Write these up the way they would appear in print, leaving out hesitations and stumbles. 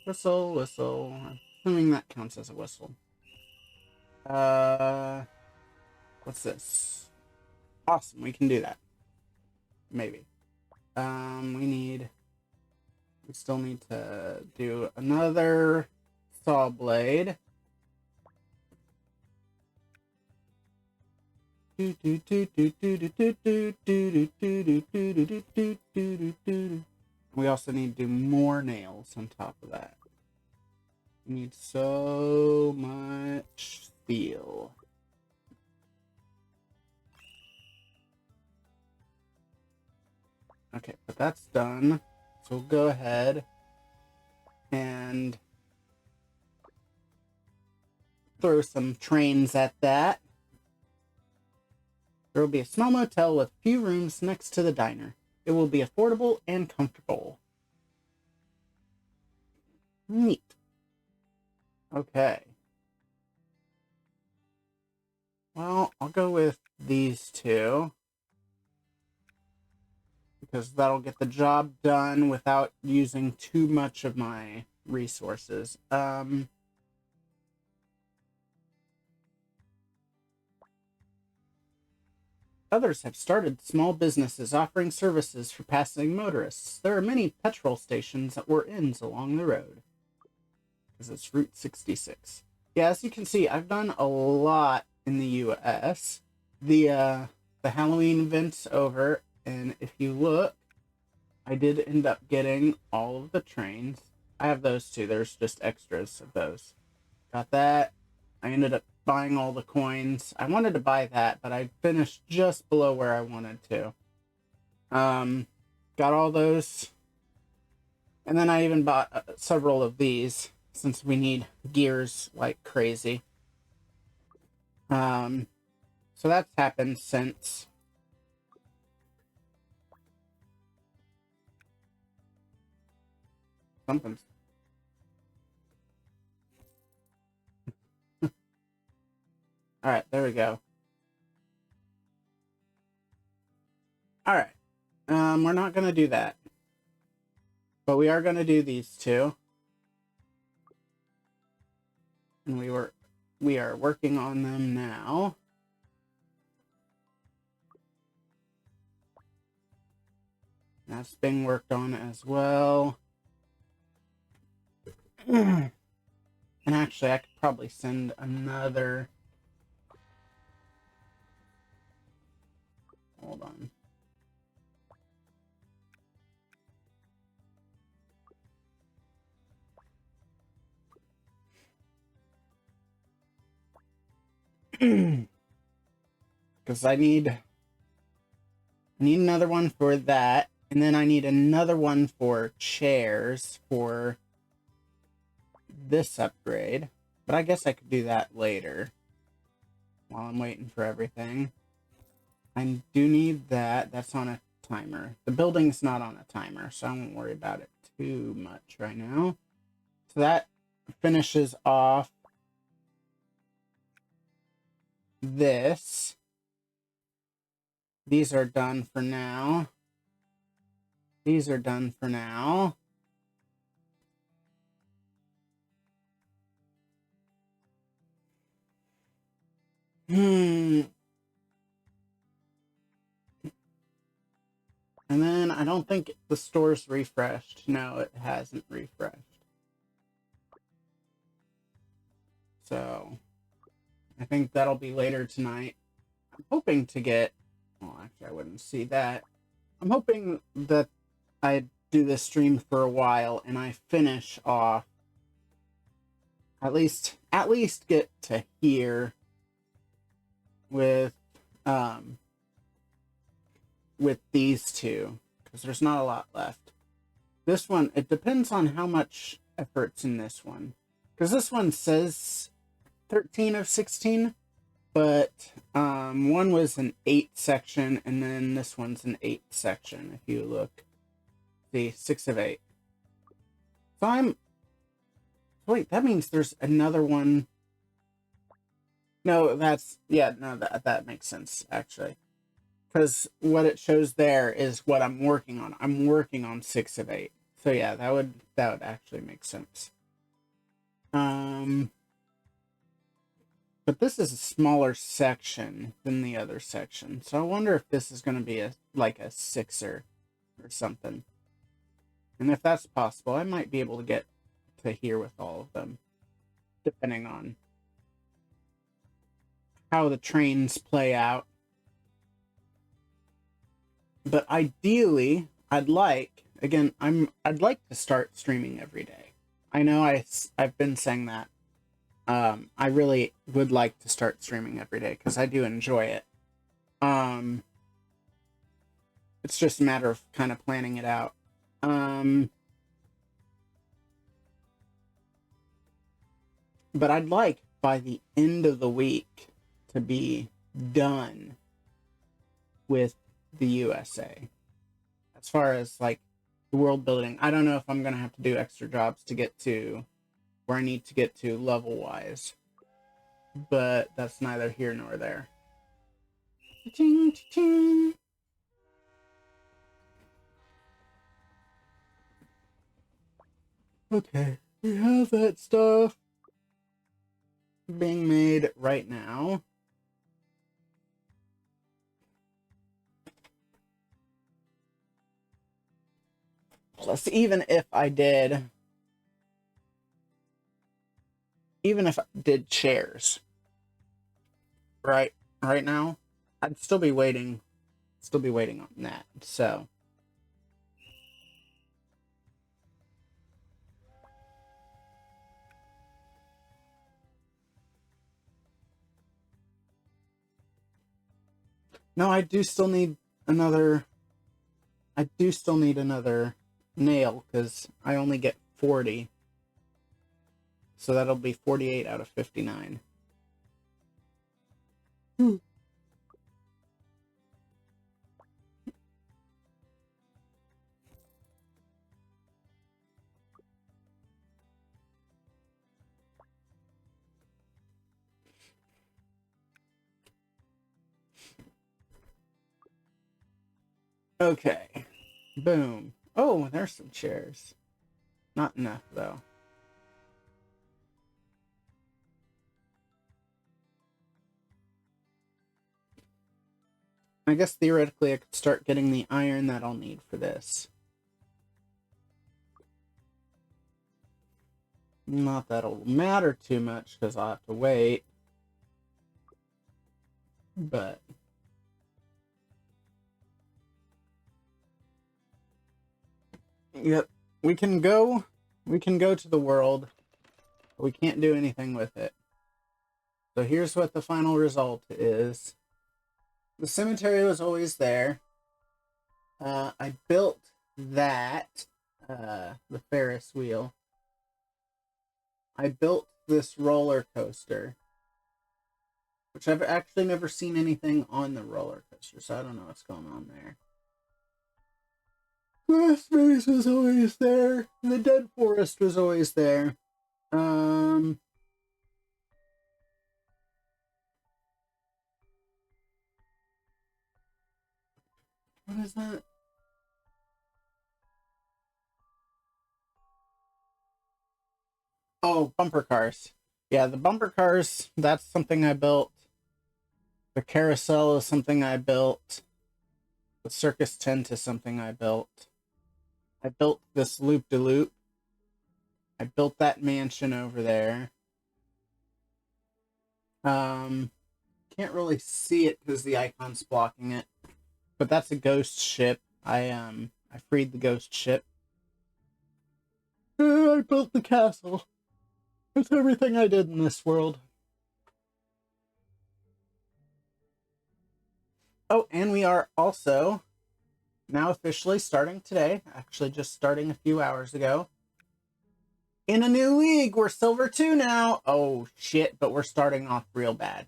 Whistle, whistle. I'm assuming that counts as a whistle. What's this? Awesome, we can do that. Maybe. We still need to do another saw blade. We also need to do more nails on top of that. We need so much steel. Okay, but that's done. So we'll go ahead and throw some trains at that. There will be a small motel with a few rooms next to the diner. It will be affordable and comfortable. Neat. Okay. Well, I'll go with these two, because that'll get the job done without using too much of my resources. Others have started small businesses offering services for passing motorists. There are many petrol stations or inns along the road, because it's Route 66. Yeah, as you can see, I've done a lot in the U.S. The Halloween event's over, and if you look, I did end up getting all of the trains. I have those too. There's just extras of those. Got that. I ended up buying all the coins. I wanted to buy that, but I finished just below where I wanted to. Got all those. And then I even bought several of these, since we need gears like crazy. So that's happened since. Something's. All right, there we go. All right. We're not going to do that. But we are going to do these two. And we are working on them now. That's being worked on as well. And actually, I could probably send another. Hold on. Because I need another one for that, and then I need another one for chairs for this upgrade. But I guess I could do that later while I'm waiting for everything. I do need that. That's on a timer. The building's not on a timer, so I won't worry about it too much right now. So that finishes off this. These are done for now. These are done for now. And then I don't think the store's refreshed. No, it hasn't refreshed. So I think that'll be later tonight. I'm hoping to get, well, actually I wouldn't see that. I'm hoping that I do this stream for a while and I finish off, at least get to here with these two, because there's not a lot left. This one, it depends on how much effort's in this one, because this one says 13 of 16, but one was an 8 section, and then this one's an 8 section. If you look, see, 6 of 8. So wait, that means there's another one. No, that makes sense, actually. Because what it shows there is what I'm working on. I'm working on 6 of 8. So yeah, that would actually make sense. But this is a smaller section than the other section, so I wonder if this is going to be like a 6er or something. And if that's possible, I might be able to get to here with all of them, depending on how the trains play out. But ideally, I'd like to start streaming every day. I know I've been saying that. I really would like to start streaming every day because I do enjoy it. It's just a matter of kind of planning it out. But I'd like by the end of the week to be done with the USA. As far as like the world building, I don't know if I'm going to have to do extra jobs to get to where I need to get to level wise, but that's neither here nor there. Ching, ching. Okay, we have that stuff being made right now. Plus, even if I did chairs right now, I'd still be waiting on that. So no, I do still need another nail because I only get 40. So that'll be 48 out of 59. Okay. Boom. Oh, there's some chairs. Not enough, though. I guess theoretically I could start getting the iron that I'll need for this. Not that it'll matter too much because I'll have to wait. But yep, we can go to the world. But we can't do anything with it. So here's what the final result is. The cemetery was always there. I built that, the Ferris wheel. I built this roller coaster, which I've actually never seen anything on the roller coaster, so I don't know what's going on there. Grass space was always there. The dead forest was always there. What is that? Oh, bumper cars. Yeah, the bumper cars, that's something I built. The carousel is something I built. The circus tent is something I built. I built this loop-de-loop. I built that mansion over there. Can't really see it because the icon's blocking it. But that's a ghost ship. I freed the ghost ship. I built the castle. That's everything I did in this world. Oh, and we are also now officially starting today, actually just starting a few hours ago, in a new league. We're Silver 2 now. Oh, shit, but we're starting off real bad.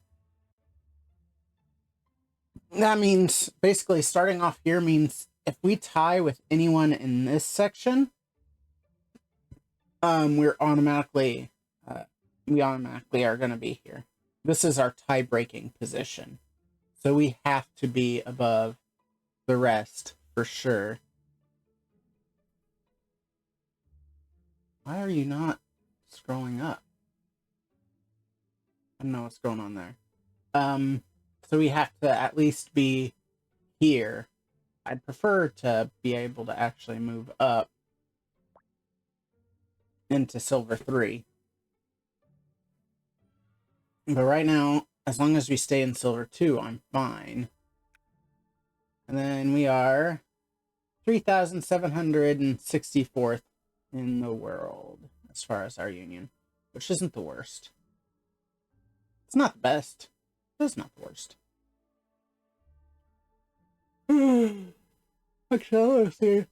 That means, basically, starting off here means if we tie with anyone in this section, we automatically are going to be here. This is our tie-breaking position. So we have to be above the rest for sure. Why are you not scrolling up? I don't know what's going on there. So we have to at least be here. I'd prefer to be able to actually move up into Silver 3. But right now, as long as we stay in Silver 2, I'm fine. And then we are 3,764th in the world as far as our union, which isn't the worst. It's not the best, but it's not the worst. Actually, I want to see.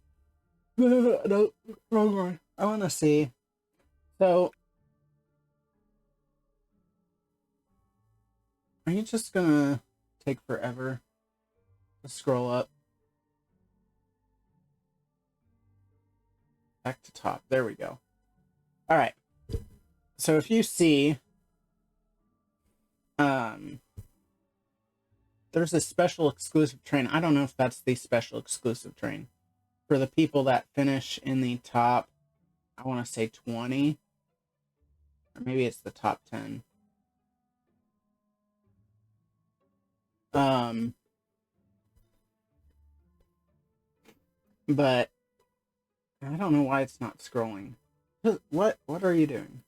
No, wrong one. I want to see. So, are you just gonna take forever to scroll up? Back to top. There we go. All right. So if you see, there's a special exclusive train. I don't know if that's the special exclusive train. For the people that finish in the top, I want to say 20. Or maybe it's the top 10. But I don't know why it's not scrolling. What are you doing?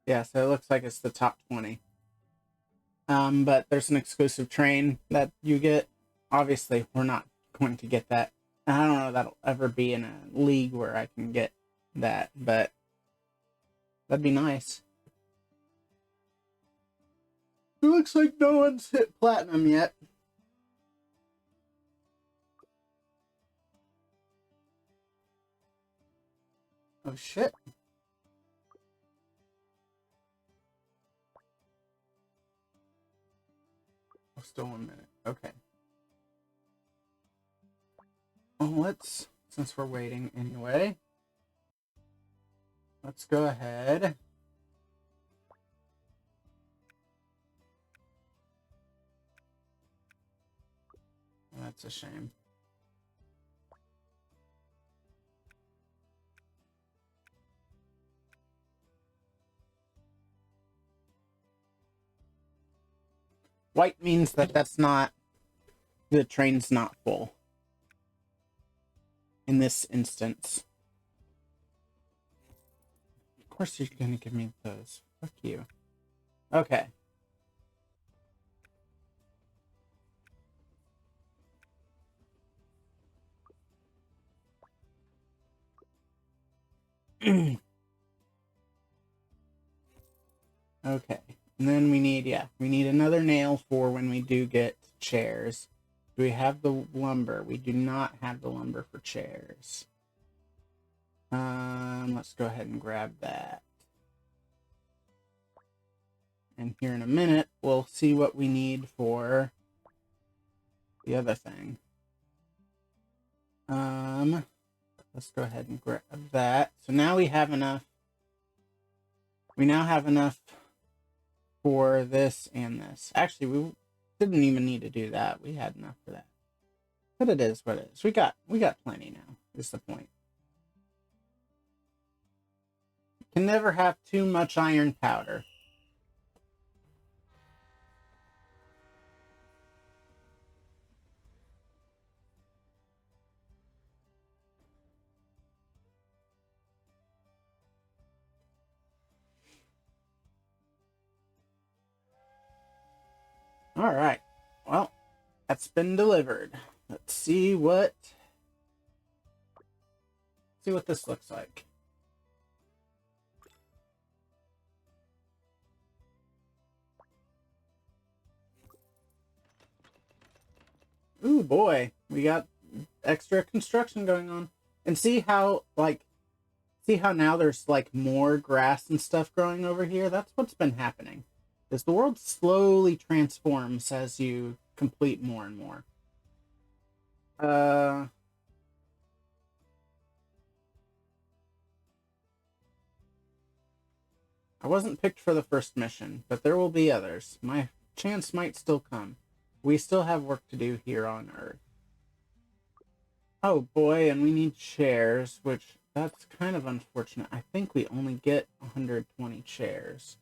Yeah, so it looks like it's the top 20. But there's an exclusive train that you get. Obviously, we're not going to get that. I don't know if that'll ever be in a league where I can get that, but that'd be nice. It looks like no one's hit platinum yet. Oh shit. Oh, still 1 minute. Okay. Well, since we're waiting anyway, let's go ahead. That's a shame. White means that the train's not full. In this instance. Of course you're gonna give me those. Fuck you. Okay. Okay. And then we need another nail for when we do get chairs. Do we have the lumber? We do not have the lumber for chairs. Let's go ahead and grab that. And here in a minute, we'll see what we need for the other thing. Let's go ahead and grab that. So now we have enough. We now have enough for this and this. Actually, we didn't even need to do that. We had enough for that. But it is what it is. We got plenty now, is the point. Can never have too much iron powder. All right. Well, that's been delivered. Let's see what this looks like. Ooh boy, we got extra construction going on. And see how now there's like more grass and stuff growing over here? That's what's been happening. Is the world slowly transforms as you complete more and more. I wasn't picked for the first mission, but there will be others. My chance might still come. We still have work to do here on Earth. Oh boy, and we need chairs, which that's kind of unfortunate. I think we only get 120 chairs.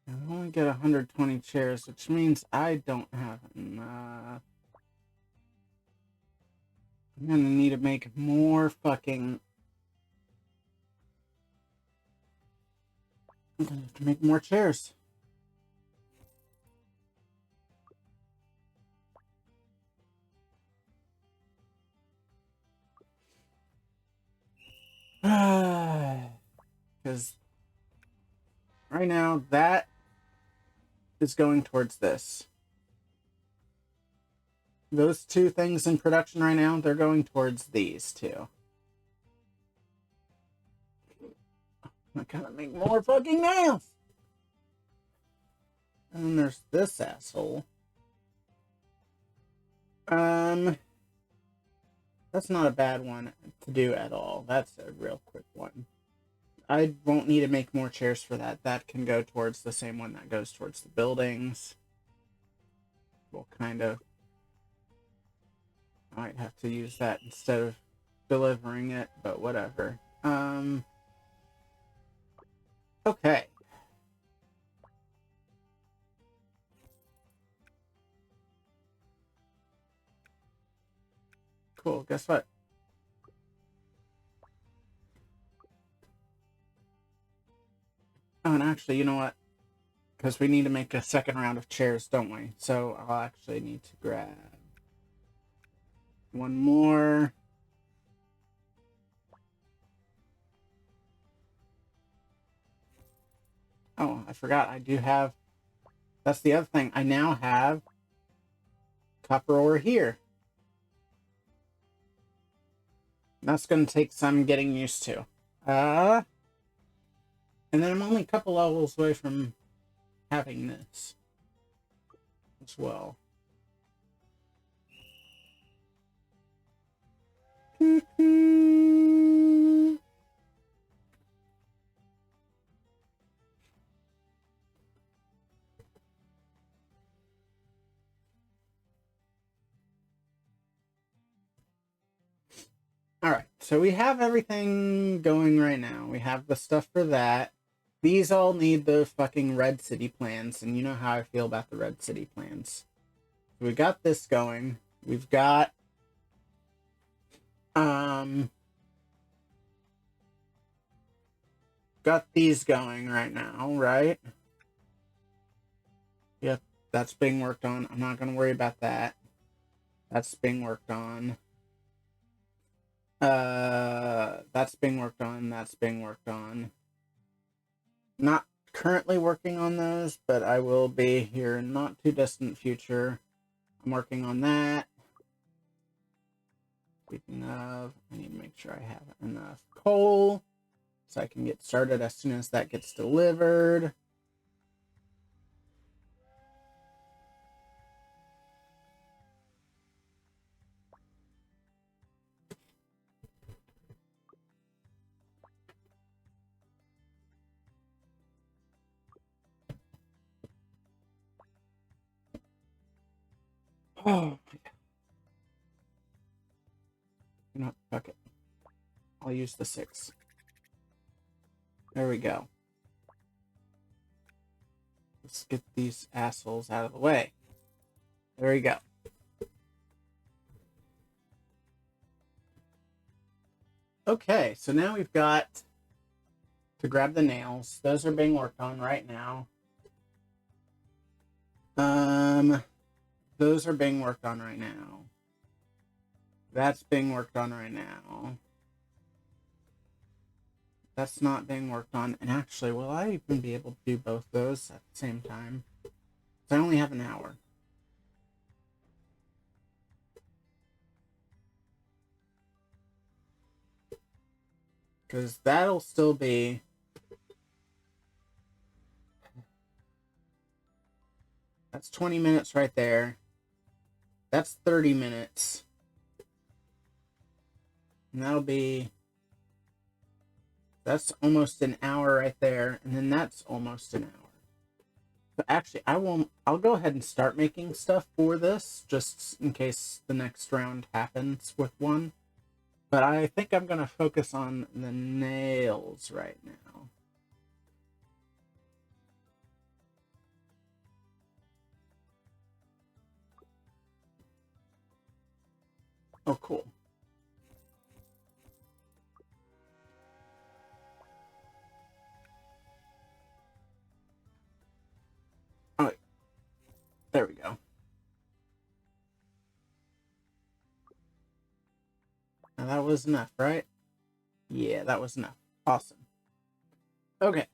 I only get 120 chairs, which means I don't have enough. I'm gonna need to make more fucking... I'm gonna have to make more chairs. Because right now, that is going towards this. Those two things in production right now, they're going towards these two. I gotta make more fucking nails! And then there's this asshole. That's not a bad one to do at all. That's a real quick one. I won't need to make more chairs for that. That can go towards the same one that goes towards the buildings. We'll kind of... I might have to use that instead of delivering it, but whatever. Okay. Cool, guess what? Oh, and actually, you know what? Because we need to make a second round of chairs, don't we? So I'll actually need to grab one more. Oh, I forgot. I do have... That's the other thing. I now have copper ore here. That's going to take some getting used to. And then I'm only a couple levels away from having this as well. Alright, so we have everything going right now. We have the stuff for that. These all need the fucking Red City plans, and you know how I feel about the Red City plans. So we got this going. We've got... got these going right now, right? Yep, that's being worked on. I'm not going to worry about that. That's being worked on. That's being worked on. That's being worked on. Not currently working on those, but I will be here in not too distant future. I'm working on that. Speaking of, I need to make sure I have enough coal so I can get started as soon as that gets delivered. Oh, you know what? Fuck it. I'll use the 6. There we go. Let's get these assholes out of the way. There we go. Okay, so now we've got to grab the nails. Those are being worked on right now. Those are being worked on right now. That's being worked on right now. That's not being worked on. And actually, will I even be able to do both those at the same time? I only have an hour. Because that'll still be... That's 20 minutes right there. That's 30 minutes. And that'll be... That's almost an hour right there. And then that's almost an hour. But actually, I'll go ahead and start making stuff for this, just in case the next round happens with one. But I think I'm going to focus on the nails right now. Oh, cool. Oh, wait. There we go. Now that was enough, right? Yeah, that was enough. Awesome. Okay.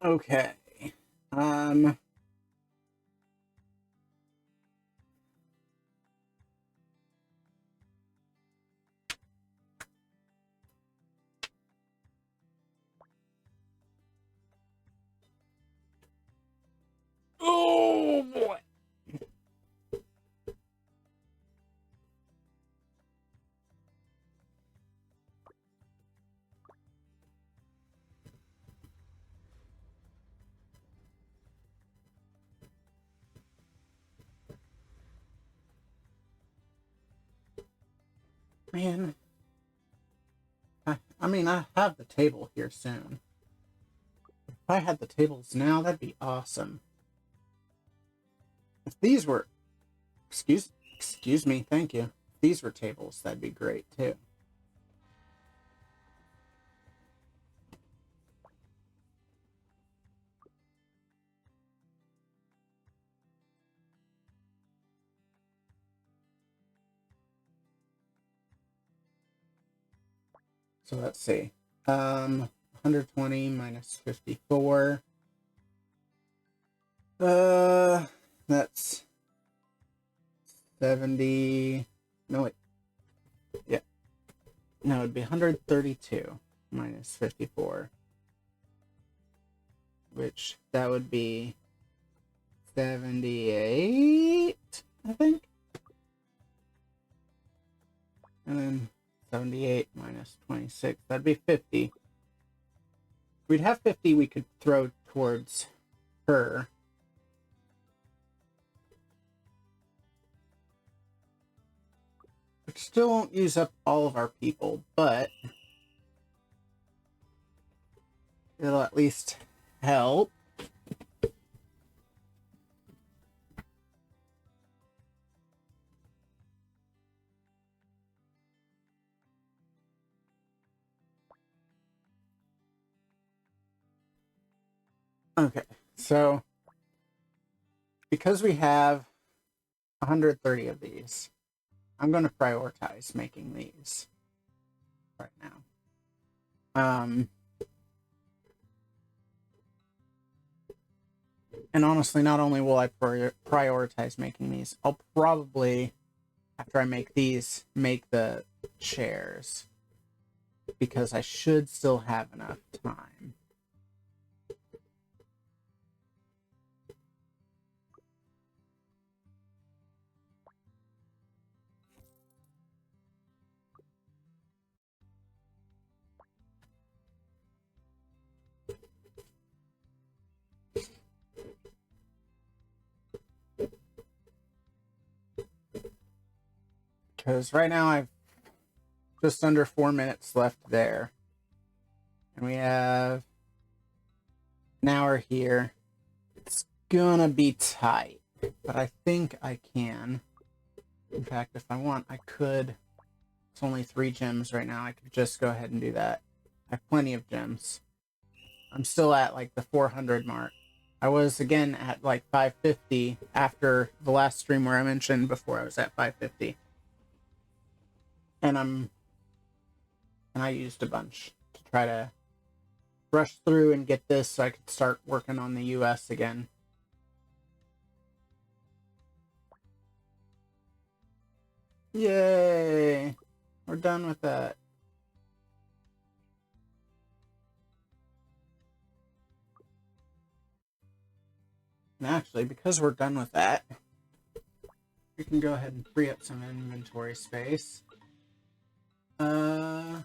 Okay. Oh boy. Man. I mean, I have the table here soon. If I had the tables now, that'd be awesome. If these were... Excuse me, thank you. If these were tables, that'd be great, too. So let's see. 120 minus 54. That's 70. No, wait. Yeah. No, it'd be 132 minus 54. Which, that would be 78, I think. And then 78 minus 26. That'd be 50. We'd have 50 we could throw towards her. Which still won't use up all of our people, but it'll at least help. Okay, so because we have 130 of these, I'm going to prioritize making these right now. And honestly, not only will I prioritize making these, I'll probably, after I make these, make the chairs. Because I should still have enough time. Because right now I've just under 4 minutes left there. And we have an hour here. It's gonna be tight, but I think I can. In fact, if I want, I could. It's only 3 gems right now. I could just go ahead and do that. I have plenty of gems. I'm still at like the 400 mark. I was again at like 550 after the last stream where I mentioned before I was at 550. And I used a bunch to try to rush through and get this so I could start working on the US again. Yay! We're done with that. And actually, because we're done with that, we can go ahead and free up some inventory space. I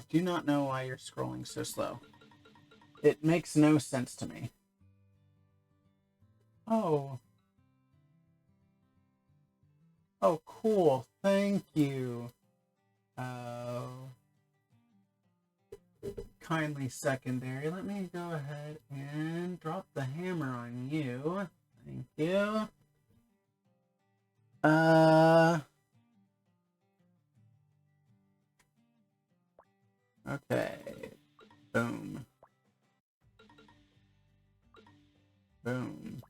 do not know why you're scrolling so slow. It makes no sense to me. Oh. Oh, cool. Thank you. Kindly secondary. Let me go ahead and drop the hammer on you. Thank you. Okay. Boom. Boom.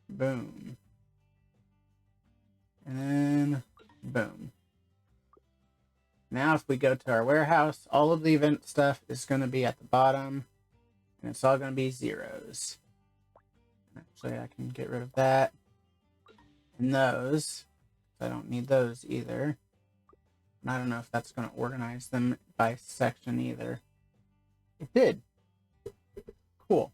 Boom. And then boom. Now if we go to our warehouse, all of the event stuff is going to be at the bottom. And it's all going to be zeros. Actually, I can get rid of that. And those. I don't need those either. And I don't know if that's going to organize them by section either. It did. Cool.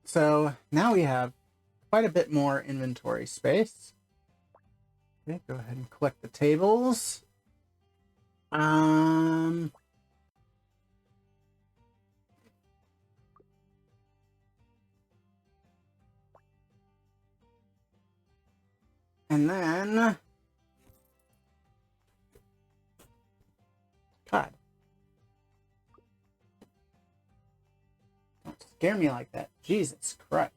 So now we have quite a bit more inventory space. Okay, go ahead and collect the tables. And then, God, don't scare me like that. Jesus Christ.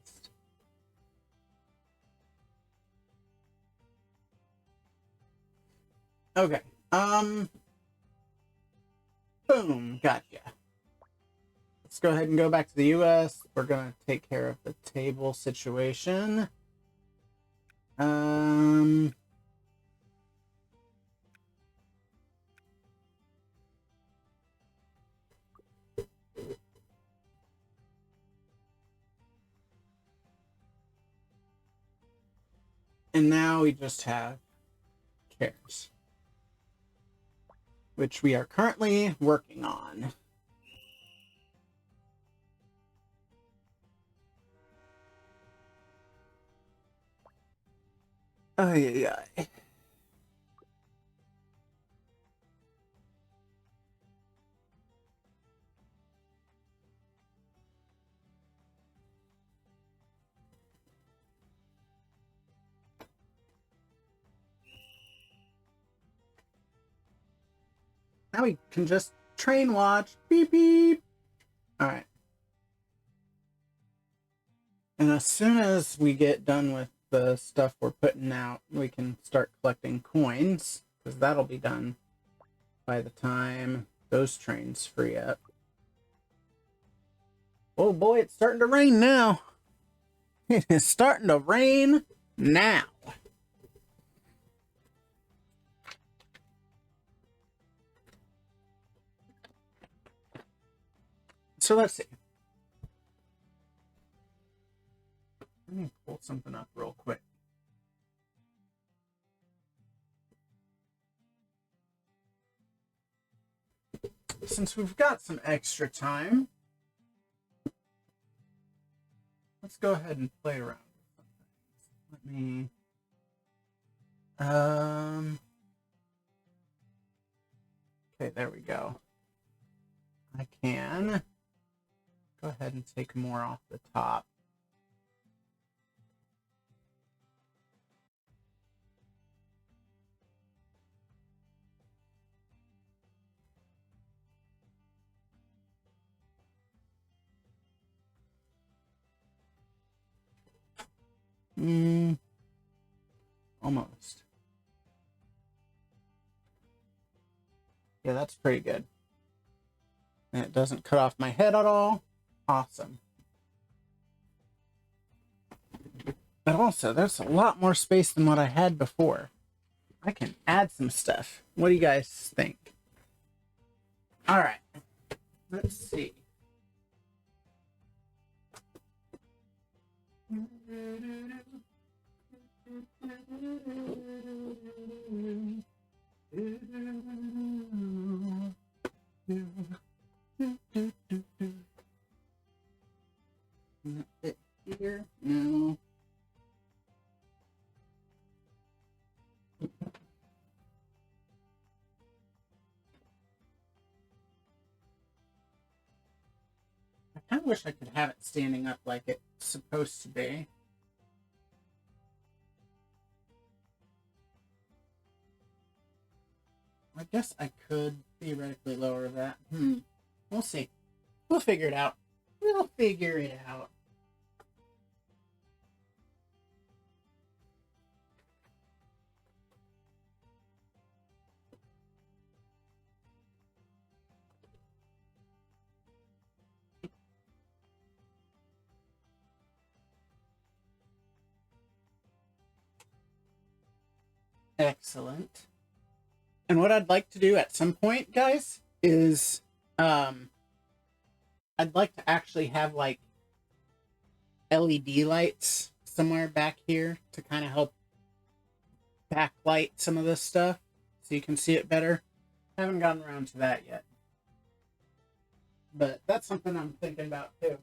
Okay, boom, gotcha. Let's go ahead and go back to the US. We're gonna take care of the table situation. And now we just have cares, which we are currently working on. Oh yeah. Now we can just train watch. Beep beep. All right. And as soon as we get done with the stuff we're putting out, we can start collecting coins, because that'll be done by the time those trains free up. Oh boy, it's starting to rain now. It is starting to rain now. So let's see. Let me pull something up real quick. Since we've got some extra time, let's go ahead and play around with some things. Let me, okay, there we go. I can go ahead and take more off the top. Almost. Yeah, that's pretty good. And it doesn't cut off my head at all. Awesome. But also, there's a lot more space than what I had before. I can add some stuff. What do you guys think? All right. Let's see. Here? No. I kind of wish I could have it standing up like it's supposed to be. I guess I could theoretically lower that. We'll see. We'll figure it out. We'll figure it out. Excellent. And what I'd like to do at some point, guys, is I'd like to actually have like LED lights somewhere back here to kind of help backlight some of this stuff so you can see it better. Haven't gotten around to that yet. But that's something I'm thinking about too.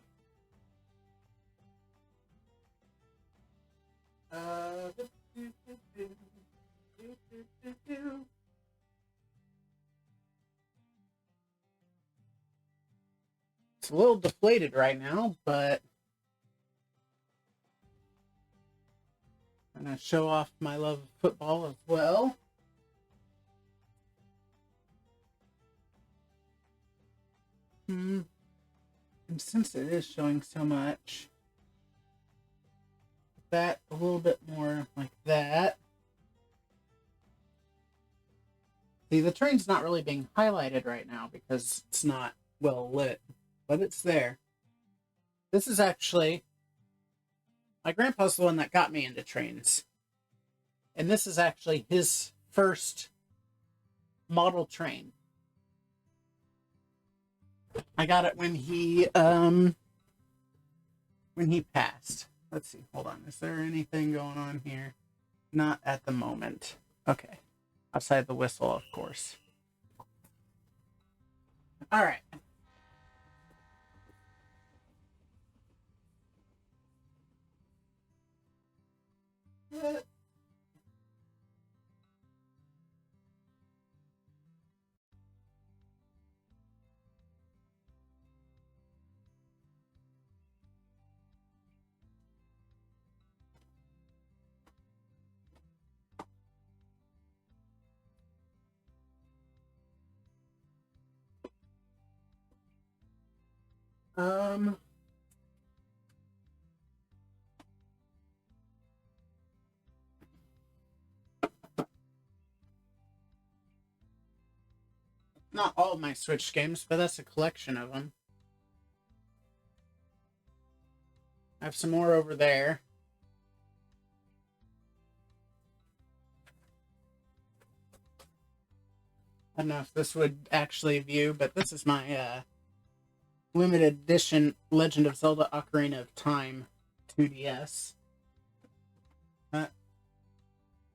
It's a little deflated right now, but I'm going to show off my love of football as well. And since it is showing so much, that a little bit more like that. See, the train's not really being highlighted right now because it's not well lit, but it's there. This is actually, my grandpa's the one that got me into trains. And this is actually his first model train. I got it when he passed. Let's see, hold on. Is there anything going on here? Not at the moment. Okay. Outside the whistle, of course. All right. Not all of my Switch games, but that's a collection of them. I have some more over there. I don't know if this would actually view, but this is my limited edition Legend of Zelda Ocarina of Time 2DS. That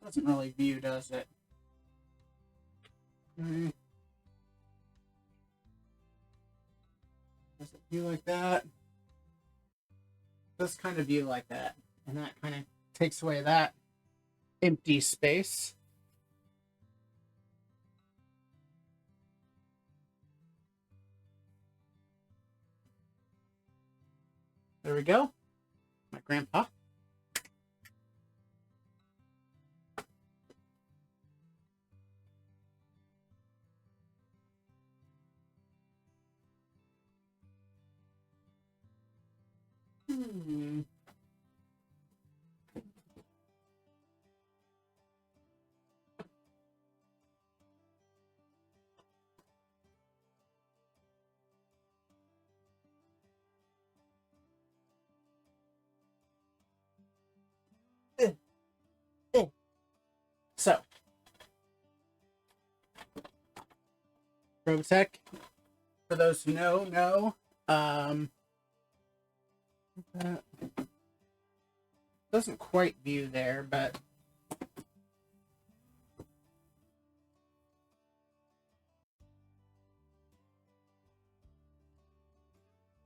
doesn't really view, does it? Okay. Does it view like that? Does kind of view like that. And that kind of takes away that empty space. There we go. My grandpa. So, Robotech, for those who know, Doesn't quite view there, but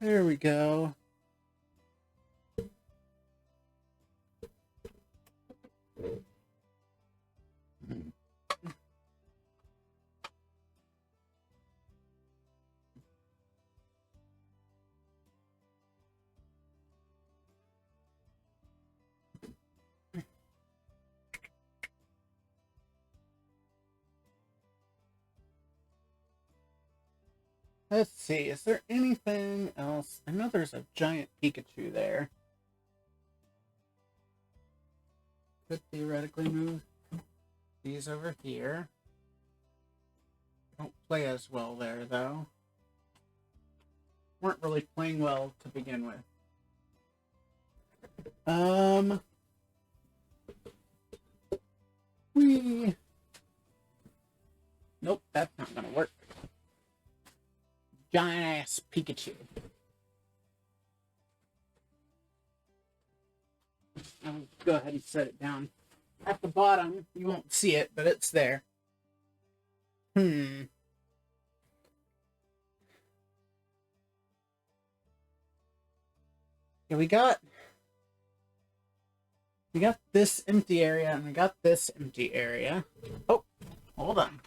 there we go. Let's see, is there anything else? I know there's a giant Pikachu there. Could theoretically move these over here. Don't play as well there, though. Weren't really playing well to begin with. Nope, that's not gonna work. Giant ass Pikachu. I'll go ahead and set it down. At the bottom, you won't see it, but it's there. Yeah, we got this empty area, and we got this empty area. Oh, hold on.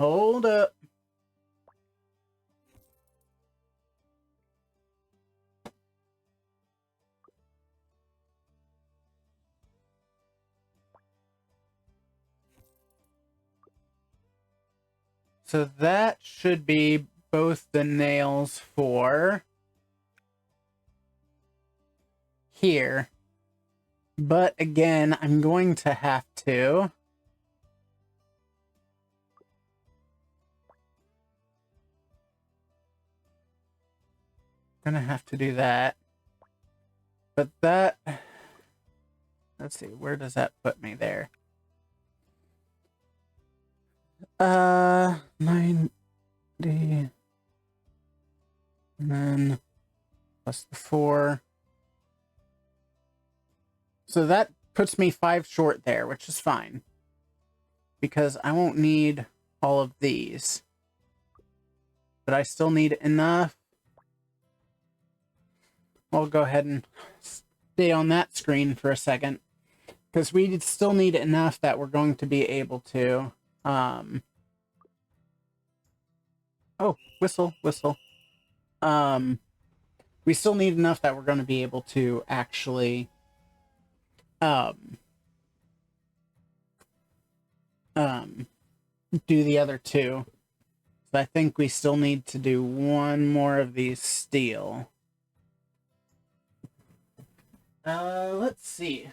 Hold up. So that should be both the nails for here. But again, I'm going to have to do that. But that, let's see, where does that put me there? 90, and then plus the 4. So that puts me 5 short there, which is fine, because I won't need all of these, but I still need enough. I'll go ahead and stay on that screen for a second, because we still need enough that we're going to be able to oh, whistle. We still need enough that we're going to be able to actually do the other 2. So I think we still need to do 1 more of these steel. Let's see.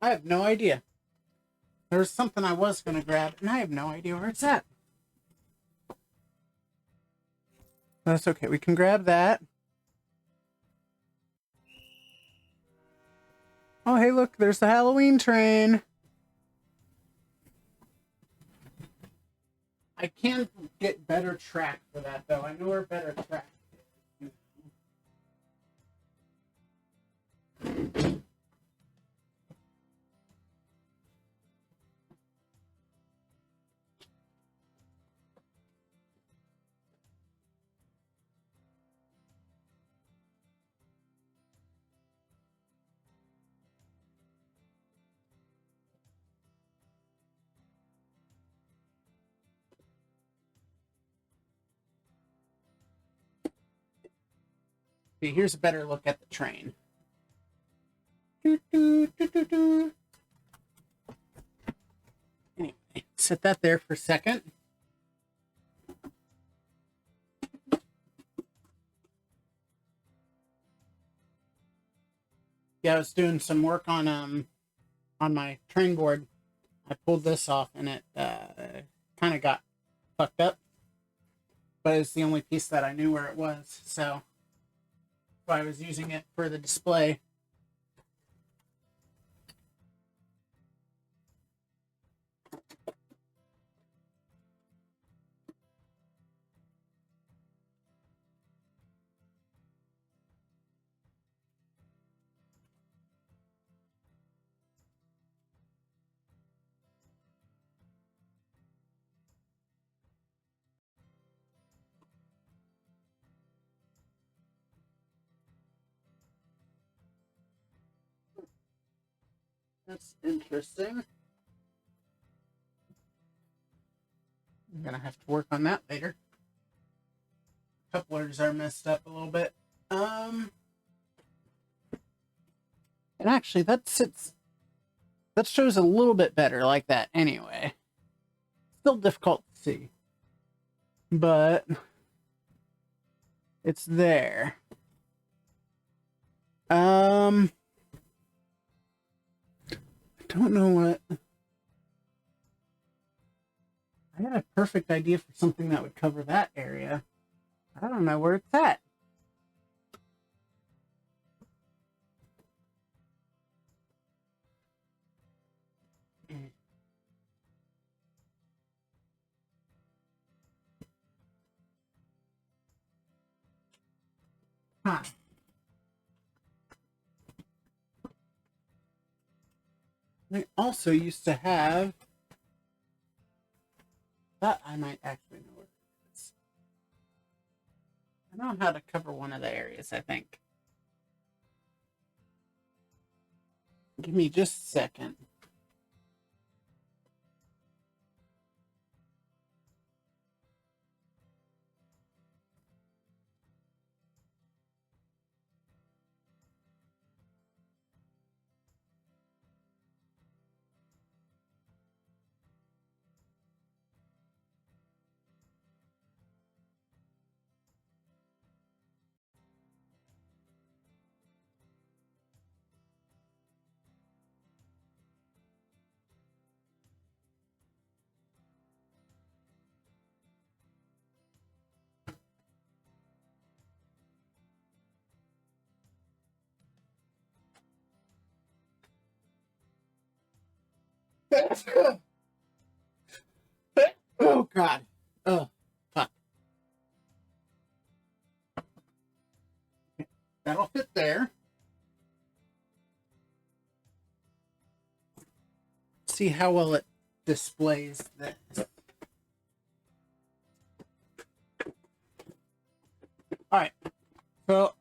I have no idea. There's something I was going to grab, and I have no idea where it's at. That's okay. We can grab that. Oh, hey, look, there's the Halloween train. I can get better track for that, though. I know where better track is. Okay, here's a better look at the train. Anyway, set that there for a second. Yeah, I was doing some work on my train board. I pulled this off and it kind of got fucked up. But it's the only piece that I knew where it was, so I was using it for the display. That's interesting. I'm gonna have to work on that later. Couplers are messed up a little bit. And actually that shows a little bit better like that anyway. Still difficult to see. But it's there. I don't know what. I had a perfect idea for something that would cover that area. I don't know where it's at. Huh. I also used to have that. I might actually know where it is. I know how to cover one of the areas, I think. Give me just a second. Oh, God. Oh, fuck. That'll fit there. See how well it displays this. All right. So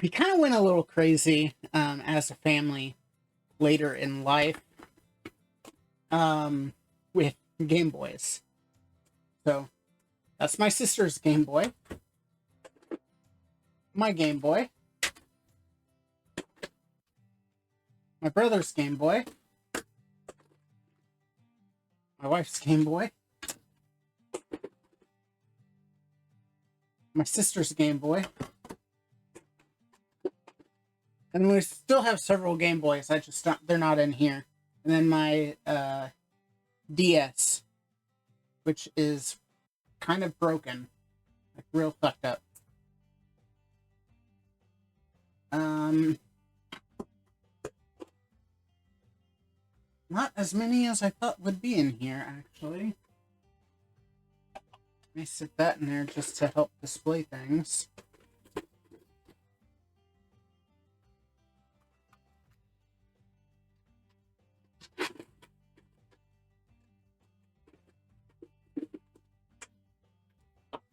we kind of went a little crazy as a family later in life with Game Boys. So that's my sister's Game Boy. My Game Boy. My brother's Game Boy. My wife's Game Boy. My sister's Game Boy. And we still have several Game Boys. They're not in here. And then my DS, which is kind of broken, like real fucked up. Not as many as I thought would be in here, actually. Let me sit that in there just to help display things.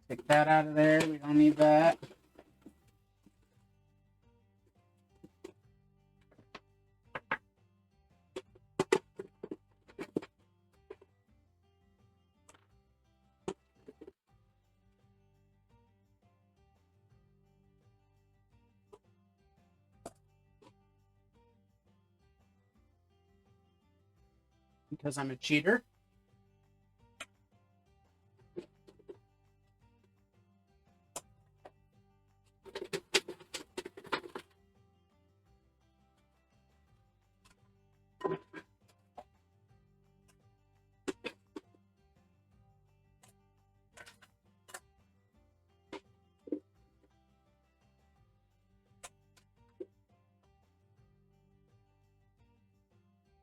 Take that out of there. We don't need that. Because I'm a cheater.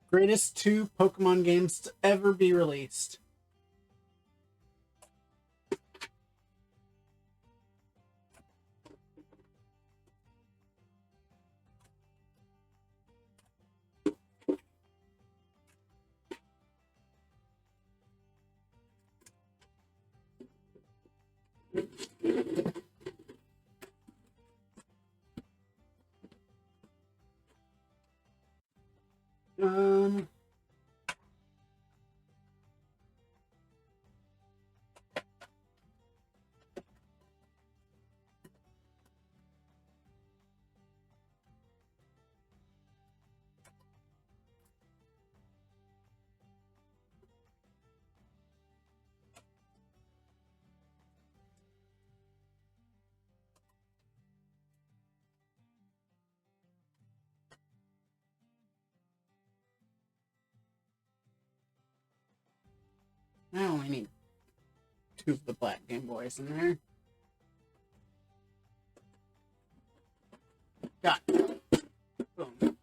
Greatest 2 Pokemon games to ever be released. I only need 2 of the black Game Boys in there. Got it. Boom.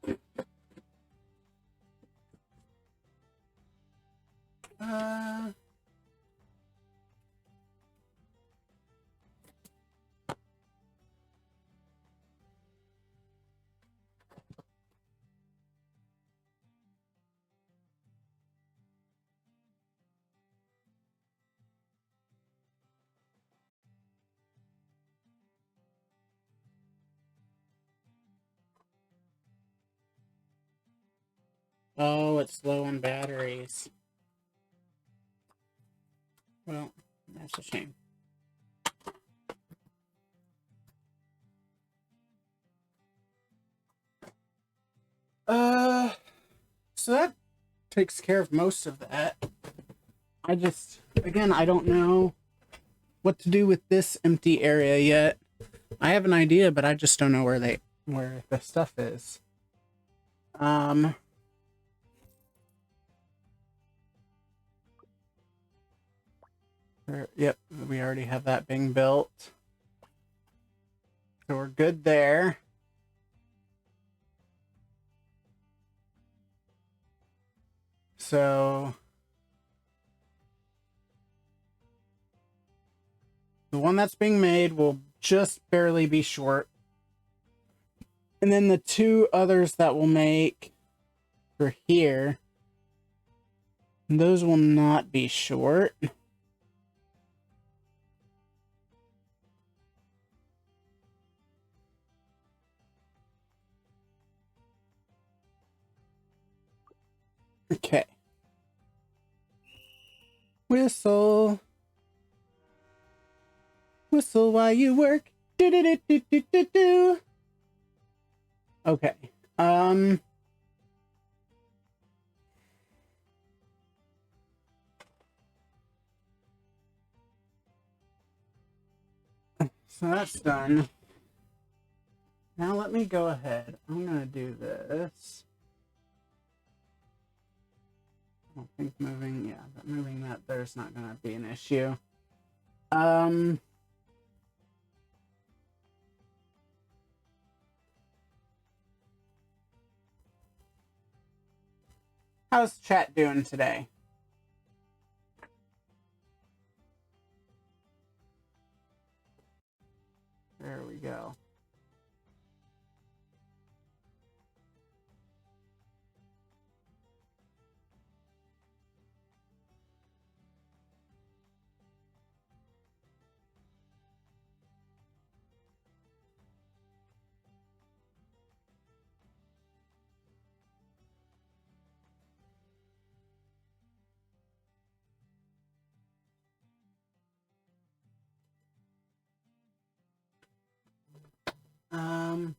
Oh, it's low on batteries. Well, that's a shame. So that takes care of most of that. Again, I don't know what to do with this empty area yet. I have an idea, but I just don't know where the stuff is. Yep, we already have that being built. So we're good there. So the one that's being made will just barely be short. And then the 2 others that we'll make for here, those will not be short. Okay. Whistle. Whistle while you work. Do do do do do do do. Okay. So that's done. Now let me go ahead. I'm gonna do this. I don't think moving that there's not gonna be an issue. How's chat doing today? There we go. Um,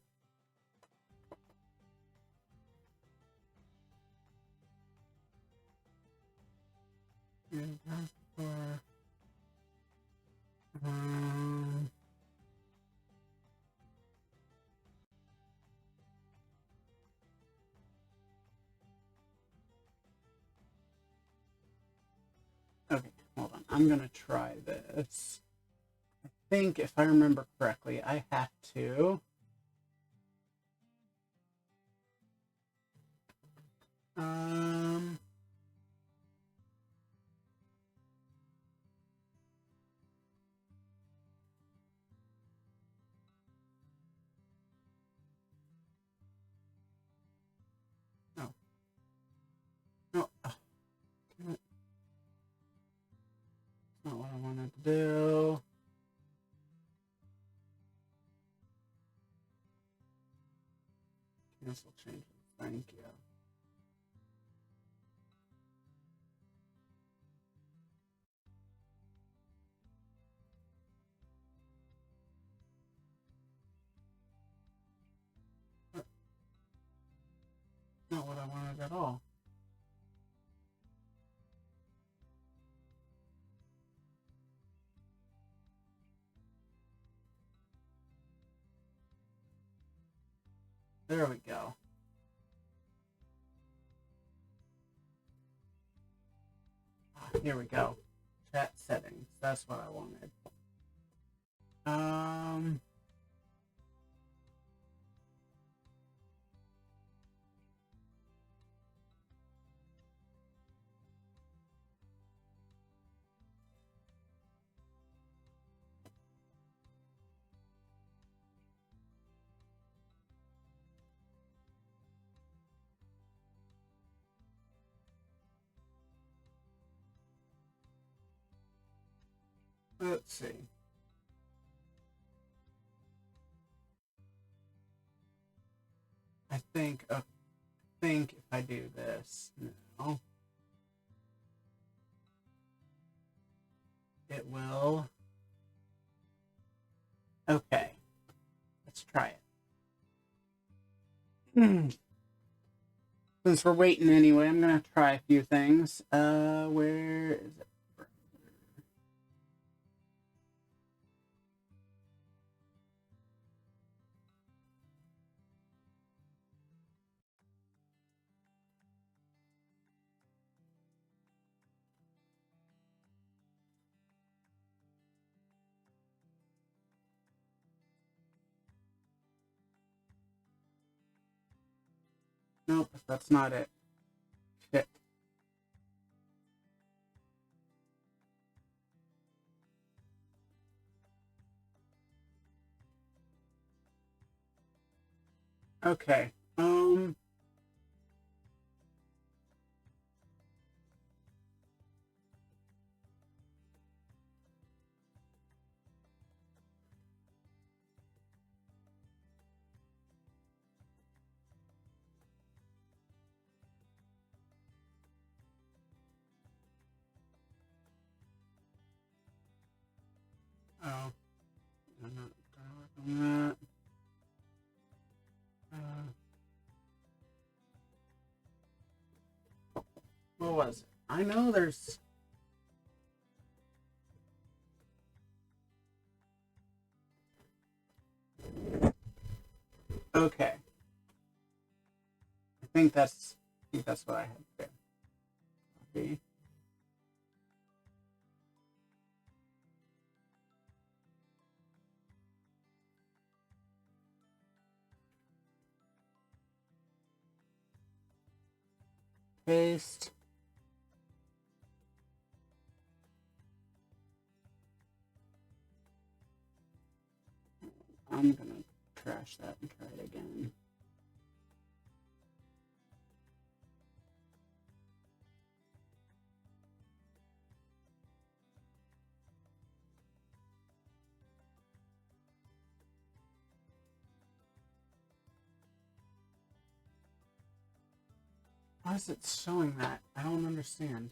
okay, hold on. I'm gonna try this. I think if I remember correctly, I have to. Um, no, no, that's not what I wanted to do. Cancel changes. Thank you. Not what I wanted at all. There we go. Here we go. Chat settings. That's what I wanted. Let's see. I think if I do this now, it will. Okay, let's try it. Since we're waiting anyway, I'm gonna try a few things. Where is it? Nope, that's not it. Shit. Okay. Oh, I'm not gonna work on that. What was it? I know there's. Okay. I think that's what I had there. Copy. Paste. I'm gonna trash that and try it again. Why is it showing that? I don't understand.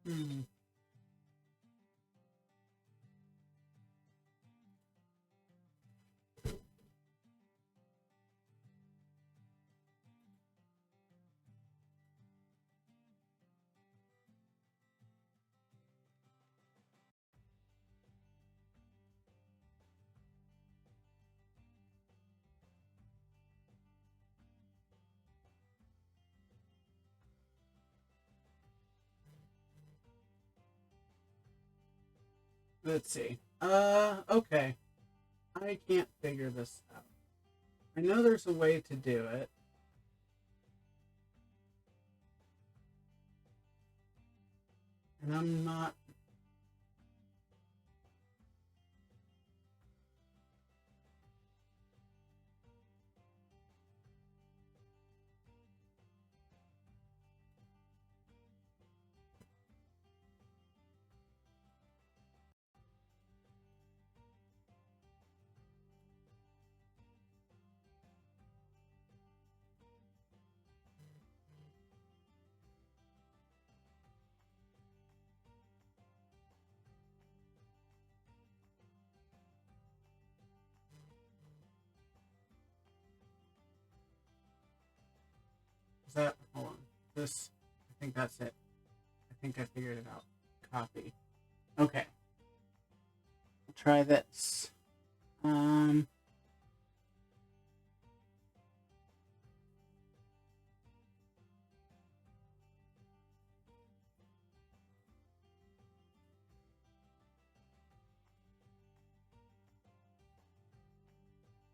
Hmm. Let's see. Okay. I can't figure this out. I know there's a way to do it. And I'm not... Is that... Hold on. This... I think that's it. I think I figured it out. Copy. Okay. I'll try this.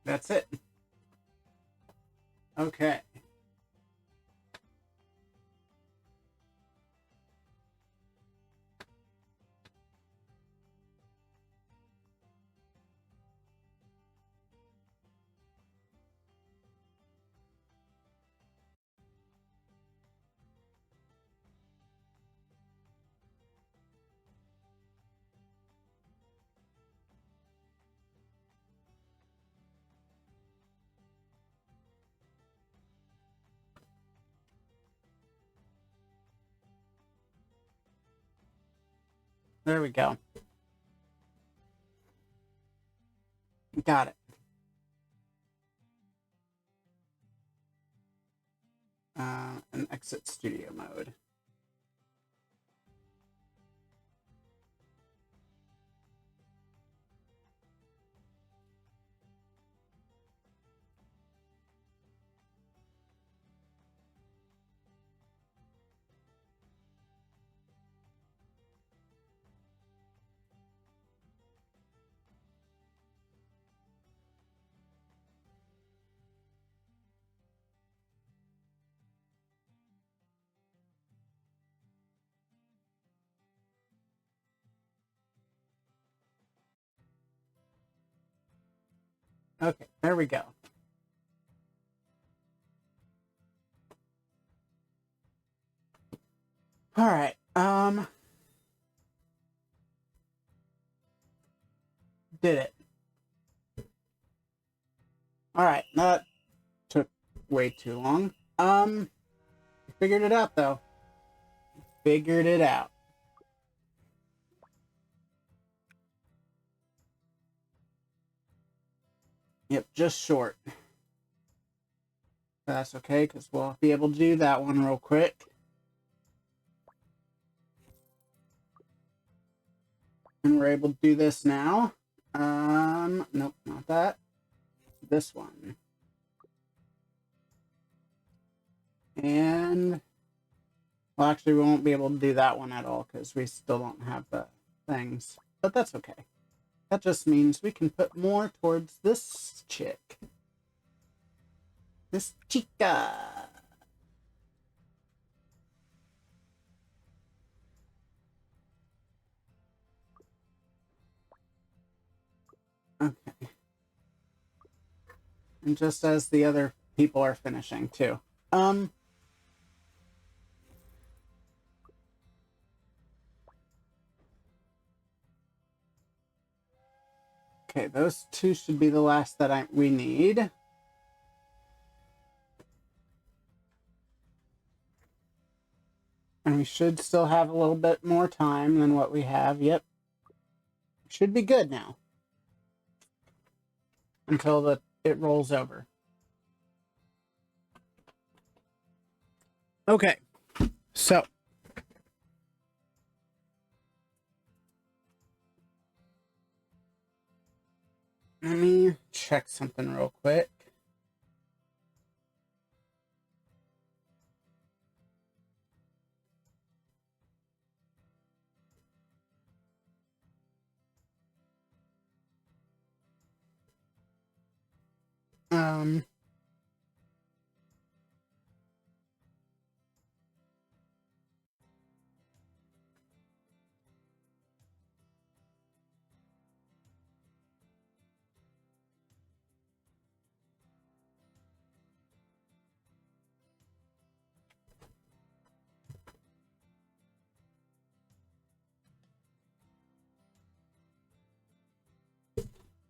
That's it. Okay. There we go. Got it. And exit studio mode. Okay, there we go. All right. Did it. All right. That took way too long. Figured it out though. Figured it out. Yep, just short. That's okay, because we'll be able to do that one real quick. And we're able to do this now. Nope, not that. This one. And, well, actually, we won't be able to do that one at all because we still don't have the things. But that's okay. That just means we can put more towards this chick. This chica. Okay. And just as the other people are finishing, too. Okay, those two should be the last that we need. And we should still have a little bit more time than what we have. Yep. Should be good now. Until it rolls over. Okay. So. Let me check something real quick.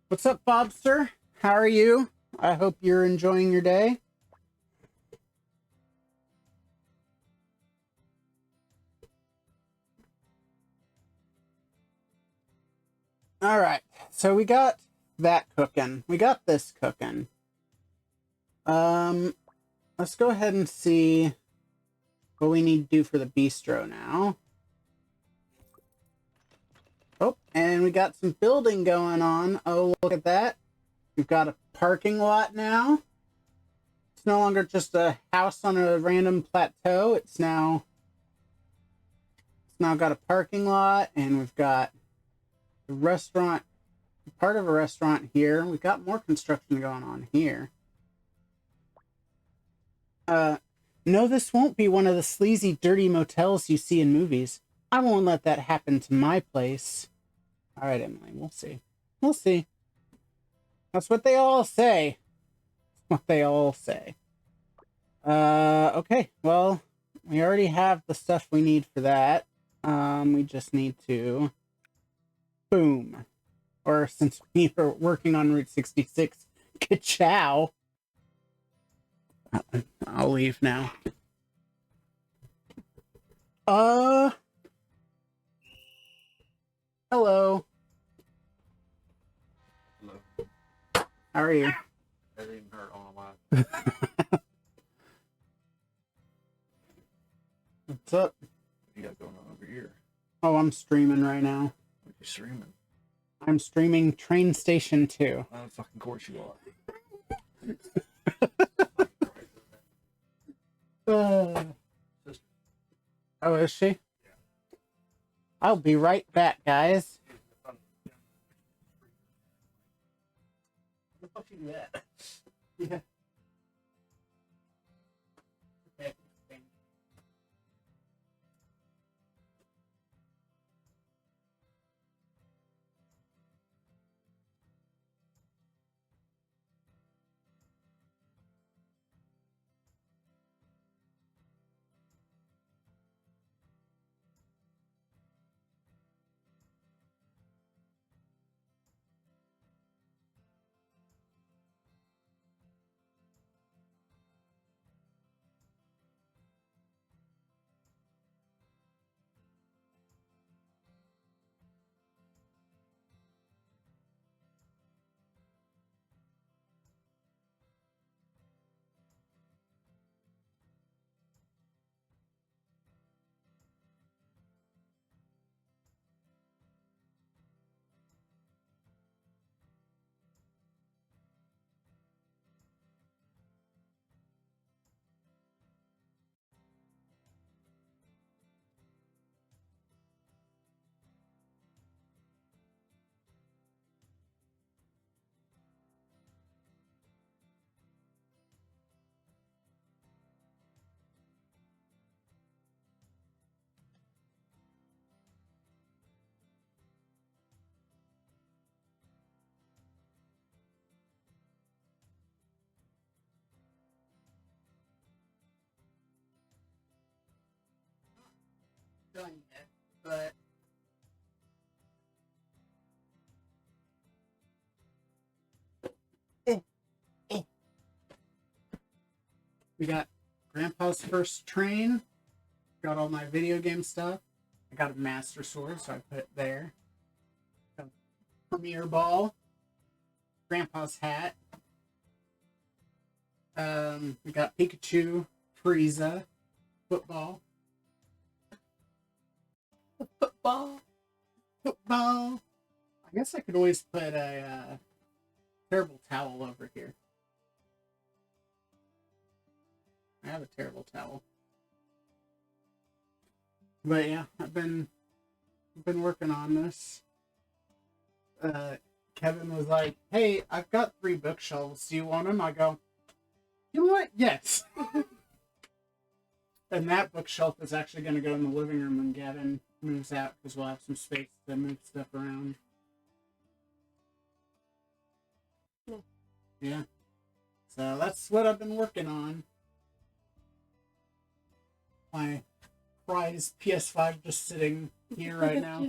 What's up, Bobster? How are you? I hope you're enjoying your day. All right, so we got that cooking. We got this cooking. Let's go ahead and see what we need to do for the bistro now. Oh, and we got some building going on. Oh, look at that. We've got a parking lot now. It's no longer just a house on a random plateau. It's now got a parking lot, and we've got a restaurant, part of a restaurant here. We've got more construction going on here. No, this won't be one of the sleazy, dirty motels you see in movies. I won't let that happen to my place. All right, Emily, we'll see. We'll see. That's what they all say. That's what they all say. Okay, well, we already have the stuff we need for that. We just need to... Boom. Or since we are working on Route 66, ka-chow. I'll leave now. Hello. Hello. How are you? I didn't hurt on a lot. What's up? What you got going on over here? Oh, I'm streaming right now. What are you streaming? I'm streaming Train Station 2. Oh, fucking course you are. Sister. Oh, is she? Yeah. I'll be right back, guys. How the fuck you do that? Yeah. We got Grandpa's first train. Got all my video game stuff. I got a Master Sword, so I put it there. Got a Premier Ball. Grandpa's hat. We got Pikachu, Frieza, football. Football. Football. I guess I could always put a terrible towel over here. I have a terrible towel. But yeah, I've been working on this. Kevin was like, "Hey, I've got 3 bookshelves. Do you want them?" I go, "You know what? Yes." And that bookshelf is actually going to go in the living room when Gavin moves out because we'll have some space to move stuff around. Yeah. Yeah. So that's what I've been working on. My prize PS5 just sitting here right now.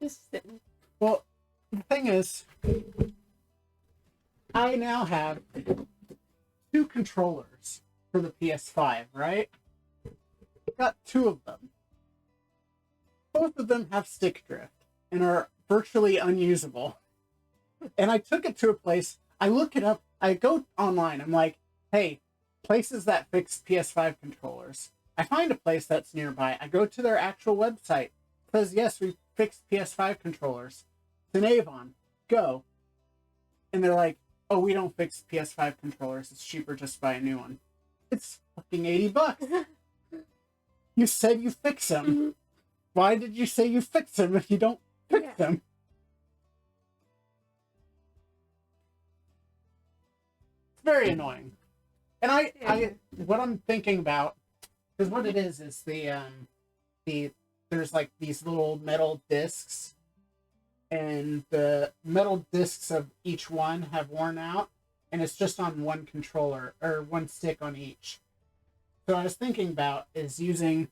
Just sitting. Well, the thing is, I now have 2 controllers for the PS5, right? Got 2 of them. Both of them have stick drift and are virtually unusable. And I took it to a place, I look it up, I go online, I'm like, hey, places that fix PS5 controllers. I find a place that's nearby. I go to their actual website. It says, yes, we fixed PS5 controllers. It's in Avon. Go. And they're like, oh, we don't fix PS5 controllers. It's cheaper just to buy a new one. It's fucking $80. You said you fix them. Mm-hmm. Why did you say you fix them if you don't fix them? It's very annoying. And I what I'm thinking about, because what it is there's like these little metal discs, and the metal discs of each one have worn out, and it's just on one controller or one stick on each. So I was thinking about is using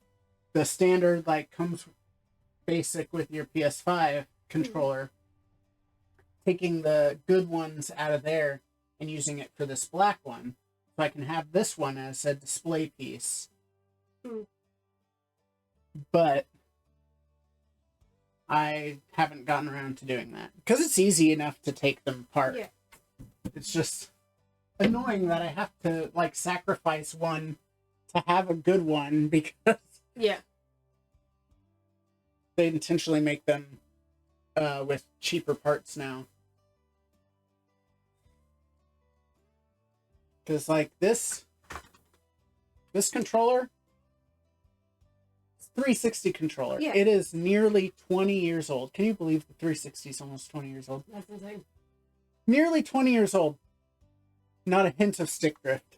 the standard, like, comes basic with your PS5 controller, taking the good ones out of there and using it for this black one. So I can have this one as a display piece. But I haven't gotten around to doing that. Because it's easy enough to take them apart. Yeah. It's just annoying that I have to, like, sacrifice one to have a good one because Yeah. they intentionally make them with cheaper parts now. Because, like, this controller, it's a 360 controller. Yeah. It is nearly 20 years old. Can you believe the 360 is almost 20 years old? That's insane. Nearly 20 years old. Not a hint of stick drift.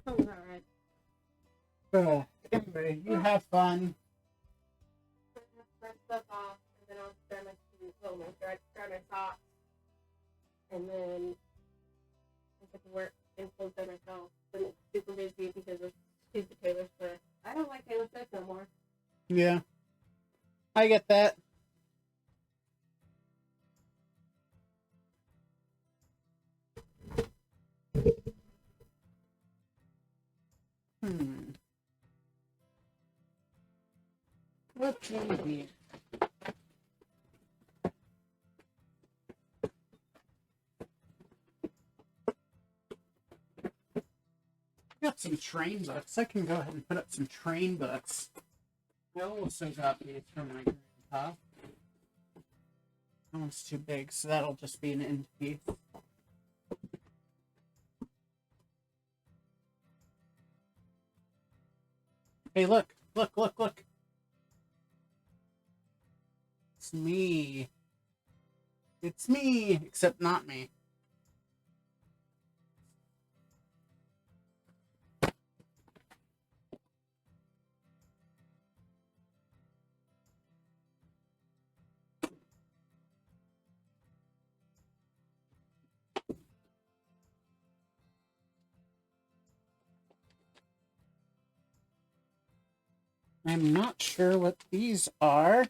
Sounds alright. Anyway, you have fun. Burn stuff off, and then I'll dry my shoes, dry my socks, and then I get to work and close by myself. And it's super busy because of stupid Taylor Swift. I don't like Taylor Swift no more. Yeah. I get that. What's in here? Got some train books. I can go ahead and put up some train books. I also got these from my grandpa. That one's too big, so that'll just be an end piece. Hey, look. Look. It's me. It's me, except not me. I'm not sure what these are.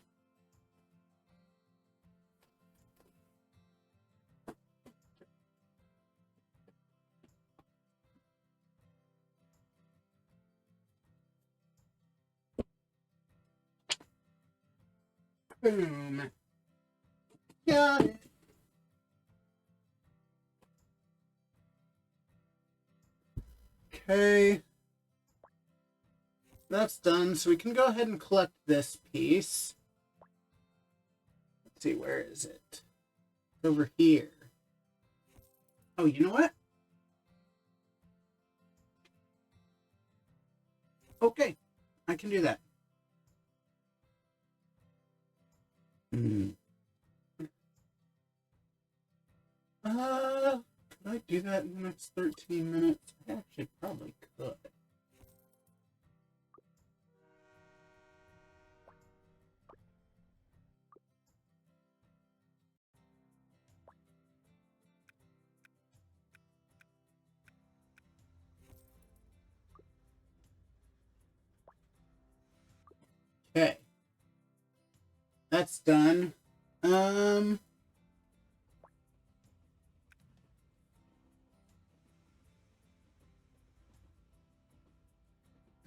Boom. Got it. Okay. That's done, so we can go ahead and collect this piece. Let's see, where is it? It's over here. Oh, you know what? Okay, I can do that. Could I do that in the next 13 minutes? I actually probably could. Okay. That's done. And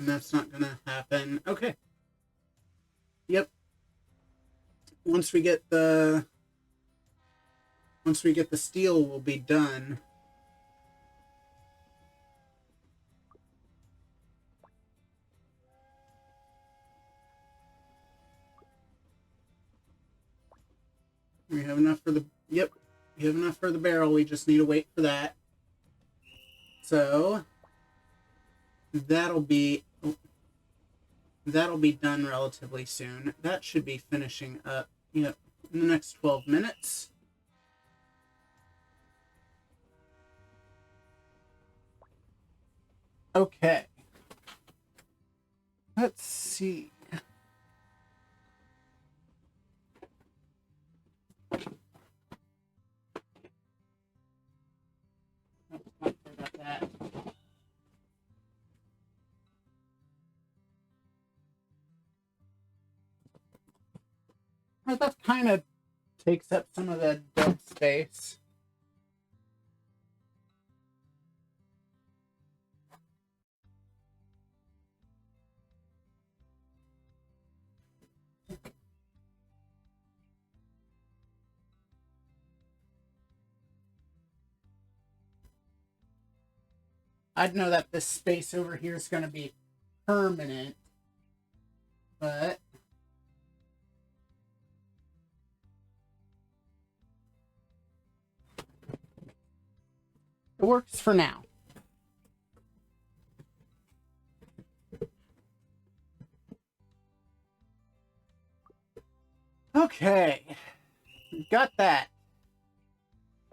that's not gonna happen. Okay. Yep. Once we get the steel, we'll be done. We have enough for the, yep, we have enough for the barrel. We just need to wait for that. So that'll be done relatively soon. That should be finishing up, yep, in the next 12 minutes. Okay. Let's see. I forgot that. That kind of takes up some of the dead space. I'd know that this space over here is going to be permanent, but it works for now. Okay, got that.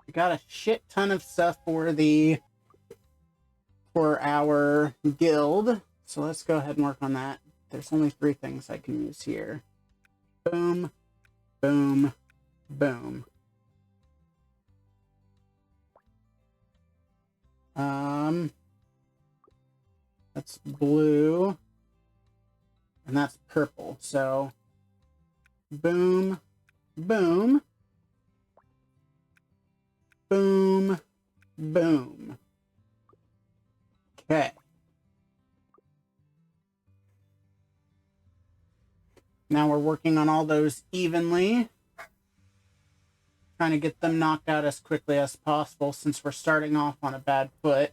We got a shit ton of stuff for our guild, so let's go ahead and work on that. There's only 3 things I can use here. Boom, boom, boom. That's blue, and that's purple. So, boom, boom, boom, boom. Okay. Now we're working on all those evenly. Trying to get them knocked out as quickly as possible since we're starting off on a bad foot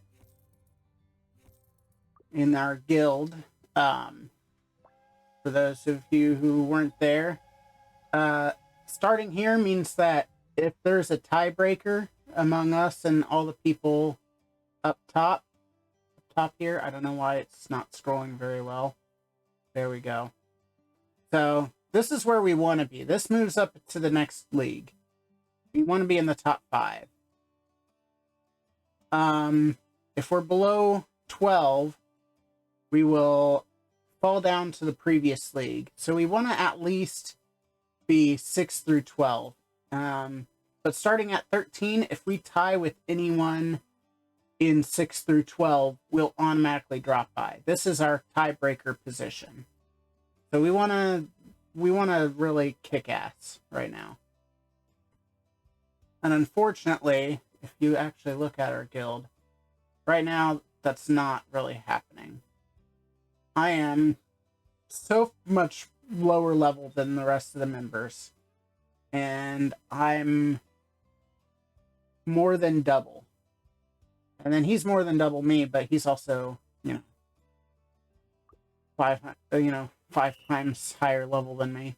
in our guild. For those of you who weren't there, starting here means that if there's a tiebreaker among us and all the people up top here, I don't know why it's not scrolling very well. There we go. So this is where we want to be. This moves up to the next league. We want to be in the top 5. If we're below 12, we will fall down to the previous league. So we want to at least be 6 through 12. But starting at 13, if we tie with anyone in 6 through 12, we'll automatically drop by. This is our tiebreaker position. So we want to really kick ass right now. And unfortunately, if you actually look at our guild, right now, that's not really happening. I am so much lower level than the rest of the members. And I'm more than double. And then he's more than double me, but he's also, five times higher level than me.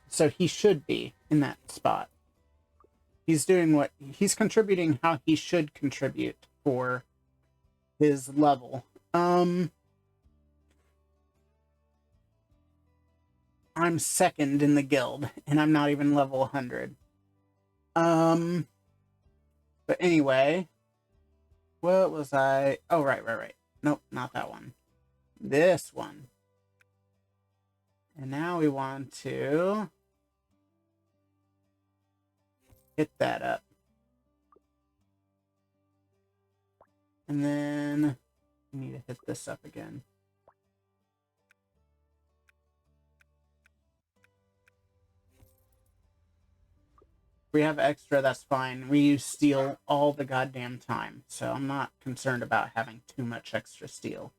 So he should be in that spot. He's contributing how he should contribute for his level. I'm second in the guild, and I'm not even level 100. But anyway, what was I? Oh, right. Nope, not that one. This one. And now we want to hit that up. And then we need to hit this up again. If we have extra, that's fine. We use steel all the goddamn time, so I'm not concerned about having too much extra steel.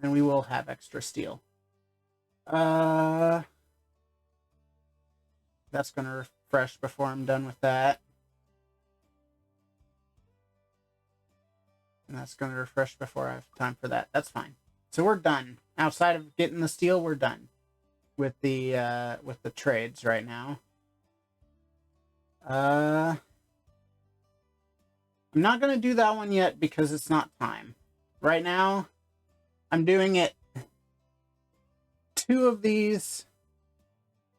And we will have extra steel. That's gonna refresh before I'm done with that. And that's gonna refresh before I have time for that. That's fine. So we're done. Outside of getting the steel, we're done with the trades right now. I'm not gonna do that one yet because it's not time. Right now, I'm doing it 2 of these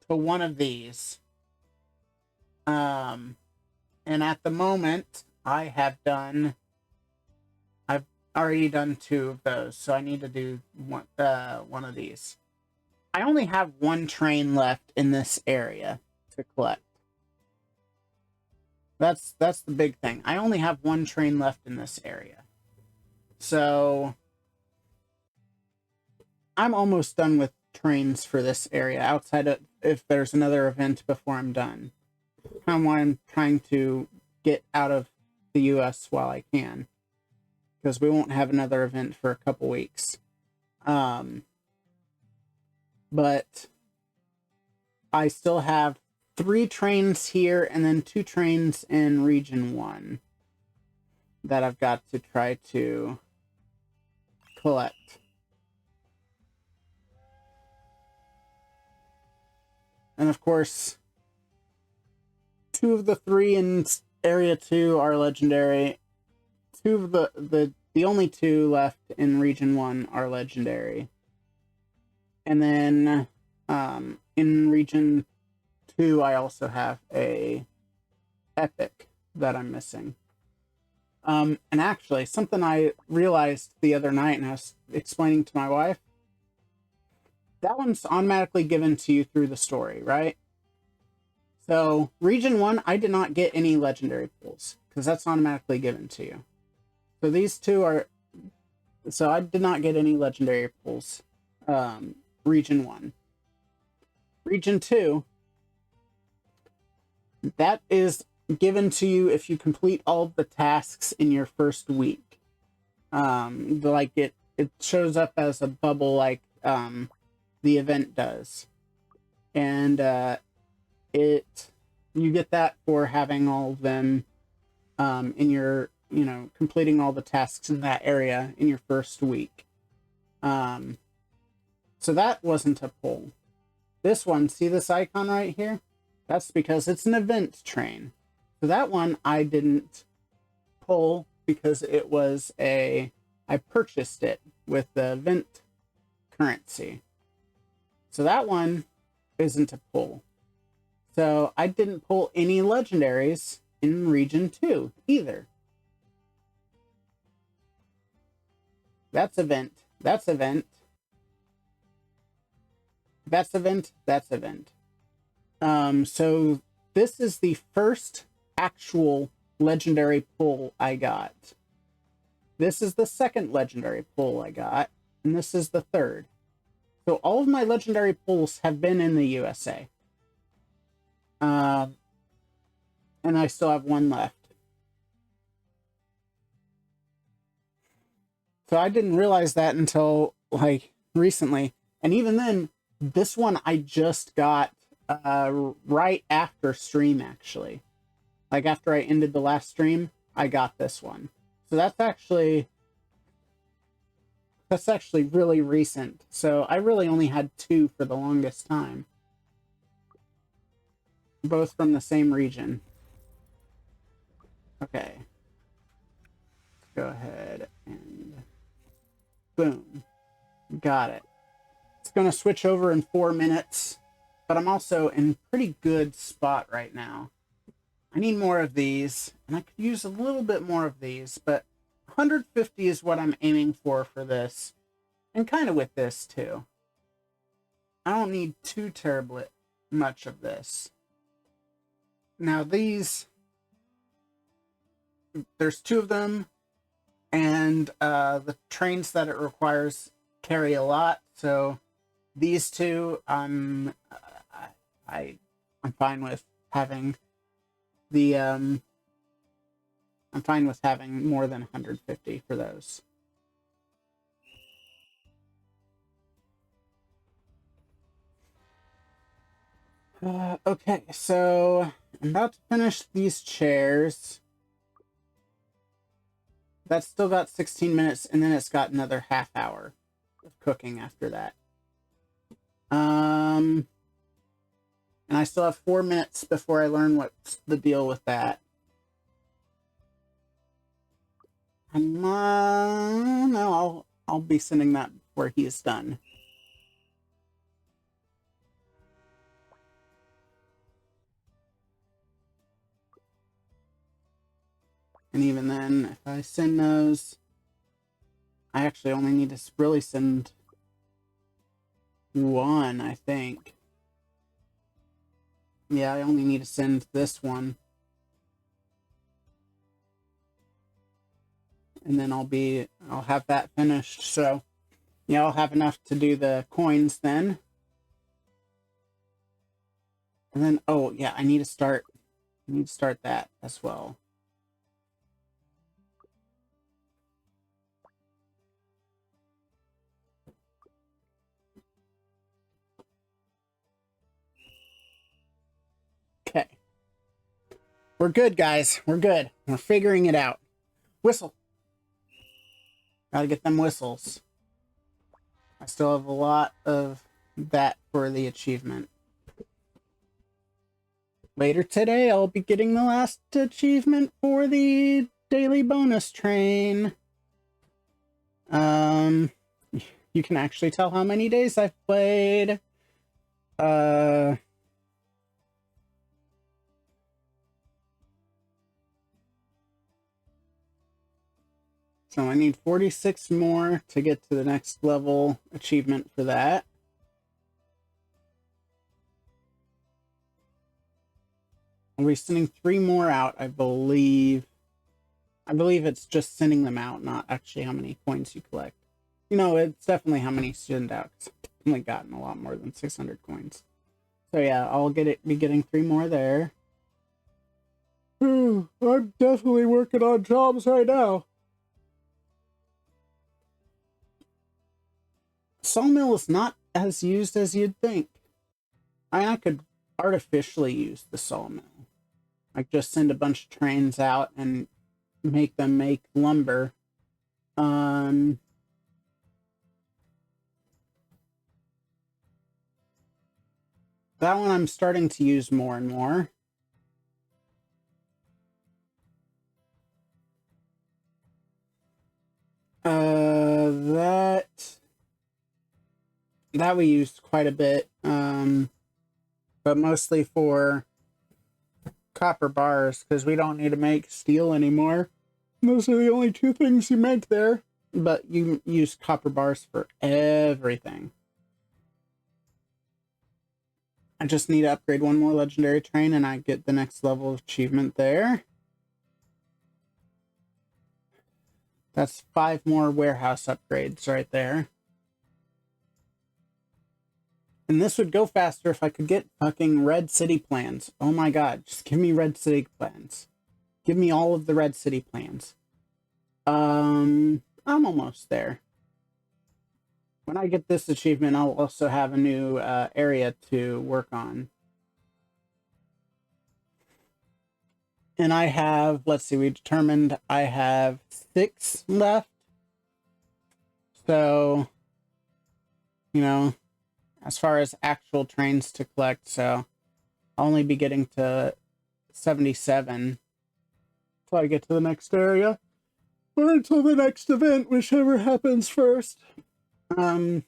to 1 of these. And at the moment, I've already done 2 of those, so I need to do one of these. I only have 1 train left in this area to collect. That's the big thing. I only have 1 train left in this area. So I'm almost done with trains for this area, outside of if there's another event before I'm done. I'm trying to get out of the US while I can, because we won't have another event for a couple weeks. But I still have 3 trains here and then 2 trains in Region 1 that I've got to try to collect. And of course, 2 of the 3 in Area 2 are legendary. 2 of the only 2 left in Region 1 are legendary. And then in Region 2, I also have a epic that I'm missing. And actually, something I realized the other night, and I was explaining to my wife, that one's automatically given to you through the story, right? So, Region 1, I did not get any legendary pulls, because that's automatically given to you. So these 2 are... So I did not get any legendary pulls. Region 1. Region 2, that is given to you if you complete all of the tasks in your first week. Like it shows up as a bubble like the event does. And you get that for having all of them in your, completing all the tasks in that area in your first week. So that wasn't a pull. This one, see this icon right here? That's because it's an event train. So that one I didn't pull because it was I purchased it with the event currency. So that one isn't a pull. So I didn't pull any legendaries in Region 2 either. That's event. That's event. That's event. That's event. So this is the first actual legendary pull I got. This is the second legendary pull I got, and this is the third. So all of my legendary pulls have been in the USA. And I still have 1 left. So I didn't realize that until like recently. And even then, this one I just got right after stream, actually. Like after I ended the last stream, I got this one. So that's actually really recent. So I really only had 2 for the longest time. Both from the same region. Okay. Let's go ahead and boom. Got it. It's going to switch over in 4 minutes, but I'm also in pretty good spot right now. I need more of these, and I could use a little bit more of these, but 150 is what I'm aiming for this, and kind of with this too. I don't need too terribly much of this. Now these, there's 2 of them, and the trains that it requires carry a lot, so these 2, I'm fine with having the I'm fine with having more than 150 for those. Okay, so I'm about to finish these chairs. That's still got 16 minutes, and then it's got another half hour of cooking after that. And I still have 4 minutes before I learn what's the deal with that. And no, I'll be sending that before he is done. And even then, if I send those, I actually only need to really send 1, I think. Yeah, I only need to send this one. And then I'll have that finished. So, yeah, I'll have enough to do the coins then. And then, oh, yeah, I need to start that as well. Okay. We're good, guys. We're good. We're figuring it out. Whistle. Gotta get them whistles. I still have a lot of that for the achievement. Later today, I'll be getting the last achievement for the daily bonus train. You can actually tell how many days I've played. So I need 46 more to get to the next level achievement for that. I'll be sending 3 more out, I believe. I believe it's just sending them out, not actually how many coins you collect. You know, it's definitely how many you send out. I've definitely gotten a lot more than 600 coins. So yeah, I'll be getting 3 more there. I'm definitely working on jobs right now. Sawmill is not as used as you'd think. I could artificially use the sawmill. Like just send a bunch of trains out and make them make lumber. That one I'm starting to use more and more. That we used quite a bit, but mostly for copper bars, because we don't need to make steel anymore. Those are the only 2 things you make there, but you use copper bars for everything. I just need to upgrade 1 more legendary train, and I get the next level of achievement there. That's 5 more warehouse upgrades right there. And this would go faster if I could get fucking Red City plans. Oh my god, just give me Red City plans. Give me all of the Red City plans. I'm almost there. When I get this achievement, I'll also have a new area to work on. And I have, let's see, we determined I have 6 left. So, you know, as far as actual trains to collect, so I'll only be getting to 77 until I get to the next area. Or until the next event, whichever happens first. I'm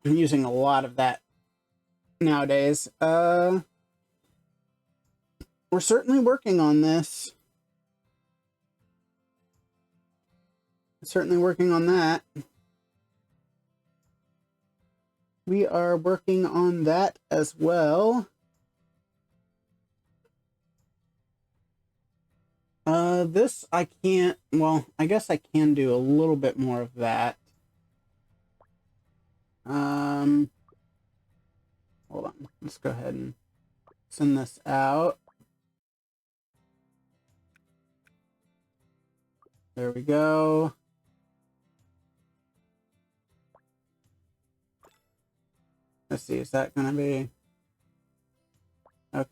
using a lot of that nowadays. We're certainly working on this. Certainly working on that. We are working on that as well. This I can't, well, I guess I can do a little bit more of that. Hold on, let's go ahead and send this out. There we go. Let's see, is that gonna be... Okay.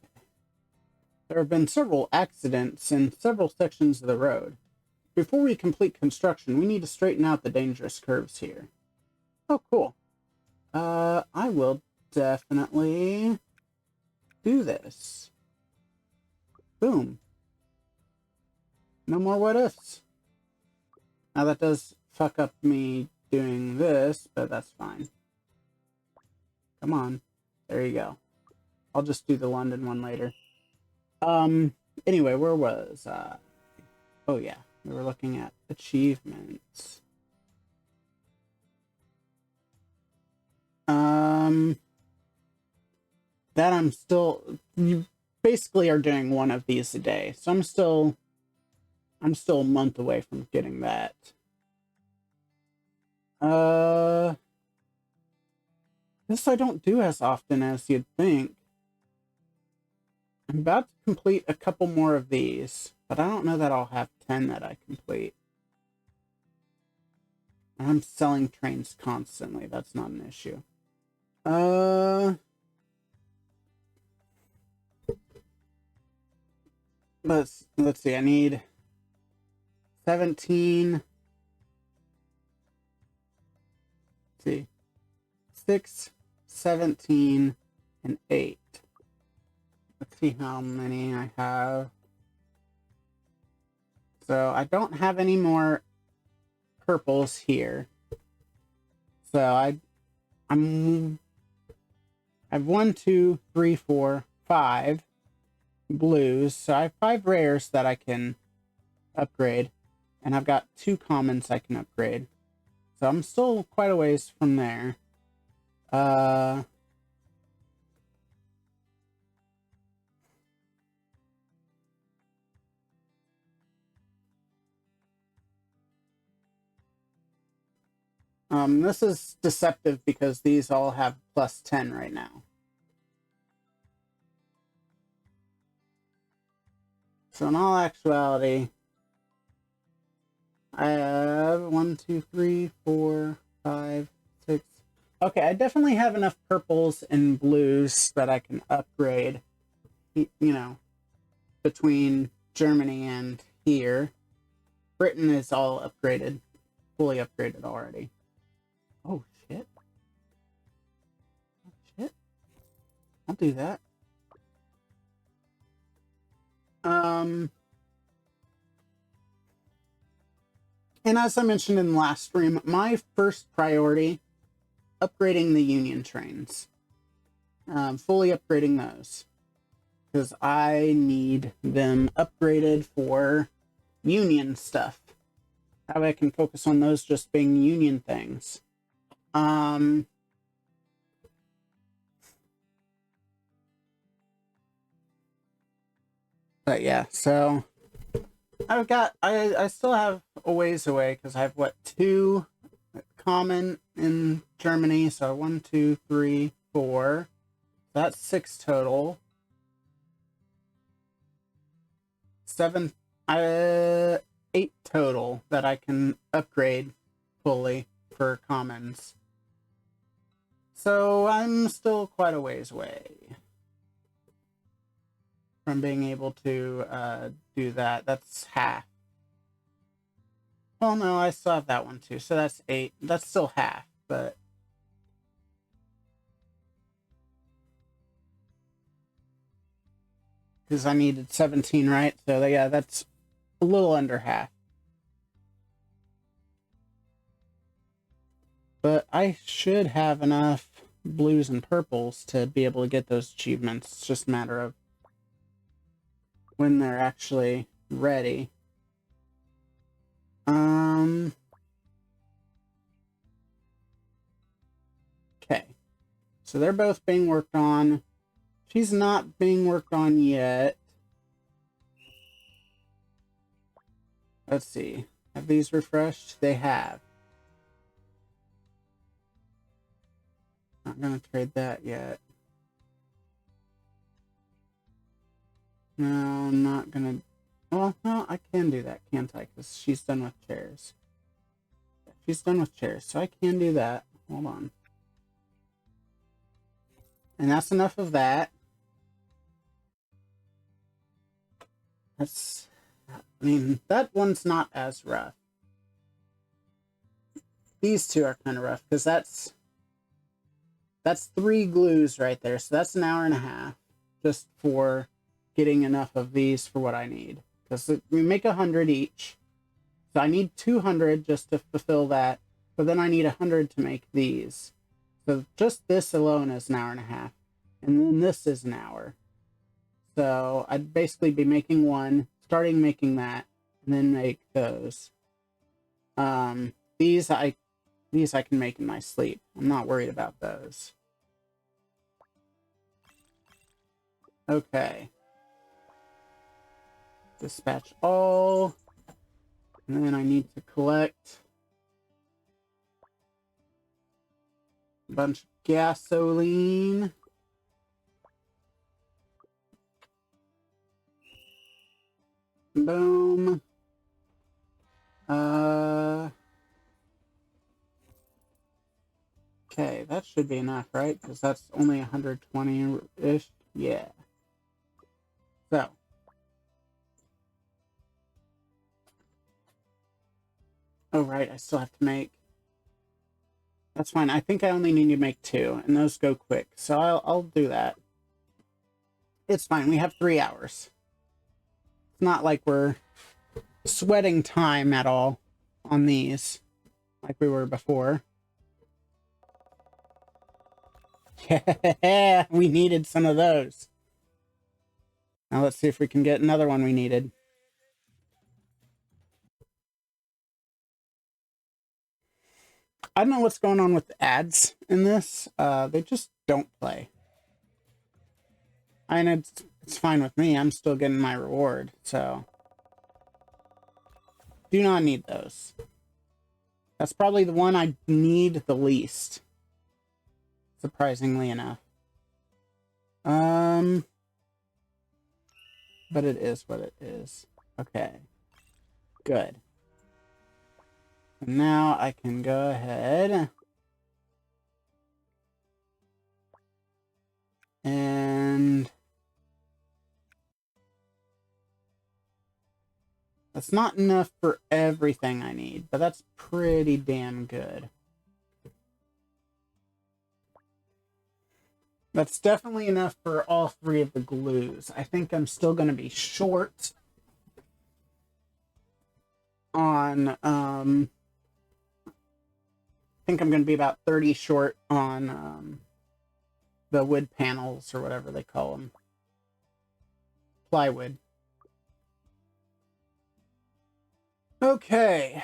There have been several accidents in several sections of the road. Before we complete construction, we need to straighten out the dangerous curves here. Oh, cool. I will definitely do this. Boom. No more what ifs. Now that does fuck up me doing this, but that's fine. Come on. There you go. I'll just do the London one later. Anyway, where was I? Oh yeah, we were looking at achievements. That I'm still, you basically are doing one of these a day, so I'm still a month away from getting that. This I don't do as often as you'd think. I'm about to complete a couple more of these, but I don't know that I'll have 10 that I complete. I'm selling trains constantly. That's not an issue. Let's see. I need 17. Let's see. 6, 17, and 8. Let's see how many I have. So I don't have any more purples here. So I have 1, 2, 3, 4, 5 blues. So I have 5 rares that I can upgrade. And I've got 2 commons I can upgrade. So I'm still quite a ways from there. This is deceptive because these all have plus 10 right now. So in all actuality, I have 1, 2, 3, 4, 5, 6. Okay, I definitely have enough purples and blues that I can upgrade, you know, between Germany and here. Britain is all upgraded, fully upgraded already. Oh, shit. Oh, shit. I'll do that. And as I mentioned in the last stream, my first priority, upgrading the Union trains. Fully upgrading those. Because I need them upgraded for Union stuff. That way I can focus on those just being Union things. But yeah, so I still have a ways away because I have what, 2 common in Germany. So 1, 2, 3, 4. That's 6 total. 7. 8 total that I can upgrade fully for commons. So I'm still quite a ways away from being able to do that. That's half. Well, no, I still have that one too. So that's 8. That's still half, but because I needed 17, right? So yeah, that's a little under half. But I should have enough blues and purples to be able to get those achievements. It's just a matter of when they're actually ready. Okay. So they're both being worked on. She's not being worked on yet. Let's see. Have these refreshed? They have. Not gonna trade that yet. No, I'm not gonna... Well, no, I can do that, can't I? Because she's done with chairs. She's done with chairs, so I can do that. Hold on. And that's enough of that. That's... I mean, that one's not as rough. These two are kind of rough, because that's 3 glues right there. So that's an hour and a half just for getting enough of these for what I need. Because we make 100 each. So I need 200 just to fulfill that. But then I need 100 to make these. So just this alone is an hour and a half. And then this is an hour. So I'd basically be making one, starting making that, and then make those. These I can make in my sleep. I'm not worried about those. Okay. Dispatch all. And then I need to collect a bunch of gasoline. Boom. Okay, that should be enough, right? Because that's only 120-ish. Yeah. So. Oh, right, I still have to make... That's fine. I think I only need to make 2, and those go quick. So I'll do that. It's fine. We have 3 hours. It's not like we're sweating time at all on these, like we were before. Yeah, we needed some of those. Now let's see if we can get another one we needed. I don't know what's going on with the ads in this. They just don't play. And it's fine with me. I'm still getting my reward, so... Do not need those. That's probably the one I need the least. Surprisingly enough. But it is what it is. Okay. Good. And now I can go ahead and that's not enough for everything I need, but that's pretty damn good. That's definitely enough for all 3 of the glues. I think I'm still going to be short on, I think I'm going to be about 30 short on the wood panels or whatever they call them. Plywood. Okay.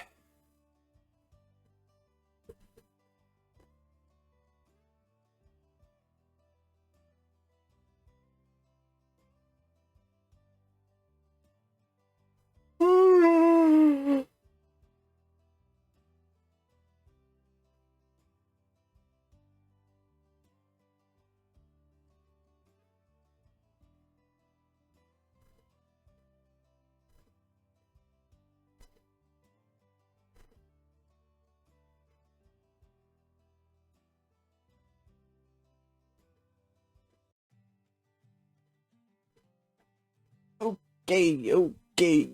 Okay, okay.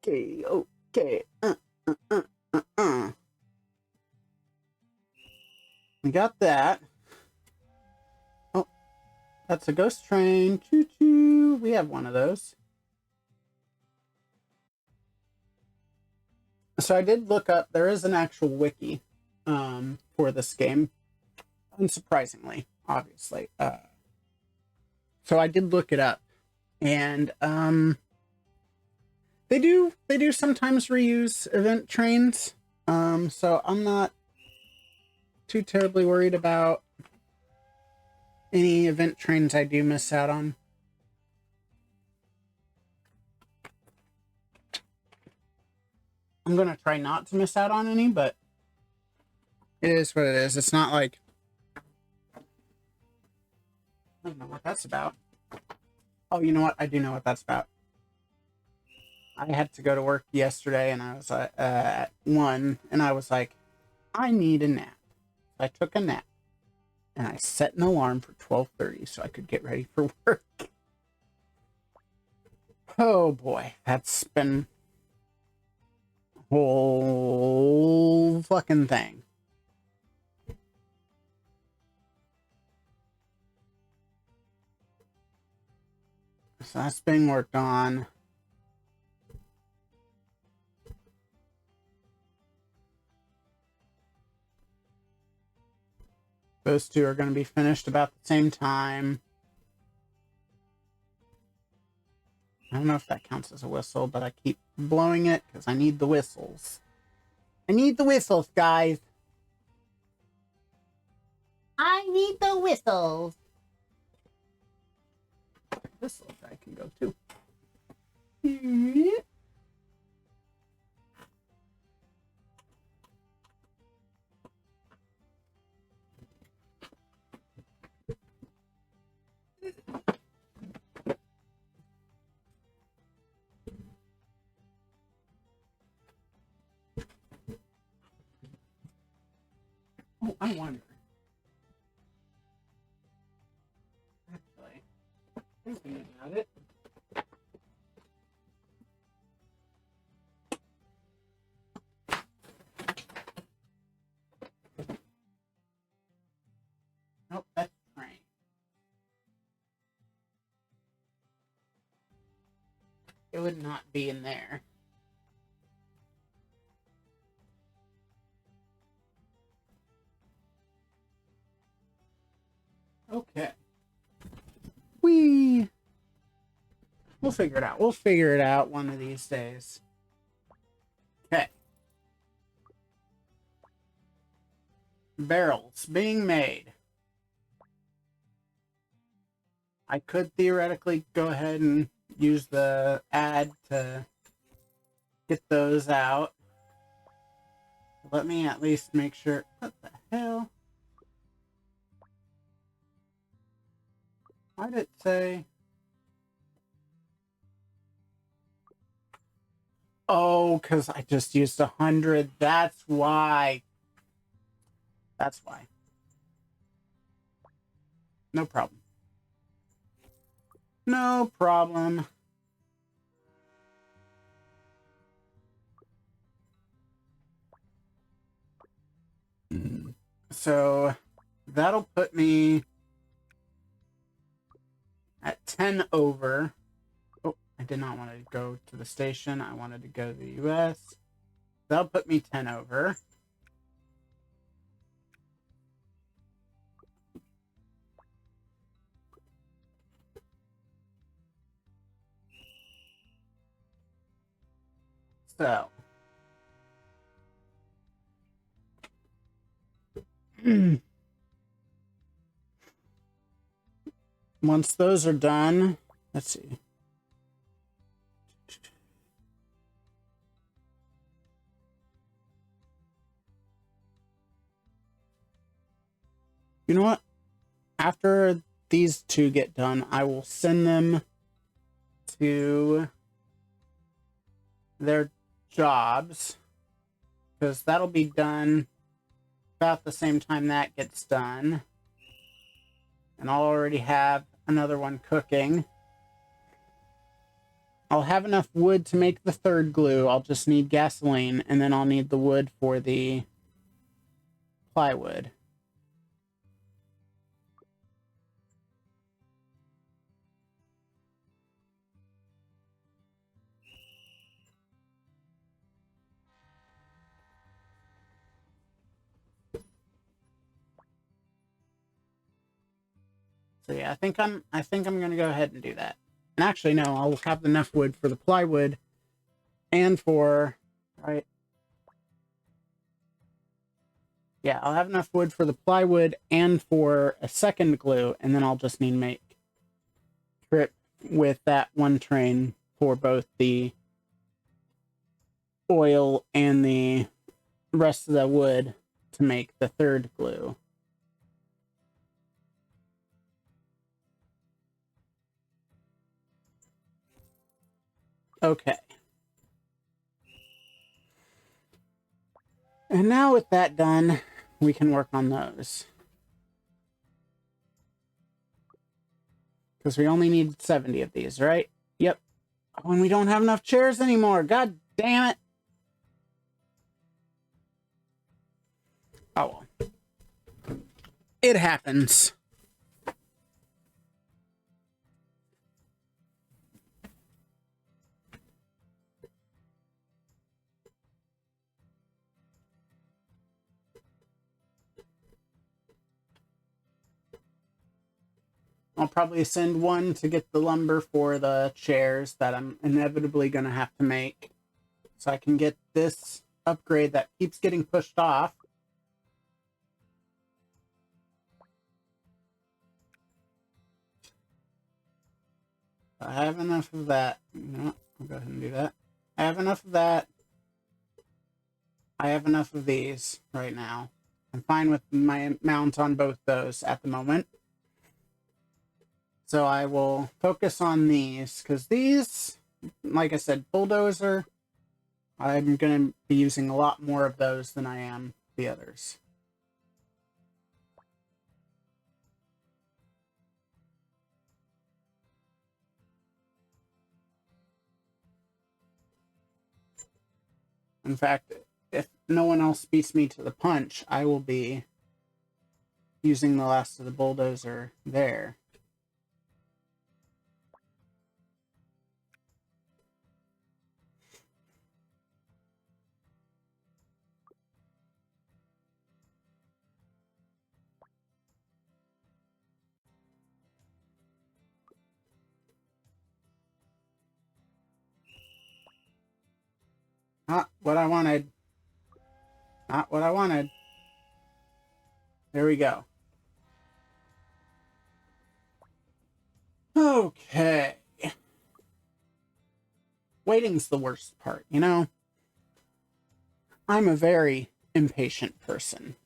Okay, okay. We got that. Oh, that's a ghost train. Choo choo. We have one of those. So I did look up, there is an actual wiki for this game. Unsurprisingly, obviously. So I did look it up. And they do sometimes reuse event trains. So I'm not too terribly worried about any event trains I do miss out on. I'm gonna try not to miss out on any, but it is what it is. It's not like I don't know what that's about. Oh, you know what? I do know what that's about. I had to go to work yesterday, and I was at 1, and I was like, I need a nap. I took a nap, and I set an alarm for 12:30 so I could get ready for work. Oh boy, that's been a whole fucking thing. So that's being worked on. Those two are going to be finished about the same time. I don't know if that counts as a whistle, but I keep blowing it because I need the whistles. I need the whistles, guys. I need the whistles. This little guy can go too. Oh, I wonder. Actually, thinking about it. Nope, that's train. It would not be in there. Okay. We'll figure it out. We'll figure it out one of these days. Okay. Barrels being made. I could theoretically go ahead and use the ad to get those out. Let me at least make sure. What the hell? Why did it say? Oh, because I just used 100. That's why. That's why. No problem. No problem. So that'll put me at 10 over. Oh, I did not want to go to the station. I wanted to go to the US. That'll put me 10 over. So once those are done, let's see. You know what? After these two get done, I will send them to their jobs because that'll be done about the same time that gets done. And I'll already have another one cooking. I'll have enough wood to make the third glue. I'll just need gasoline, and then I'll need the wood for the plywood. So yeah, I think I'm gonna go ahead and do that. And actually, no, I'll have enough wood for the plywood and for, right? Yeah, I'll have enough wood for the plywood and for a second glue, and then I'll just need to make trip with that one train for both the oil and the rest of the wood to make the third glue. Okay. And now with that done, we can work on those. Because we only need 70 of these, right? Yep. Oh, and we don't have enough chairs anymore. God damn it. Oh well. It happens. I'll probably send one to get the lumber for the chairs that I'm inevitably going to have to make. So I can get this upgrade that keeps getting pushed off. I have enough of that. No, I'll go ahead and do that. I have enough of that. I have enough of these right now. I'm fine with my amount on both those at the moment. So I will focus on these, because these, like I said, bulldozer, I'm going to be using a lot more of those than I am the others. In fact, if no one else beats me to the punch, I will be using the last of the bulldozer there. Not what I wanted. Not what I wanted. There we go. Okay. Waiting's the worst part, you know? I'm a very impatient person.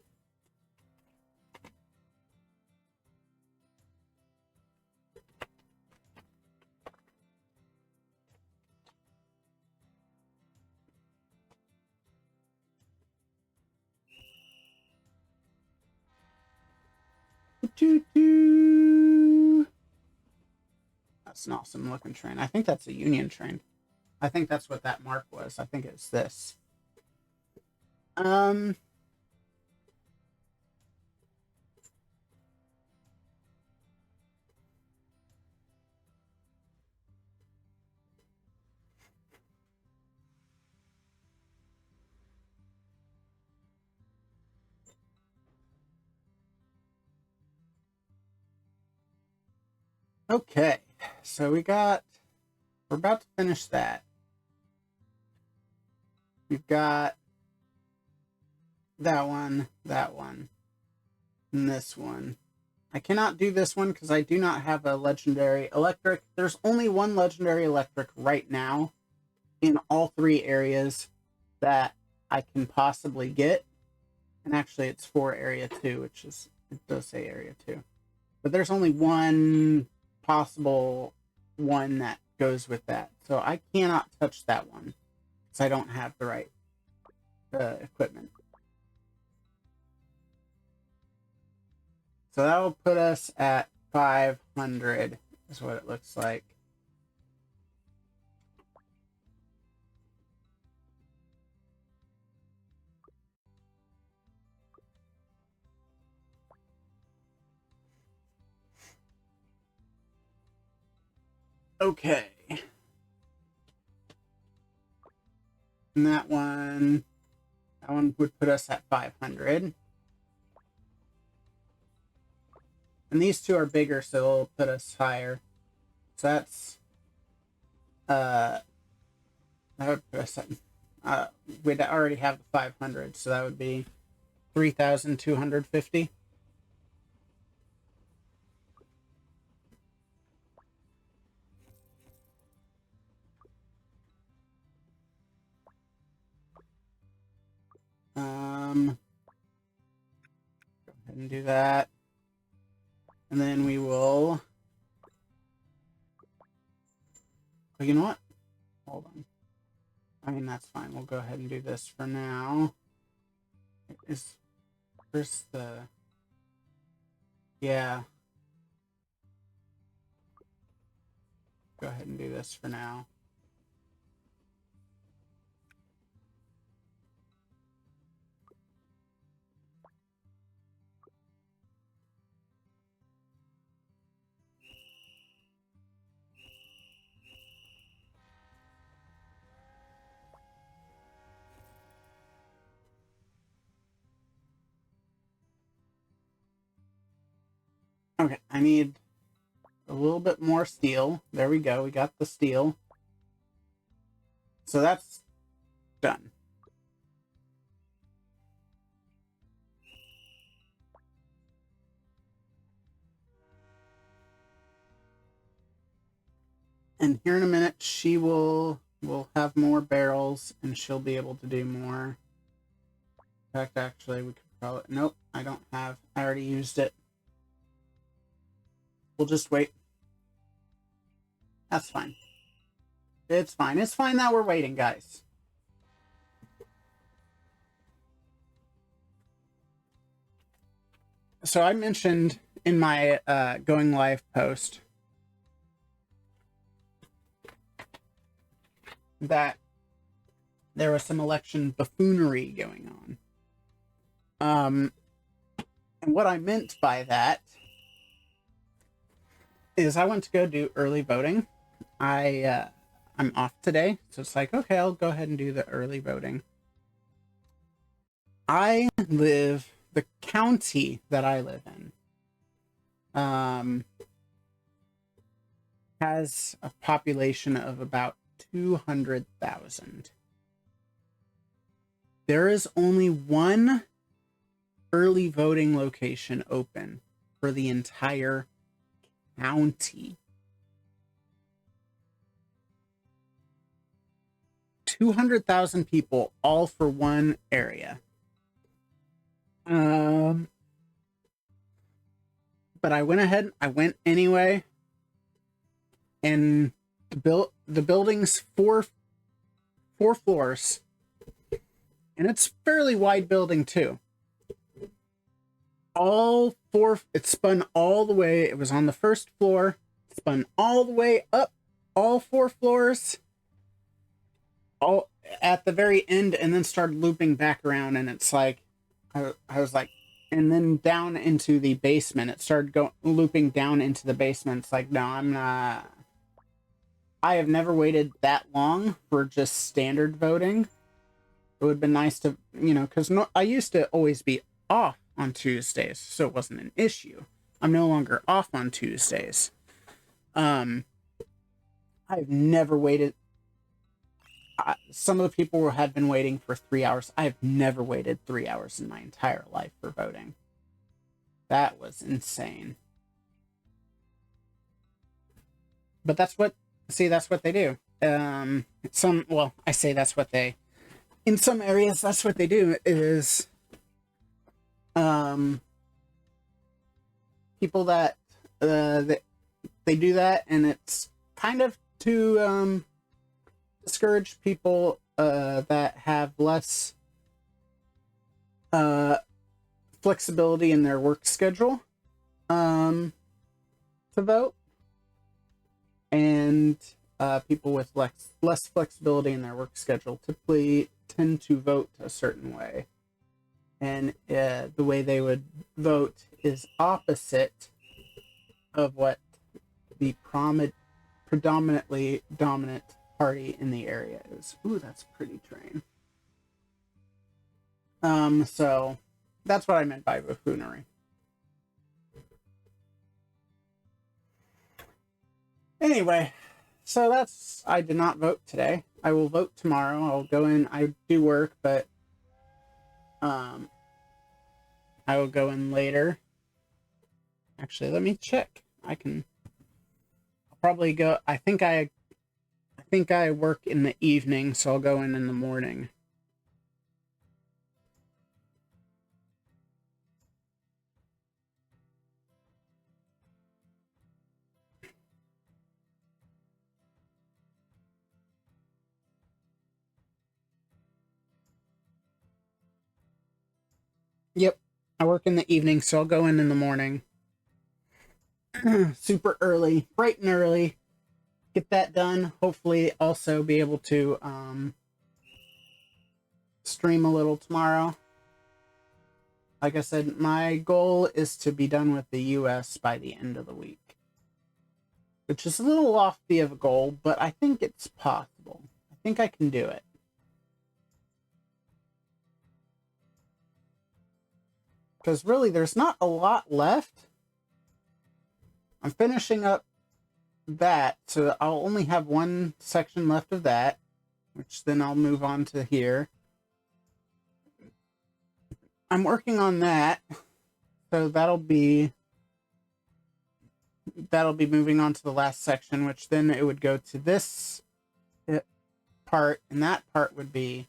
That's an awesome looking train. I think that's a Union train. I think that's what that mark was. I think it's this. Okay, so we're about to finish that. We've got that one, and this one. I cannot do this one because I do not have a legendary electric. There's only one legendary electric right now in all three areas that I can possibly get. And actually it's for area 2, which is, it does say area 2. But there's only one possible one that goes with that. So I cannot touch that one because I don't have the right equipment. So that will put us at 500 is what it looks like. Okay. And that one would put us at 500. And these two are bigger, so they'll put us higher. So that's, that would put us at, we'd already have the 500, so that would be 3,250. Go ahead and do that. And then we will... Oh, you know what? Hold on. I mean, that's fine. We'll go ahead and do this for now. Where's the... Yeah. Go ahead and do this for now. Okay, I need a little bit more steel. There we go. We got the steel. So that's done. And here in a minute, she will have more barrels, and she'll be able to do more. In fact, actually, we could probably... Nope, I don't have... I already used it. We'll just wait. That's fine. It's fine. It's fine that we're waiting, guys. So I mentioned in my going live post that there was some election buffoonery going on. And what I meant by that is I went to go do early voting. I'm off today, so it's like, okay, I'll go ahead and do the early voting. The county that I live in, has a population of about 200,000. There is only one early voting location open for the entire county. 200,000 people, all for one area. But I went ahead, I went anyway, and the building's four floors, and it's a fairly wide building too. It spun all the way, it was on the first floor, spun all the way up, all 4 floors, all at the very end, and then started looping back around, and it's like, I was like, and then down into the basement. It started looping down into the basement. It's like, no, I'm not. I have never waited that long for just standard voting. It would have been nice to, because I used to always be off on Tuesdays, so it wasn't an issue. I'm no longer off on Tuesdays. I've never waited. Some of the people had been waiting for 3 hours. I have never waited 3 hours in my entire life for voting. That was insane. But that's what they do. I say that's what they, in some areas, that's what they do is, people that, they do that, and it's kind of to, discourage people that have less flexibility in their work schedule. to vote, and people with less flexibility in their work schedule typically tend to vote a certain way. And the way they would vote is opposite of what the predominantly dominant party in the area is. Ooh, that's a pretty train. So that's what I meant by buffoonery. Anyway, so I did not vote today. I will vote tomorrow. I'll go in. I do work, but I will go in later. Actually, let me check. I'll probably go. I think I work in the evening, so I'll go in the morning. Yep, I work in the evening, so I'll go in the morning. Super early, bright and early. Get that done. Hopefully, also be able to stream a little tomorrow. Like I said, my goal is to be done with the US by the end of the week, which is a little lofty of a goal, but I think it's possible. I think I can do it. Because really, there's not a lot left. I'm finishing up that, so I'll only have one section left of that, which then I'll move on to here. I'm working on that, so that'll be moving on to the last section, which then it would go to this part, and that part would be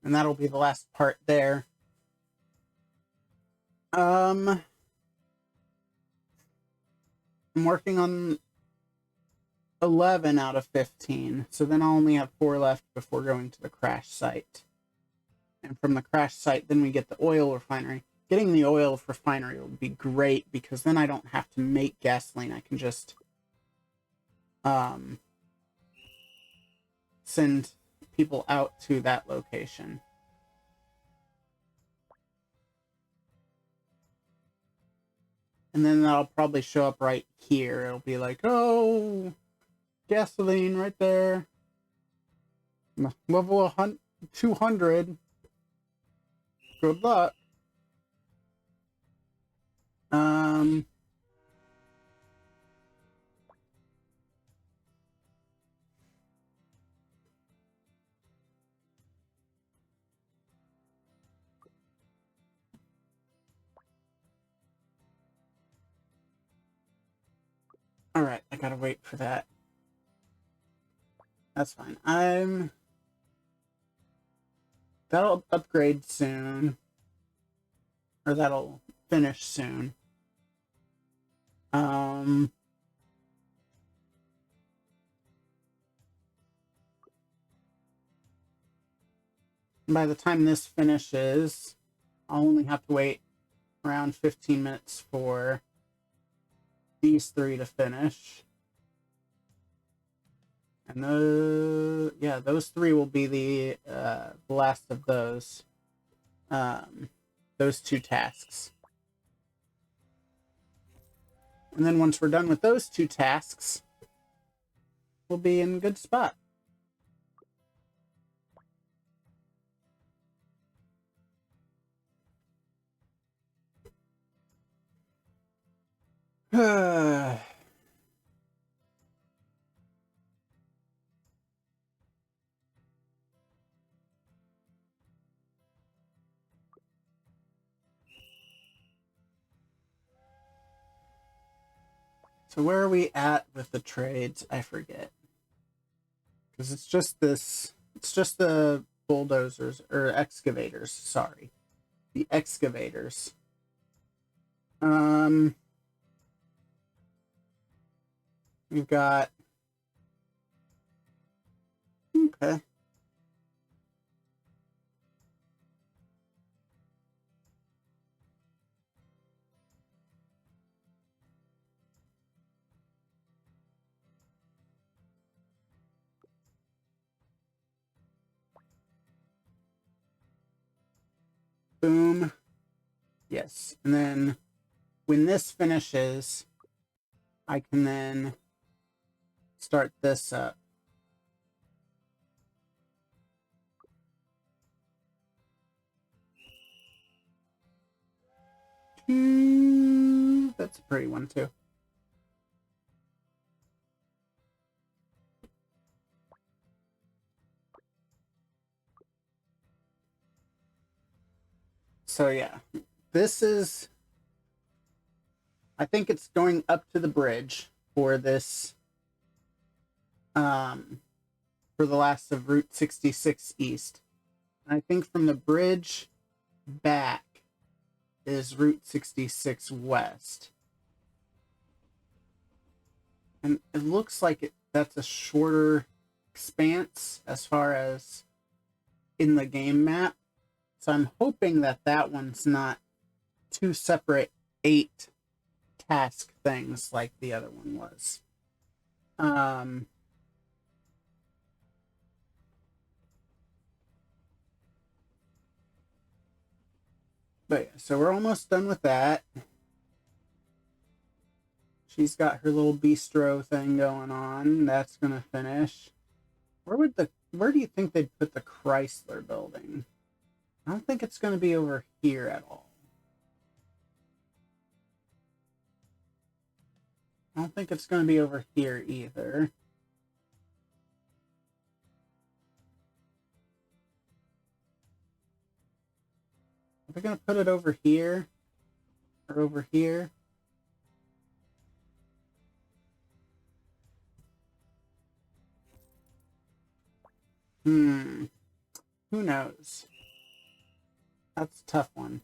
and that'll be the last part there. I'm working on 11 out of 15, so then I'll only have 4 left before going to the crash site. And from the crash site, then we get the oil refinery. Getting the oil refinery would be great, because then I don't have to make gasoline. I can just send people out to that location. And then that'll probably show up right here. It'll be like, oh, gasoline right there. Level 200. Good luck. Alright, I gotta wait for that. That's fine. That'll upgrade soon. Or that'll finish soon. By the time this finishes, I'll only have to wait around 15 minutes for these 3 to finish. And those 3 will be the last of those 2 tasks. And then once we're done with those 2 tasks, we'll be in a good spot. So where are we at with the trades? I forget. Because it's just the bulldozers, or excavators, sorry. The excavators. We've got... Okay. Boom. Yes. And then when this finishes, I can then start this up. That's a pretty one too. So yeah, this is, I think it's going up to the bridge for this, for the last of Route 66 East. And I think from the bridge back is Route 66 West. And it looks like that's a shorter expanse as far as in the game map. So I'm hoping that that one's not two separate 8 task things like the other one was. But yeah, so we're almost done with that. She's got her little bistro thing going on. That's gonna finish. Where do you think they'd put the Chrysler building? I don't think it's gonna be over here at all. I don't think it's gonna be over here either. Are they gonna put it over here? Or over here? Who knows? That's a tough one.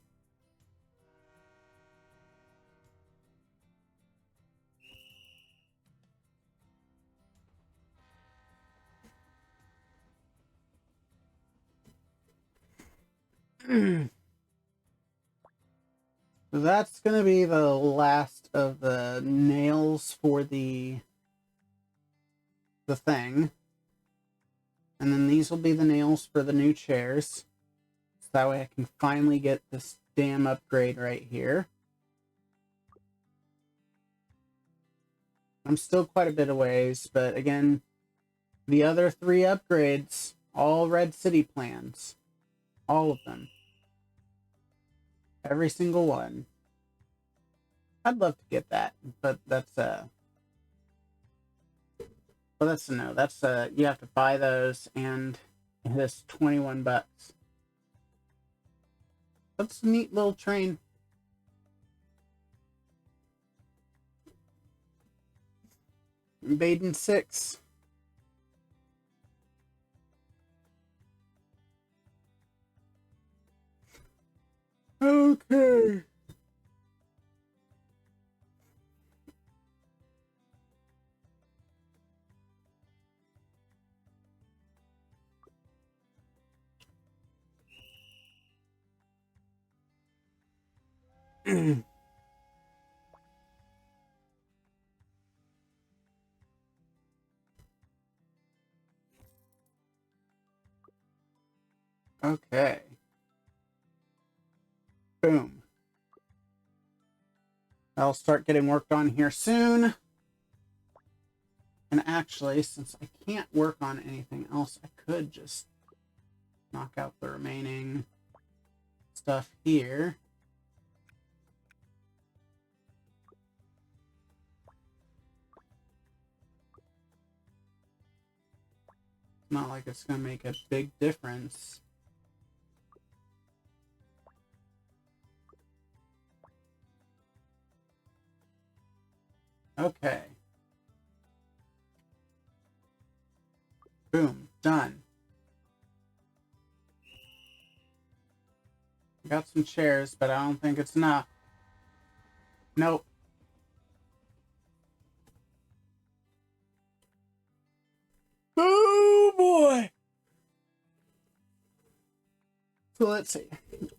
So that's going to be the last of the nails for the thing. And then these will be the nails for the new chairs. So that way I can finally get this damn upgrade right here. I'm still quite a bit of ways, but again, the other 3 upgrades, all Red City plans. All of them. Every single one. I'd love to get that, but that's well, that's a no. That's you have to buy those, and it's $21. That's a neat little train. Baden 6. Okay. Okay. Boom. I'll start getting worked on here soon. And actually, since I can't work on anything else, I could just knock out the remaining stuff here. It's not like it's going to make a big difference. Okay. Boom. Done. Got some chairs, but I don't think it's enough. Nope. Oh boy. So let's see.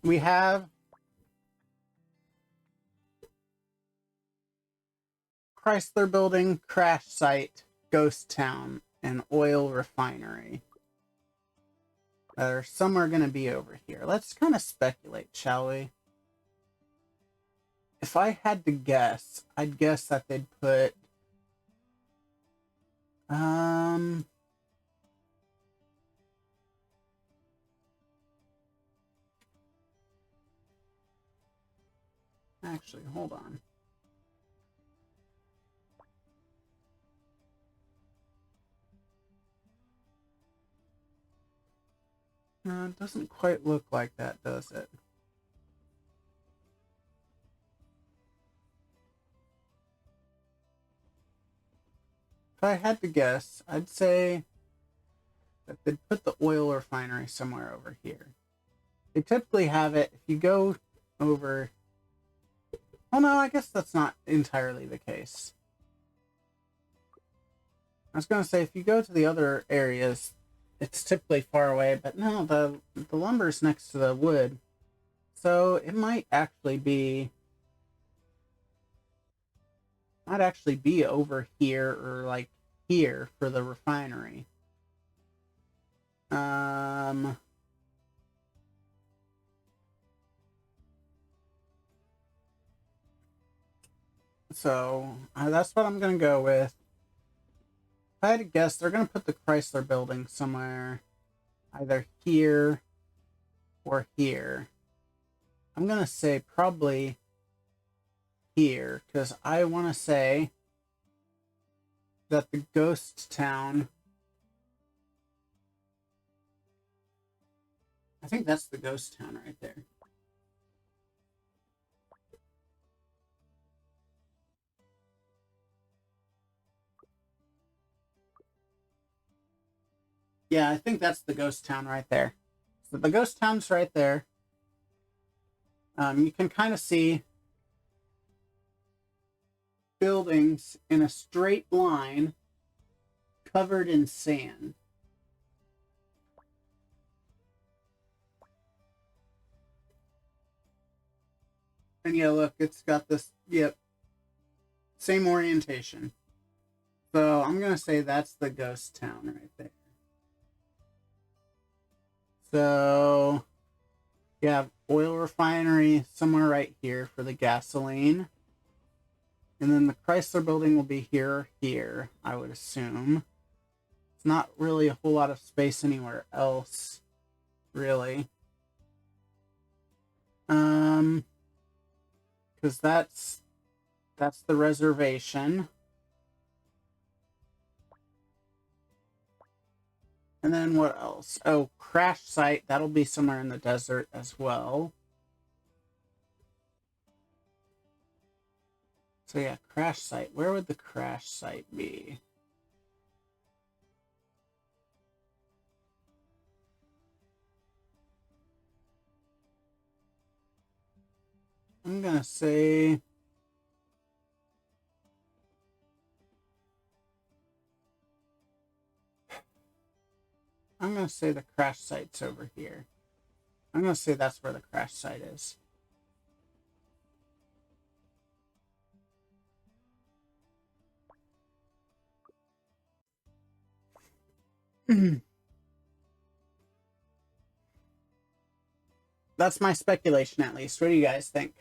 We have Chrysler Building, Crash Site, Ghost Town, and Oil Refinery. that are somewhere going to be over here. Let's kind of speculate, shall we? If I had to guess, I'd guess that they'd put actually, hold on. It doesn't quite look like that, does it? If I had to guess, I'd say that they'd put the oil refinery somewhere over here. They typically have it, if you go over... Oh no, I guess that's not entirely the case. I was going to say, if you go to the other areas, it's typically far away, but no, the lumber's next to the wood. So it might actually be over here or like here for the refinery. So that's what I'm gonna go with. If I had to guess, they're gonna put the Chrysler building somewhere either here or here. I'm gonna say probably here, because I want to say that the ghost town, I think that's the ghost town right there. Yeah, I think that's the ghost town right there. So the ghost town's right there. You can kind of see buildings in a straight line covered in sand. And yeah, look, it's got this, yep, same orientation. So I'm going to say that's the ghost town right there. So you have oil refinery somewhere right here for the gasoline. And then the Chrysler building will be here or here, I would assume. It's not really a whole lot of space anywhere else, really. Because that's the reservation. And then what else? Oh, crash site. That'll be somewhere in the desert as well. So yeah, crash site. Where would the crash site be? I'm gonna say... I'm gonna say the crash site's over here. I'm gonna say that's where the crash site is. That's my speculation, at least. What do you guys think?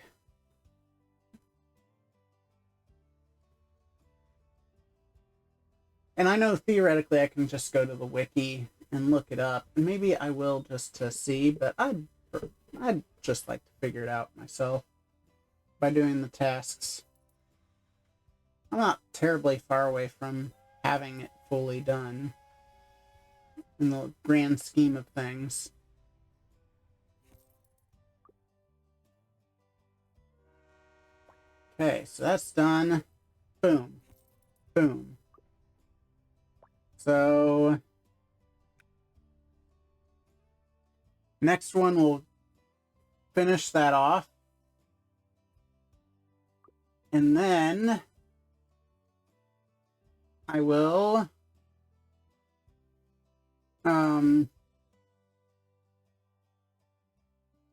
And I know theoretically I can just go to the wiki and look it up. And maybe I will just to see, but I'd just like to figure it out myself by doing the tasks. I'm not terribly far away from having it fully done in the grand scheme of things. Okay, so that's done. Boom. Boom. So next one we'll finish that off. And then I will and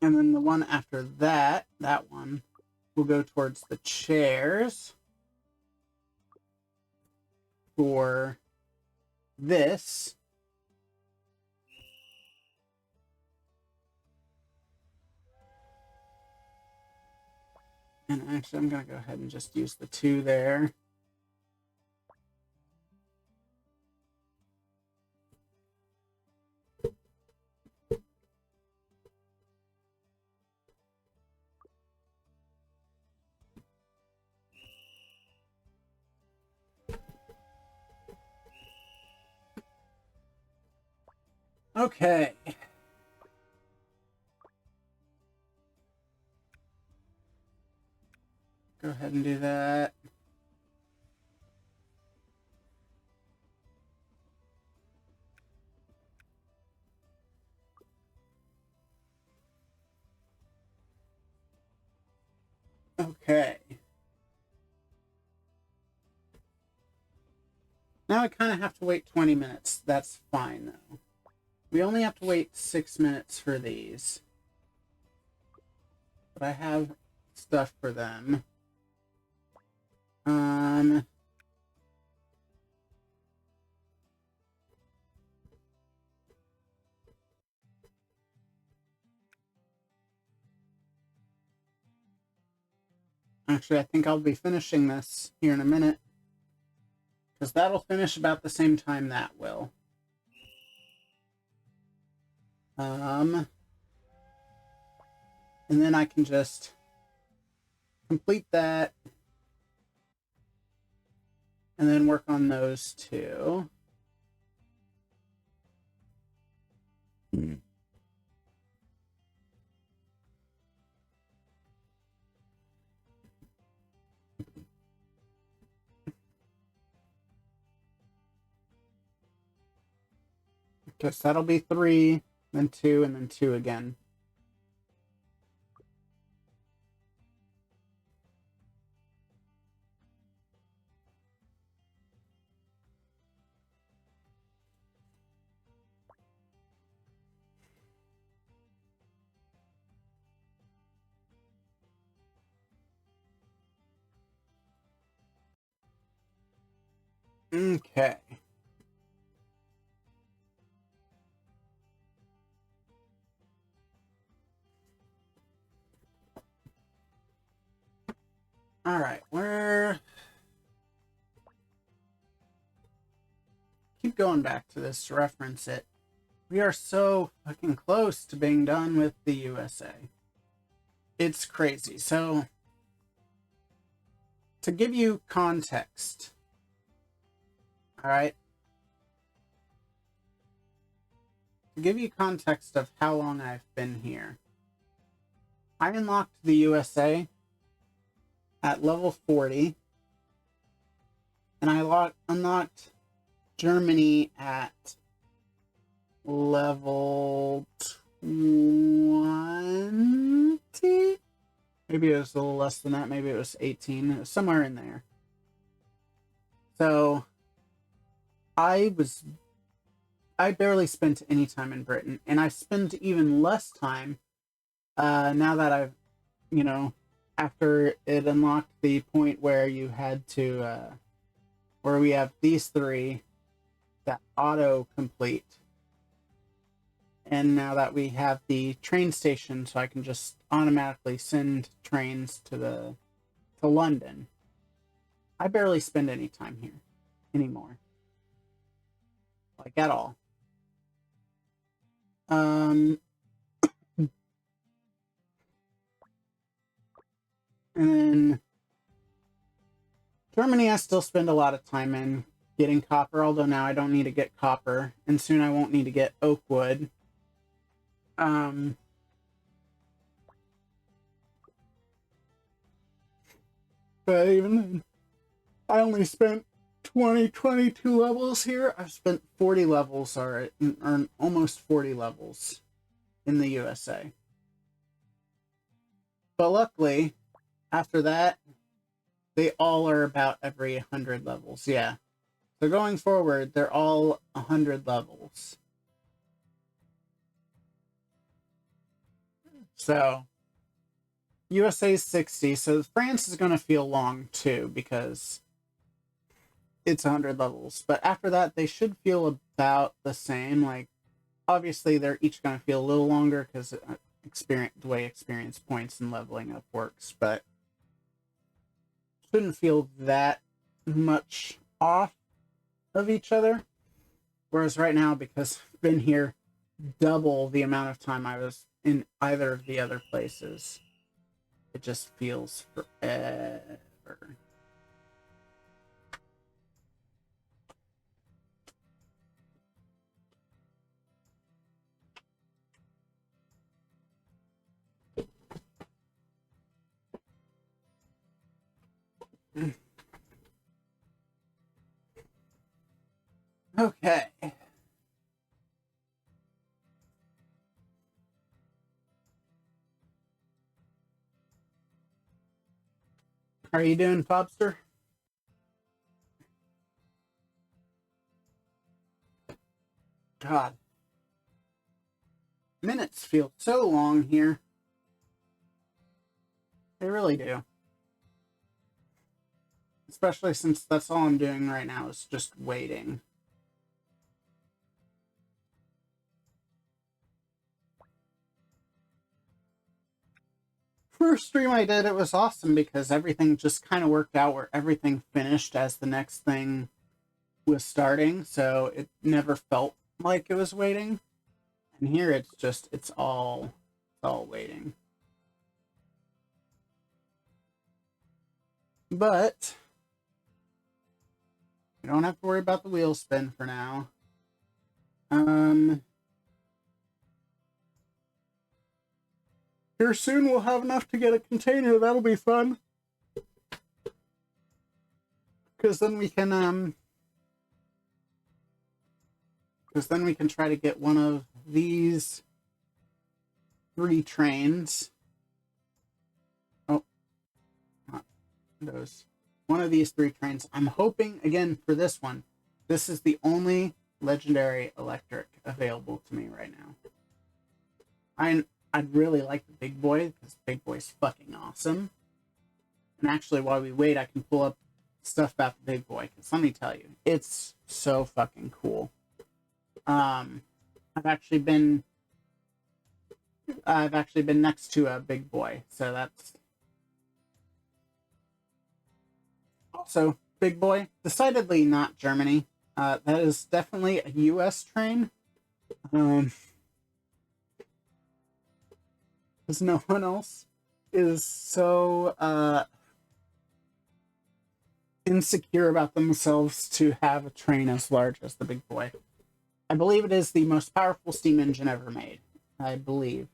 then the one after that, that one will go towards the chairs for this. And actually, I'm going to go ahead and just use the 2 there. Okay. Go ahead and do that. Okay. Now I kind of have to wait 20 minutes. That's fine, though. We only have to wait 6 minutes for these. But I have stuff for them. Actually, I think I'll be finishing this here in a minute. Because that'll finish about the same time that will. And then I can just complete that. And then work on those 2. Guess that'll be 3, then 2, and then 2 again. Okay. All right, keep going back to this to reference it. We are so fucking close to being done with the USA. It's crazy. So, to give you context, all right? To give you context of how long I've been here, I unlocked the USA at level 40, and I unlocked Germany at level 20? Maybe it was a little less than that. Maybe it was 18. It was somewhere in there. So, I barely spent any time in Britain, and I spent even less time now that I've, after it unlocked the point where you had to, where we have these 3 that auto complete. And now that we have the train station, so I can just automatically send trains to London, I barely spend any time here anymore. Like, at all. And then Germany, I still spend a lot of time in getting copper, although now I don't need to get copper, and soon I won't need to get oak wood. But even then, I only spent 22 levels here. I've spent 40 levels, or almost 40 levels in the USA. But luckily, after that, they all are about every 100 levels. Yeah. So going forward, they're all 100 levels. So, USA's 60, so France is going to feel long too, because it's 100 levels. But after that, they should feel about the same. Like, obviously, they're each going to feel a little longer because the way experience points and leveling up works. But shouldn't feel that much off of each other. Whereas right now, because I've been here double the amount of time I was in either of the other places, it just feels forever. Okay. How are you doing, Fobster? God. Minutes feel so long here. They really do. Especially since that's all I'm doing right now is just waiting. First stream I did, it was awesome because everything just kind of worked out where everything finished as the next thing was starting, so it never felt like it was waiting. And here it's just, it's all waiting. But you don't have to worry about the wheel spin for now. Here soon we'll have enough to get a container. That'll be fun. Because then we can try to get one of these 3 trains. Oh, not those. One of these 3 trains. I'm hoping, again, for this one, this is the only legendary electric available to me right now. I'd really like the big boy, because big boy's fucking awesome. And actually, while we wait, I can pull up stuff about the big boy, because let me tell you, it's so fucking cool. I've actually been next to a big boy, so that's also big boy. Decidedly not Germany. That is definitely a U.S. train. Because no one else is so insecure about themselves to have a train as large as the big boy. I believe it is the most powerful steam engine ever made. I believe.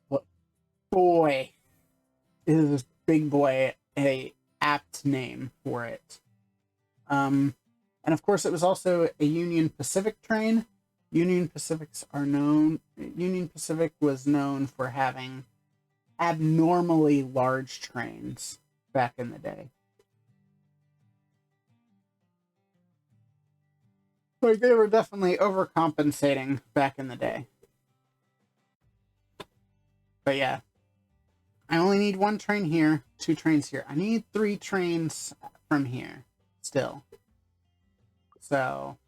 But boy, is Big Boy a apt name for it. And of course, it was also a Union Pacific train. Union Pacific was known for having abnormally large trains back in the day. Like, they were definitely overcompensating back in the day. But yeah, I only need 1 train here, 2 trains here. I need 3 trains from here still. So,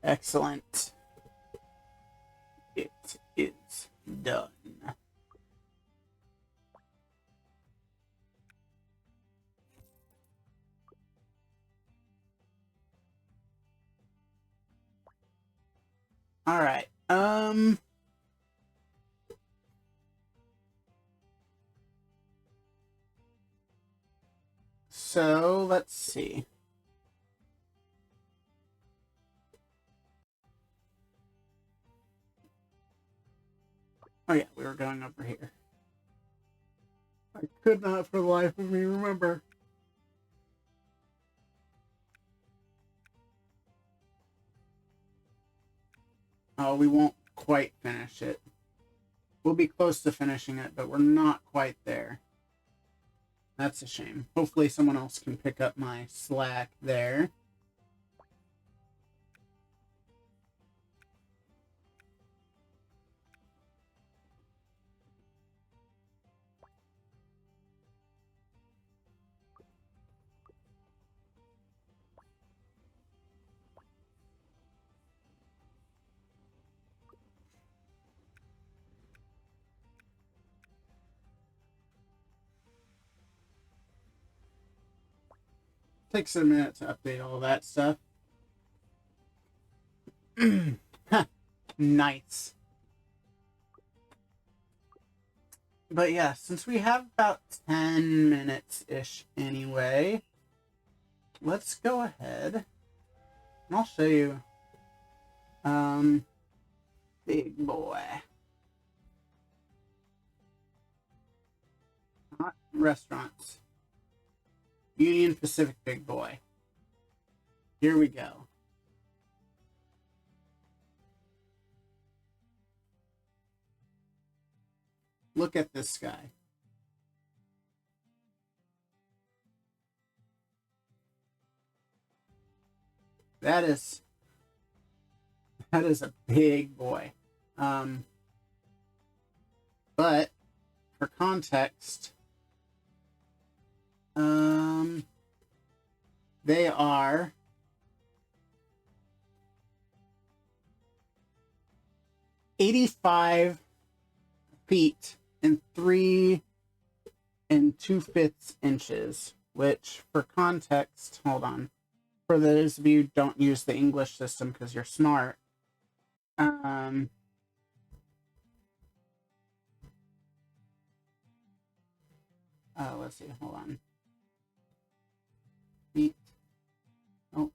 excellent. It is done. All right. So let's see. Oh yeah, we were going over here. I could not for the life of me remember. Oh, we won't quite finish it. We'll be close to finishing it, but we're not quite there. That's a shame. Hopefully someone else can pick up my slack there. takes a minute to update all that stuff. Nice. But yeah, since we have about 10 minutes-ish anyway, let's go ahead and I'll show you big boy. Not restaurants. Union Pacific big boy. Here we go. Look at this guy. That is a big boy. But for context, they are 85 feet and 3 2/5 inches, which for context, hold on. For those of you who don't use the English system because you're smart, let's see, hold on. Feet. Oh.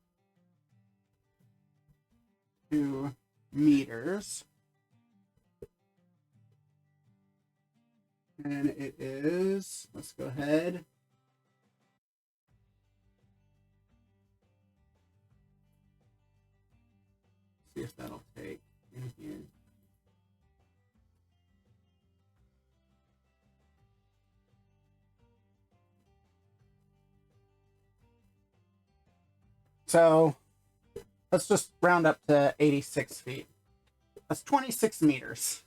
2 meters. And it is, let's go ahead. See if that'll take in here. So let's just round up to 86 feet. That's 26 meters.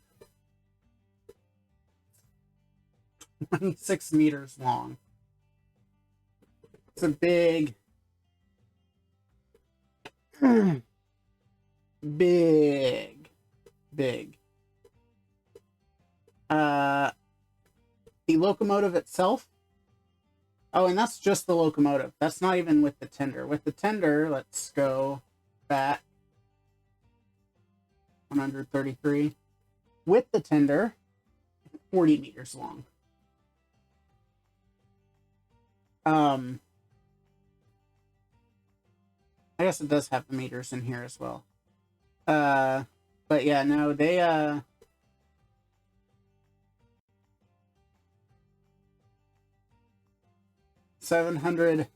26 meters long. It's a big, big. The locomotive itself. Oh, and that's just the locomotive. That's not even with the tender. With the tender, let's go back. 133. With the tender, 40 meters long. I guess it does have the meters in here as well. But yeah, no, they, 700,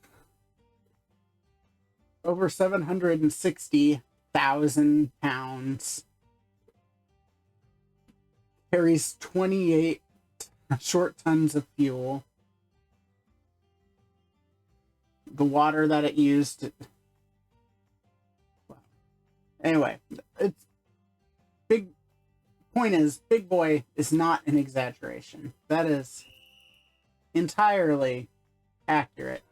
over 760,000 pounds. Carries 28 short tons of fuel. The water that it used. Anyway, it's big. Point is, big boy is not an exaggeration. That is entirely accurate.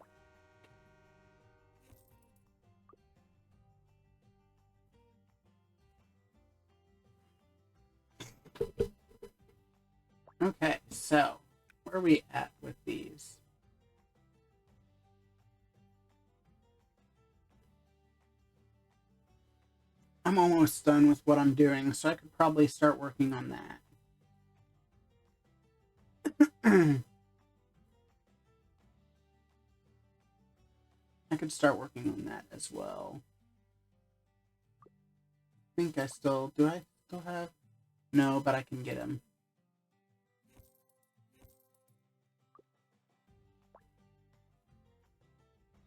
Okay, so where are we at with these? I'm almost done with what I'm doing, so I could probably start working on that. I could start working on that as well. I think I still... Do I still have... No, but I can get him.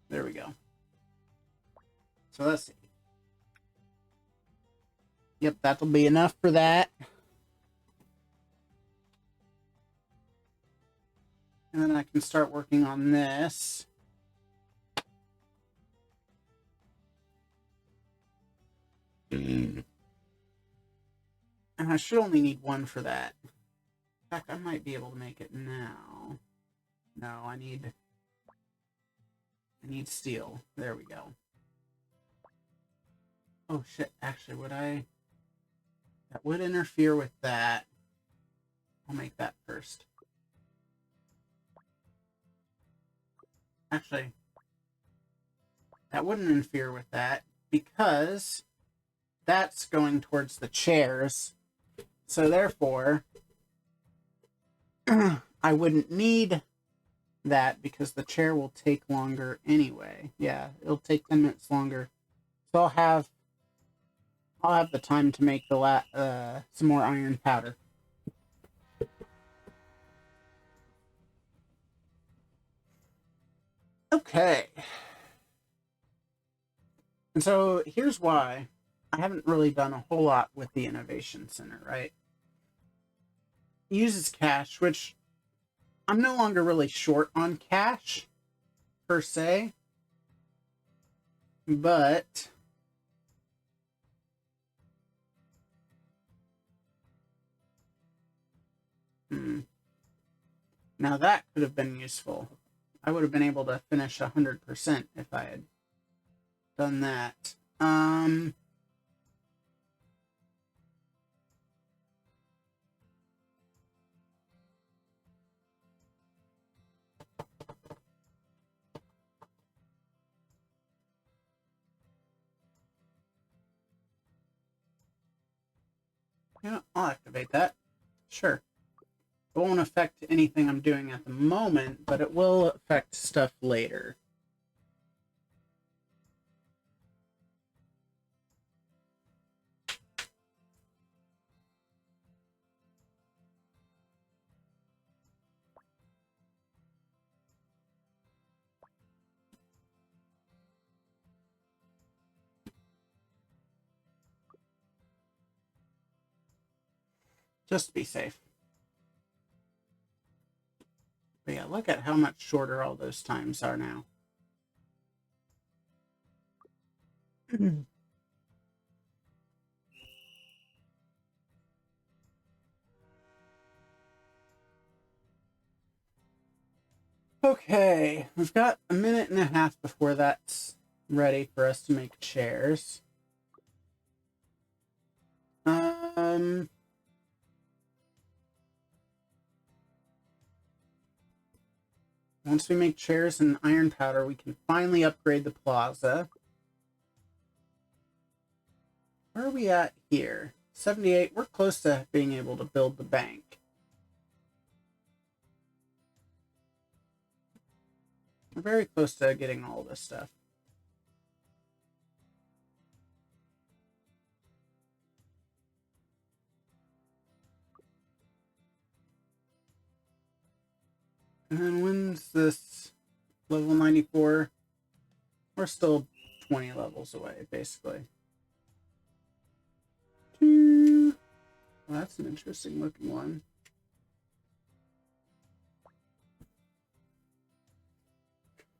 There we go. So let's see. Yep, that'll be enough for that. And then I can start working on this. And I should only need one for that. In fact, I might be able to make it now. No, I need steel. There we go. Oh shit, actually, would I... That would interfere with that. I'll make that first. Actually, that wouldn't interfere with that because that's going towards the chairs. So therefore, I wouldn't need that because the chair will take longer anyway. Yeah, it'll take 10 minutes longer. So I'll have the time to make the some more iron powder. Okay. And so here's why I haven't really done a whole lot with the Innovation Center, right? It uses cash, which I'm no longer really short on cash, per se. But now that could have been useful. I would have been able to finish 100% if I had done that. Yeah, I'll activate that. Sure. It won't affect anything I'm doing at the moment, but it will affect stuff later. Just to be safe. But yeah, look at how much shorter all those times are now. Okay, we've got a minute and a half before that's ready for us to make chairs. Once we make chairs and iron powder, we can finally upgrade the plaza. Where are we at here? 78. We're close to being able to build the bank. We're very close to getting all this stuff. And then when's this level 94? We're still 20 levels away, basically. Well, that's an interesting looking one.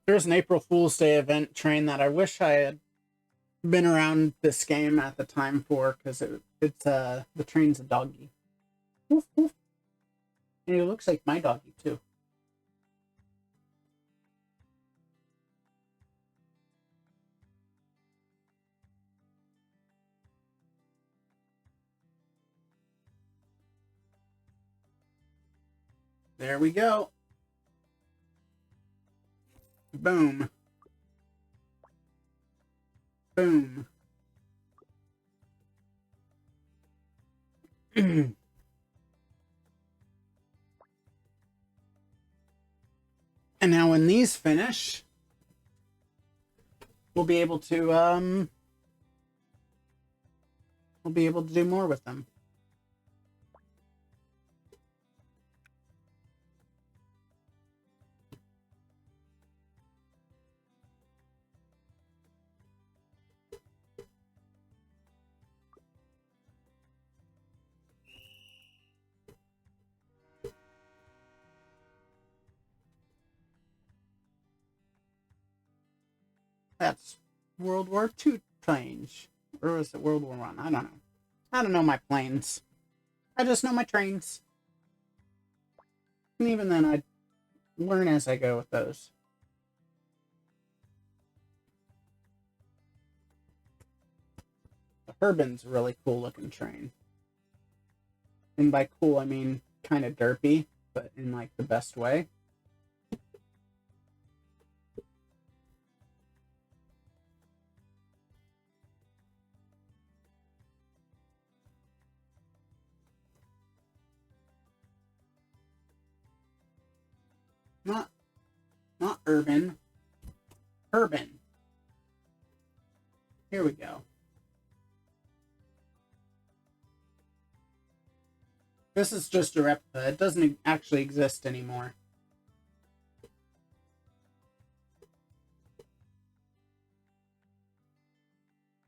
There's an April Fool's Day event train that I wish I had been around this game at the time for, because the train's a doggy. Woof, woof. And it looks like my doggy too. There we go. Boom. Boom. And now when these finish, we'll be able to do more with them. That's World War II planes. Or was it World War I? I don't know. I don't know my planes. I just know my trains. And even then, I learn as I go with those. The Herbin's a really cool looking train. And by cool, I mean kind of derpy, but in like the best way. Not urban. Urban. Here we go. This is just a replica. It doesn't actually exist anymore.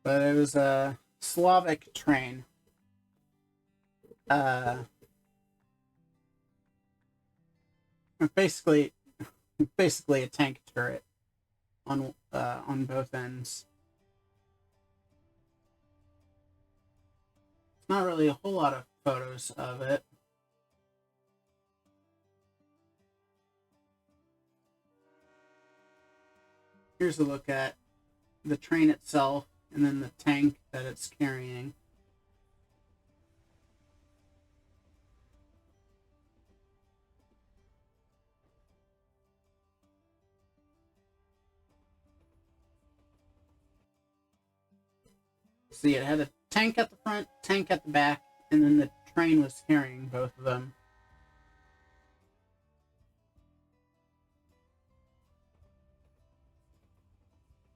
But it was a Slavic train. Basically a tank turret on both ends. It's not really a whole lot of photos of it. Here's a look at the train itself and then the tank that it's carrying. See, it had a tank at the front, tank at the back, and then the train was carrying both of them.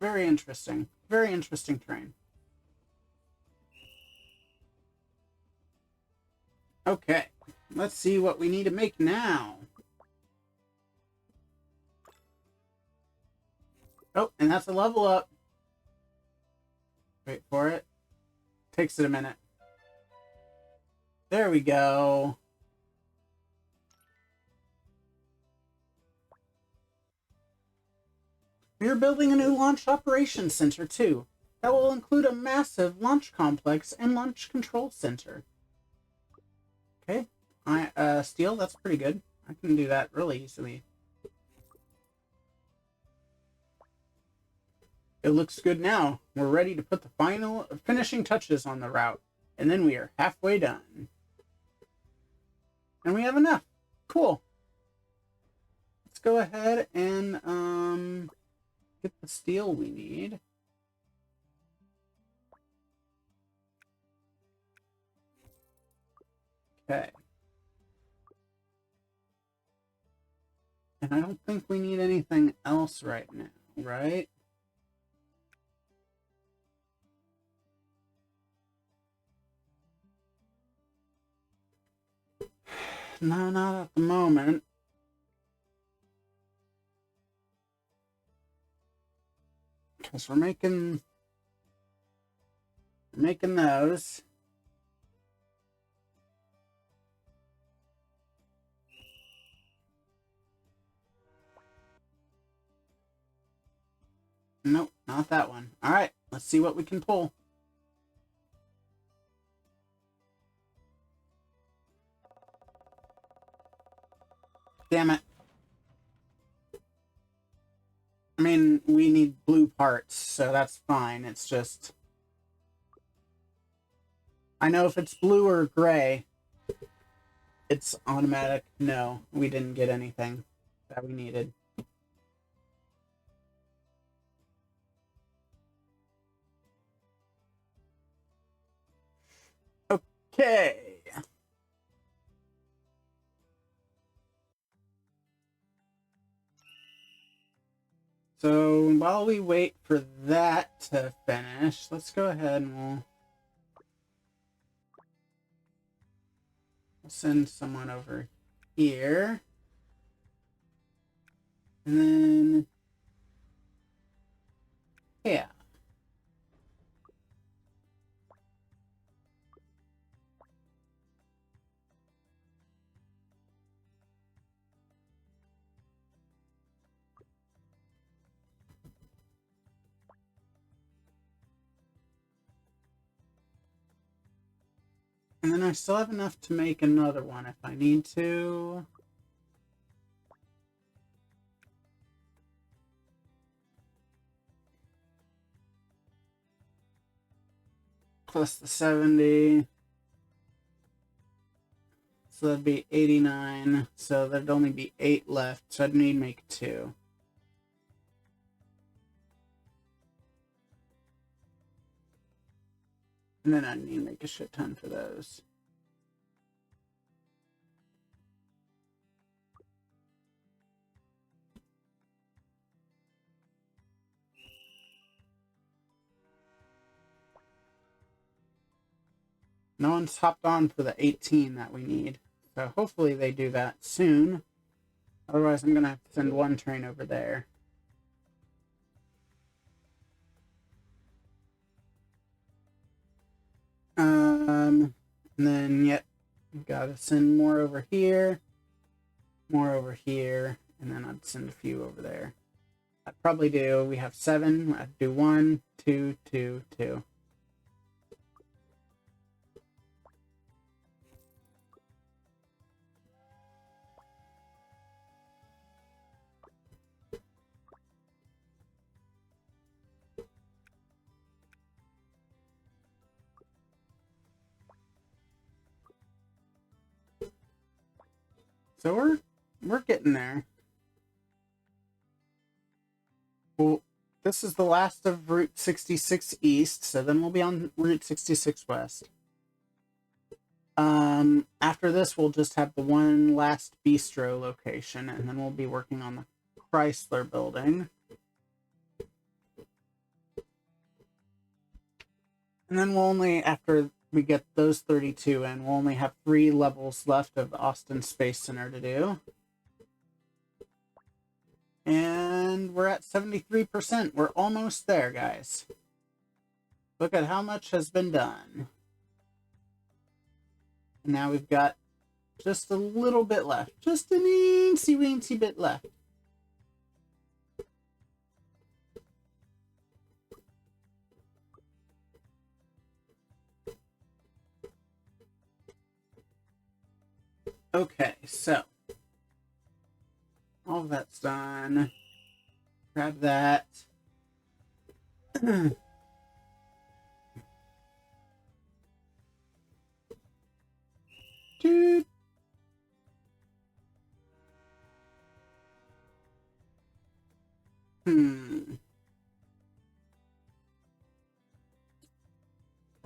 Very interesting. Very interesting train. Okay, let's see what we need to make now. Oh, and that's a level up. Wait for it. Takes it a minute. There we go. We're building a new launch operations center too. That will include a massive launch complex and launch control center. Okay. Steel, that's pretty good. I can do that really easily. It looks good now. We're ready to put the finishing touches on the route. And then we are halfway done. And we have enough. Cool. Let's go ahead and get the steel we need. Okay. And I don't think we need anything else right now, right? No, not at the moment. Because we're making those. Nope, not that one. All right, let's see what we can pull. Damn it. I mean, we need blue parts, so that's fine. It's just... I know if it's blue or gray, it's automatic. No, we didn't get anything that we needed. Okay. So while we wait for that to finish, let's go ahead and we'll send someone over here. And then, yeah. And then I still have enough to make another one if I need to. Plus the 70. So that'd be 89. So there'd only be 8 left. So I'd need to make 2. And then I need to make a shit ton for those. No one's hopped on for the 18 that we need. So hopefully they do that soon. Otherwise, I'm going to have to send one train over there. And then, yep, gotta send more over here, and then I'd send a few over there. I'd probably do, we have 7, I'd do 1, 2, 2, 2. So we're getting there. Well, this is the last of Route 66 East, so then we'll be on Route 66 West. After this, we'll just have the one last bistro location, and then we'll be working on the Chrysler building. And then we'll only, after we get those 32 in, we'll only have 3 levels left of the Austin Space Center to do. And we're at 73%. We're almost there, guys. Look at how much has been done. And now we've got just a little bit left. Just an eensy-weensy bit left. Okay, so all of that's done. Grab that. Dude.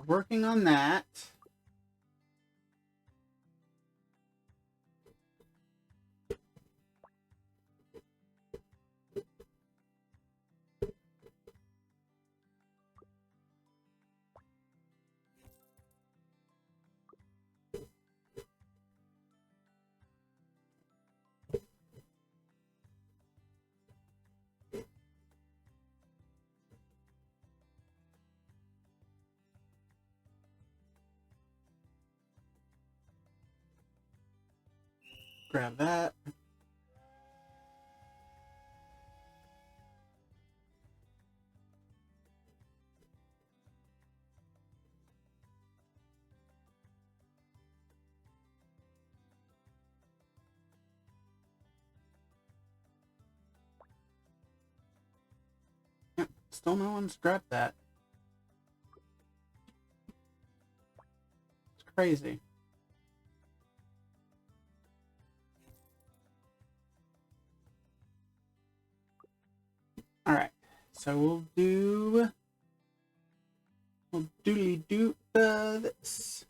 Working on that. Grab that. Yep, still no one's grabbed that. It's crazy. Alright, so we'll doodly do this.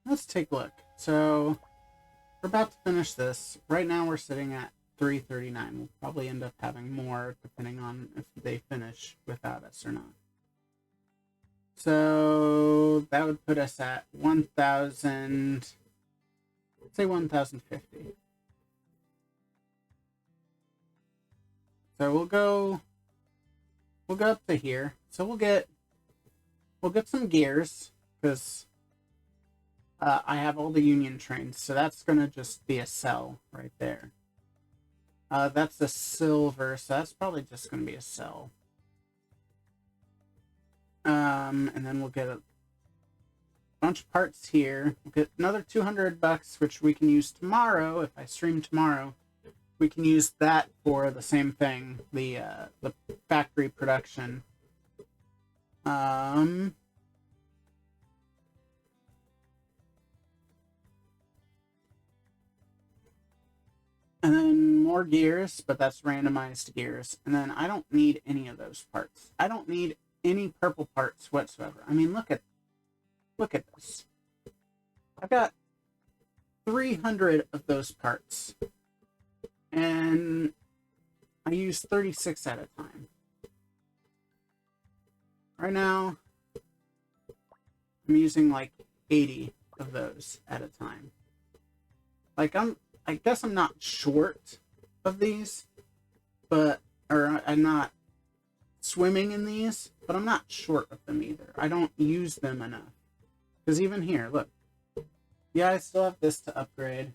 Let's take a look. So we're about to finish this. Right now we're sitting at 339. We'll probably end up having more depending on if they finish without us or not. So that would put us at 1,000, let's say 1,050. So we'll go up to here. So we'll get some gears because I have all the Union trains. So that's gonna just be a cell right there. That's the silver, so that's probably just gonna be a cell. And then we'll get a bunch of parts here. We'll get another $200, which we can use tomorrow. If I stream tomorrow, we can use that for the same thing, the factory production. And then more gears, but that's randomized gears. And then I don't need any of those parts. I don't need any purple parts whatsoever. I mean, look at this. I've got 300 of those parts. And I use 36 at a time. Right now, I'm using like 80 of those at a time. Like I guess I'm not short of these, or I'm not swimming in these, but I'm not short of them either. I don't use them enough. Because even here, look. Yeah, I still have this to upgrade.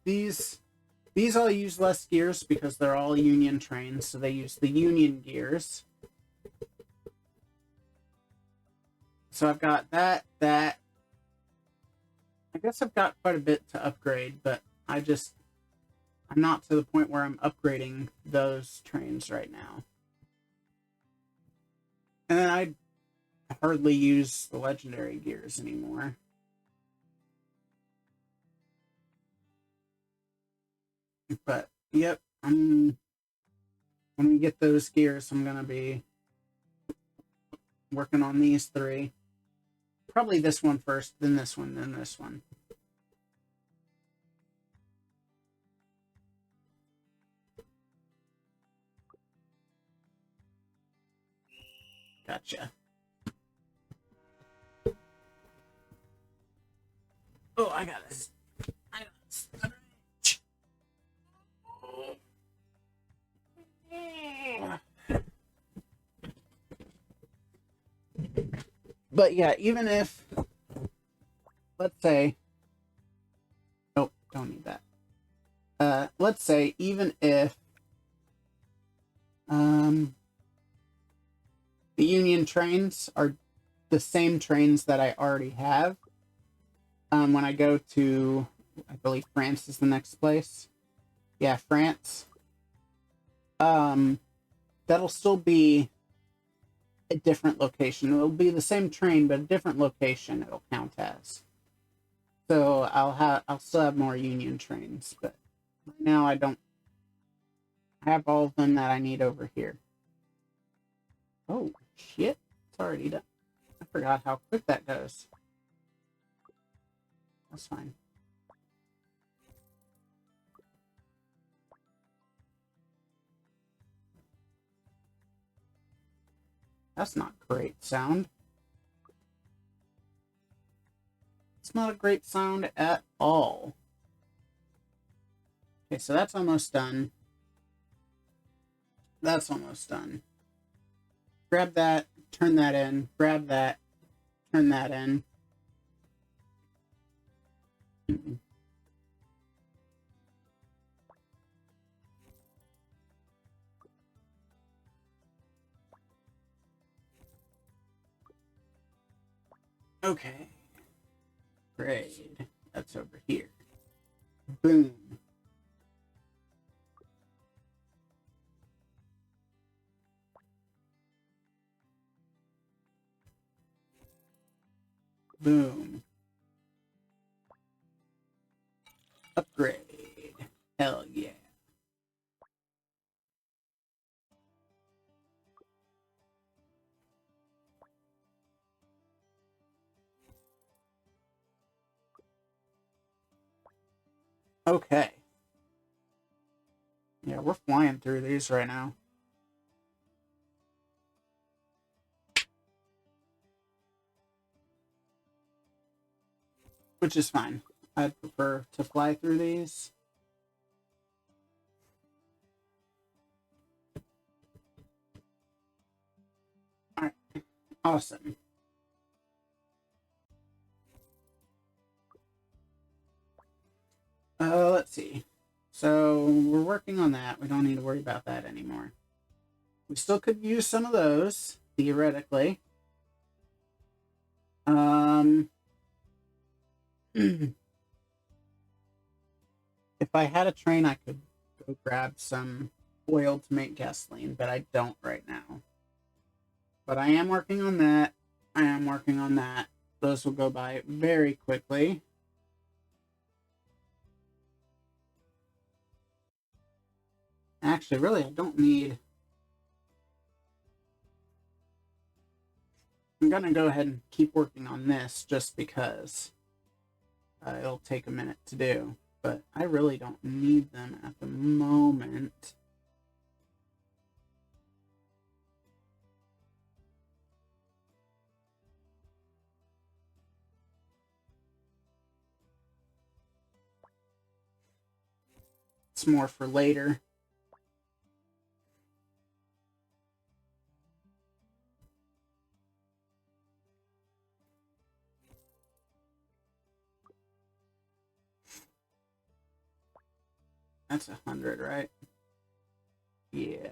These all use less gears because they're all Union trains, so they use the Union gears. So I've got that. I guess I've got quite a bit to upgrade, but I'm not to the point where I'm upgrading those trains right now. And then I hardly use the legendary gears anymore. But yep, when we get those gears, I'm gonna be working on these three. Probably this one first, then this one, then this one. Gotcha. Oh, I got this. But yeah, even if, let's say, oh, don't need that. Let's say even if the Union trains are the same trains that I already have, when I go to, I believe France is the next place. Yeah, France. That'll still be a different location. It'll be the same train, but a different location it'll count as. So I'll still have more Union trains, but right now I don't have all of them that I need over here. Oh shit, it's already done. I forgot how quick that goes. That's fine. That's not great sound. It's not a great sound at all. Okay, so that's almost done. That's almost done. Grab that, turn that in, grab that, turn that in. Okay. Grade. That's over here. Boom. Boom. Upgrade. Hell yeah. Okay. Yeah, we're flying through these right now. Which is fine. I'd prefer to fly through these. Alright. Awesome. Let's see. So we're working on that. We don't need to worry about that anymore. We still could use some of those, theoretically. If I had a train, I could go grab some oil to make gasoline, but I don't right now. But I am working on that. I am working on that. Those will go by very quickly. Actually, really, I don't need... I'm gonna go ahead and keep working on this just because it'll take a minute to do. But I really don't need them at the moment. It's more for later. That's 100, right? Yeah.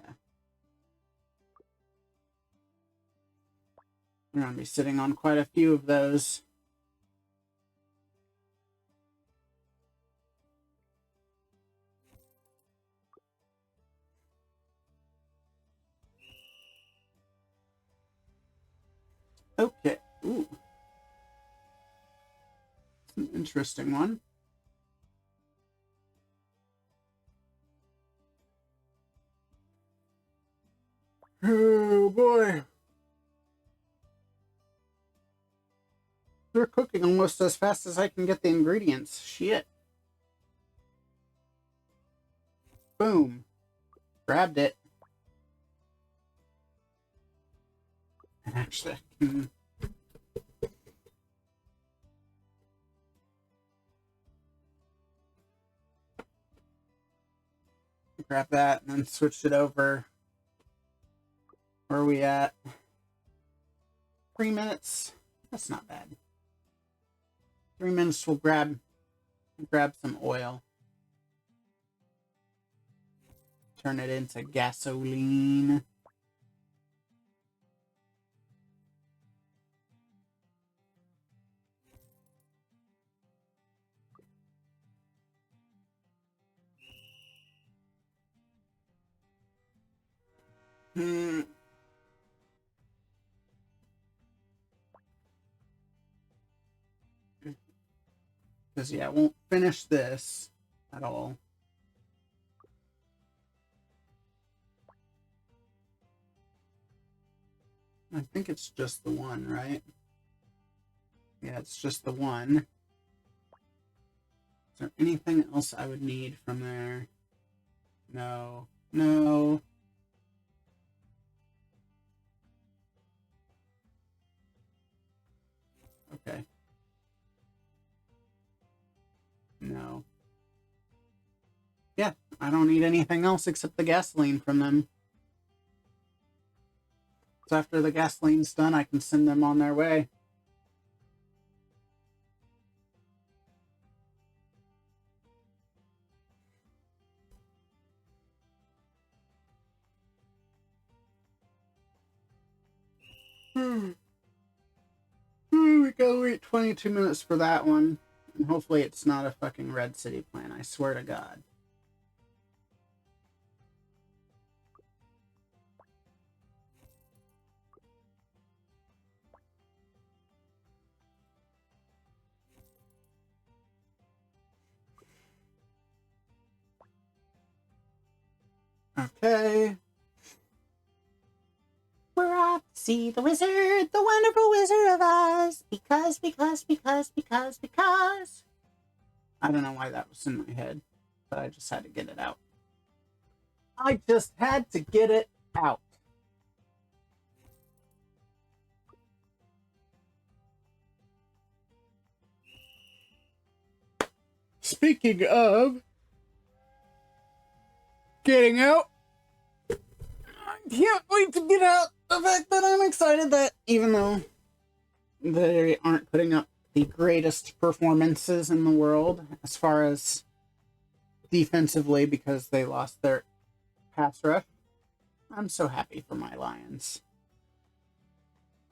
We're going to be sitting on quite a few of those. Okay. Ooh. It's an interesting one. Oh boy. They're cooking almost as fast as I can get the ingredients. Shit. Boom. Grabbed it. And actually, I can... grab that and then switch it over. Where are we at? 3 minutes. That's not bad. 3 minutes. We'll grab some oil. Turn it into gasoline. Because, yeah, I won't finish this at all. I think it's just the one, right? Yeah, it's just the one. Is there anything else I would need from there? No. No. Okay. No. Yeah, I don't need anything else except the gasoline from them. So after the gasoline's done, I can send them on their way. We gotta wait 22 minutes for that one. And hopefully it's not a fucking Red City plan, I swear to God. Okay. We're off to see the wizard, the wonderful Wizard of Oz. Because. I don't know why that was in my head, but I just had to get it out. I just had to get it out. Speaking of getting out, I can't wait to get out. The fact that I'm excited that even though they aren't putting up the greatest performances in the world as far as defensively because they lost their pass rush, I'm so happy for my Lions.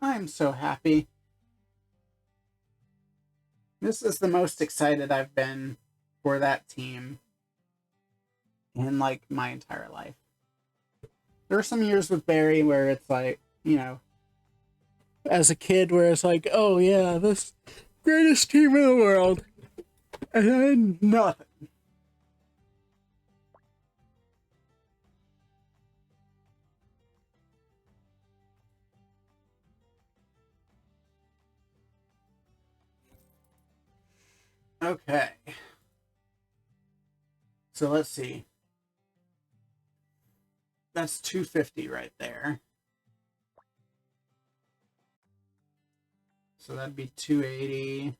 I'm so happy. This is the most excited I've been for that team in like my entire life. There are some years with Barry where it's like, you know, as a kid where it's like, oh yeah, this greatest team in the world. And then nothing. Okay. So let's see. That's 250 right there. So that'd be 280.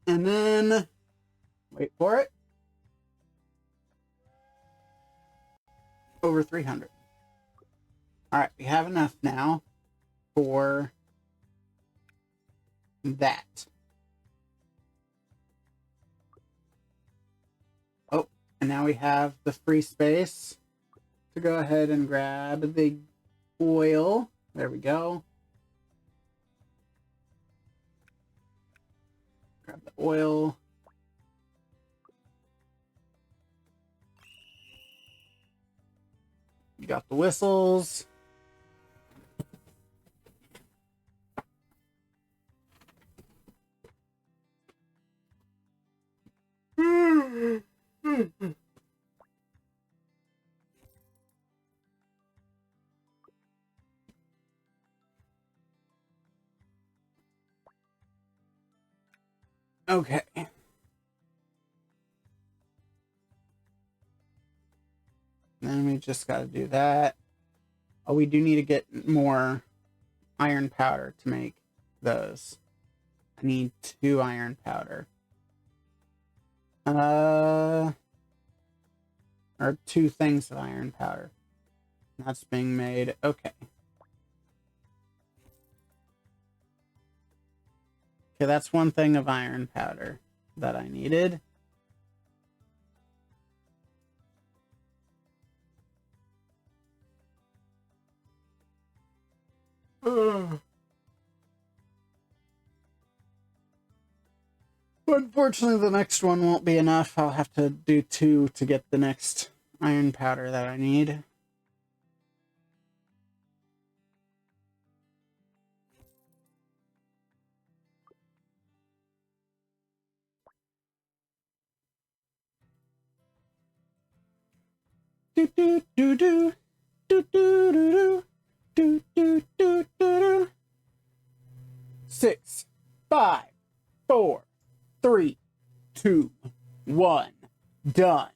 And then, wait for it, over 300. All right, we have enough now for that. Oh, and now we have the free space to go ahead and grab the oil. There we go. Grab the oil. You got the whistles. Okay. Then we just got to do that. Oh, we do need to get more iron powder to make those. I need 2 iron powder. Or 2 things of iron powder. That's being made. Okay. Okay, that's 1 thing of iron powder that I needed. Unfortunately, the next one won't be enough. I'll have to do 2 to get the next iron powder that I need. Do do do do do do do do do do do. 6, 5, 4, 3, 2, 1. Done.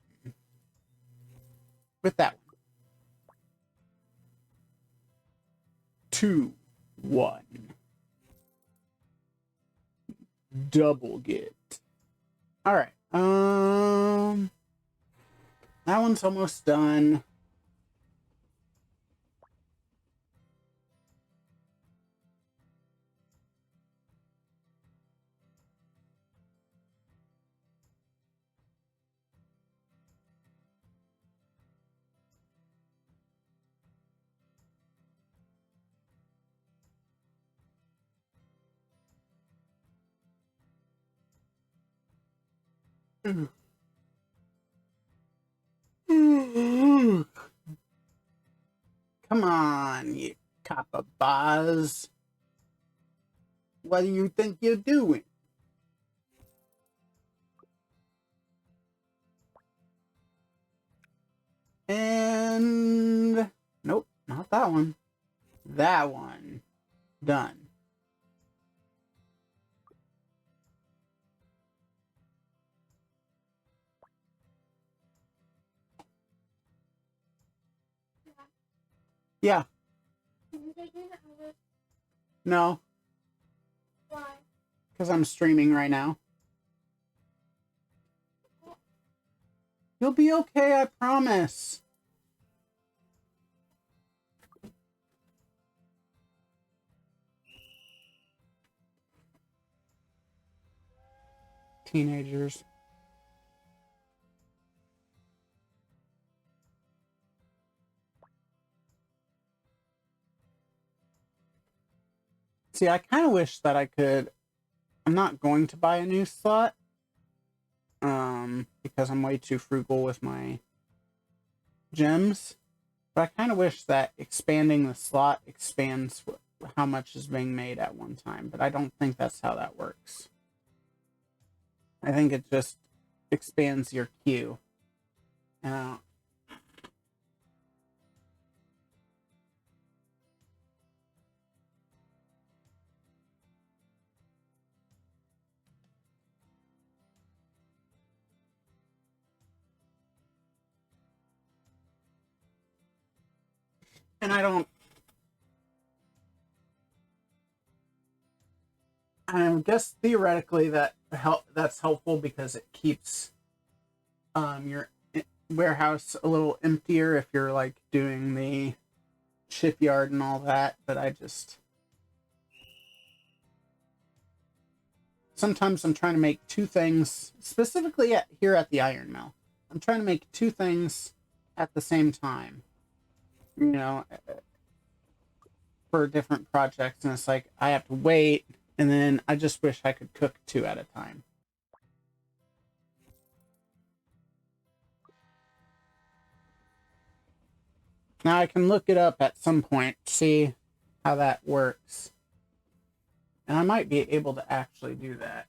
With that one. 2, 1. Double get. All right. That one's almost done. Come on, you copper bars. What do you think you're doing? And nope, not that one. That one. Done. Yeah. No, Why? because I'm streaming right now. You'll be okay, I promise. Teenagers. See, I kind of wish that I could. I'm not going to buy a new slot. Because I'm way too frugal with my gems. But I kind of wish that expanding the slot expands how much is being made at one time, but I don't think that's how that works. I think it just expands your queue. Uh, and I guess theoretically that's helpful because it keeps your warehouse a little emptier if you're like doing the shipyard and all that, but sometimes I'm trying to make two things, specifically here at the iron mill. I'm trying to make two things at the same time, you know, for different projects, and it's like I have to wait, and then I just wish I could cook two at a time. Now I can look it up at some point, see how that works. And I might be able to actually do that.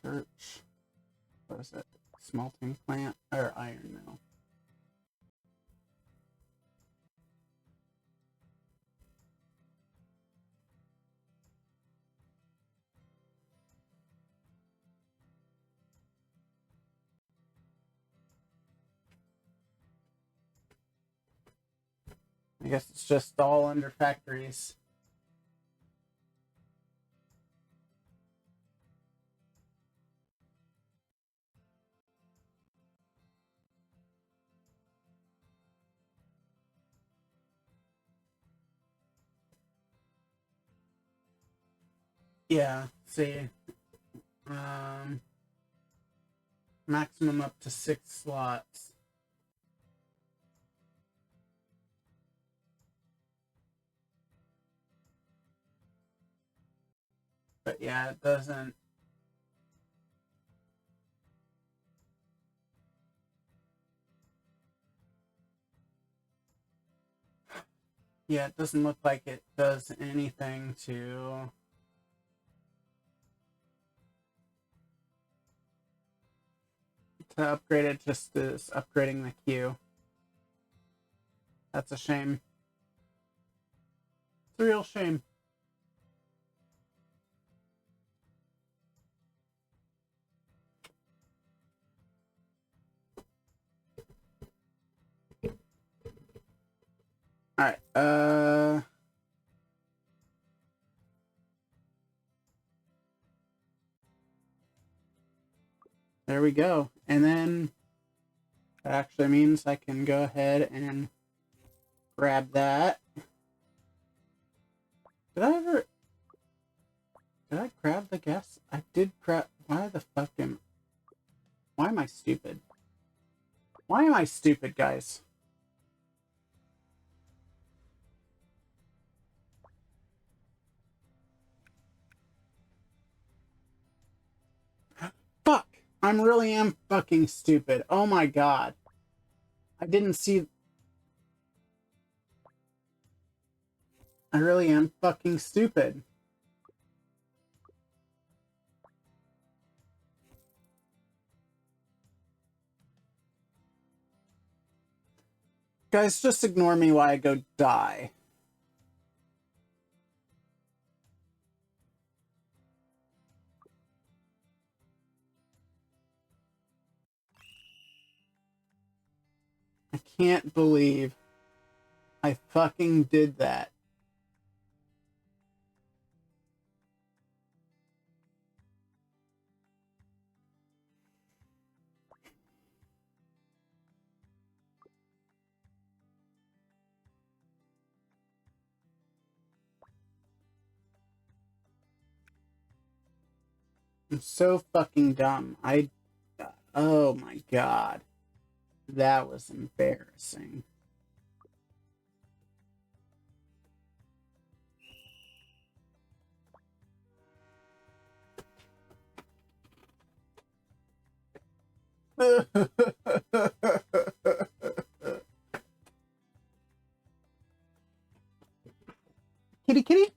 Search. What is it? Smelting plant or iron mill? I guess it's just all under factories. Yeah, see. Maximum up to 6 slots. But yeah, it doesn't. Yeah, it doesn't look like it does anything to upgrade it. Just is upgrading the queue. That's a shame. It's a real shame. All right. There we go. And then that actually means I can go ahead and grab that. Did I grab the gas? I did grab. Why am I stupid? Why am I stupid, guys? Fuck! I really am fucking stupid. Oh my god. I didn't see. I really am fucking stupid. Guys, just ignore me while I go die. I can't believe I fucking did that. I'm so fucking dumb. Oh my god. That was embarrassing. Kitty, kitty.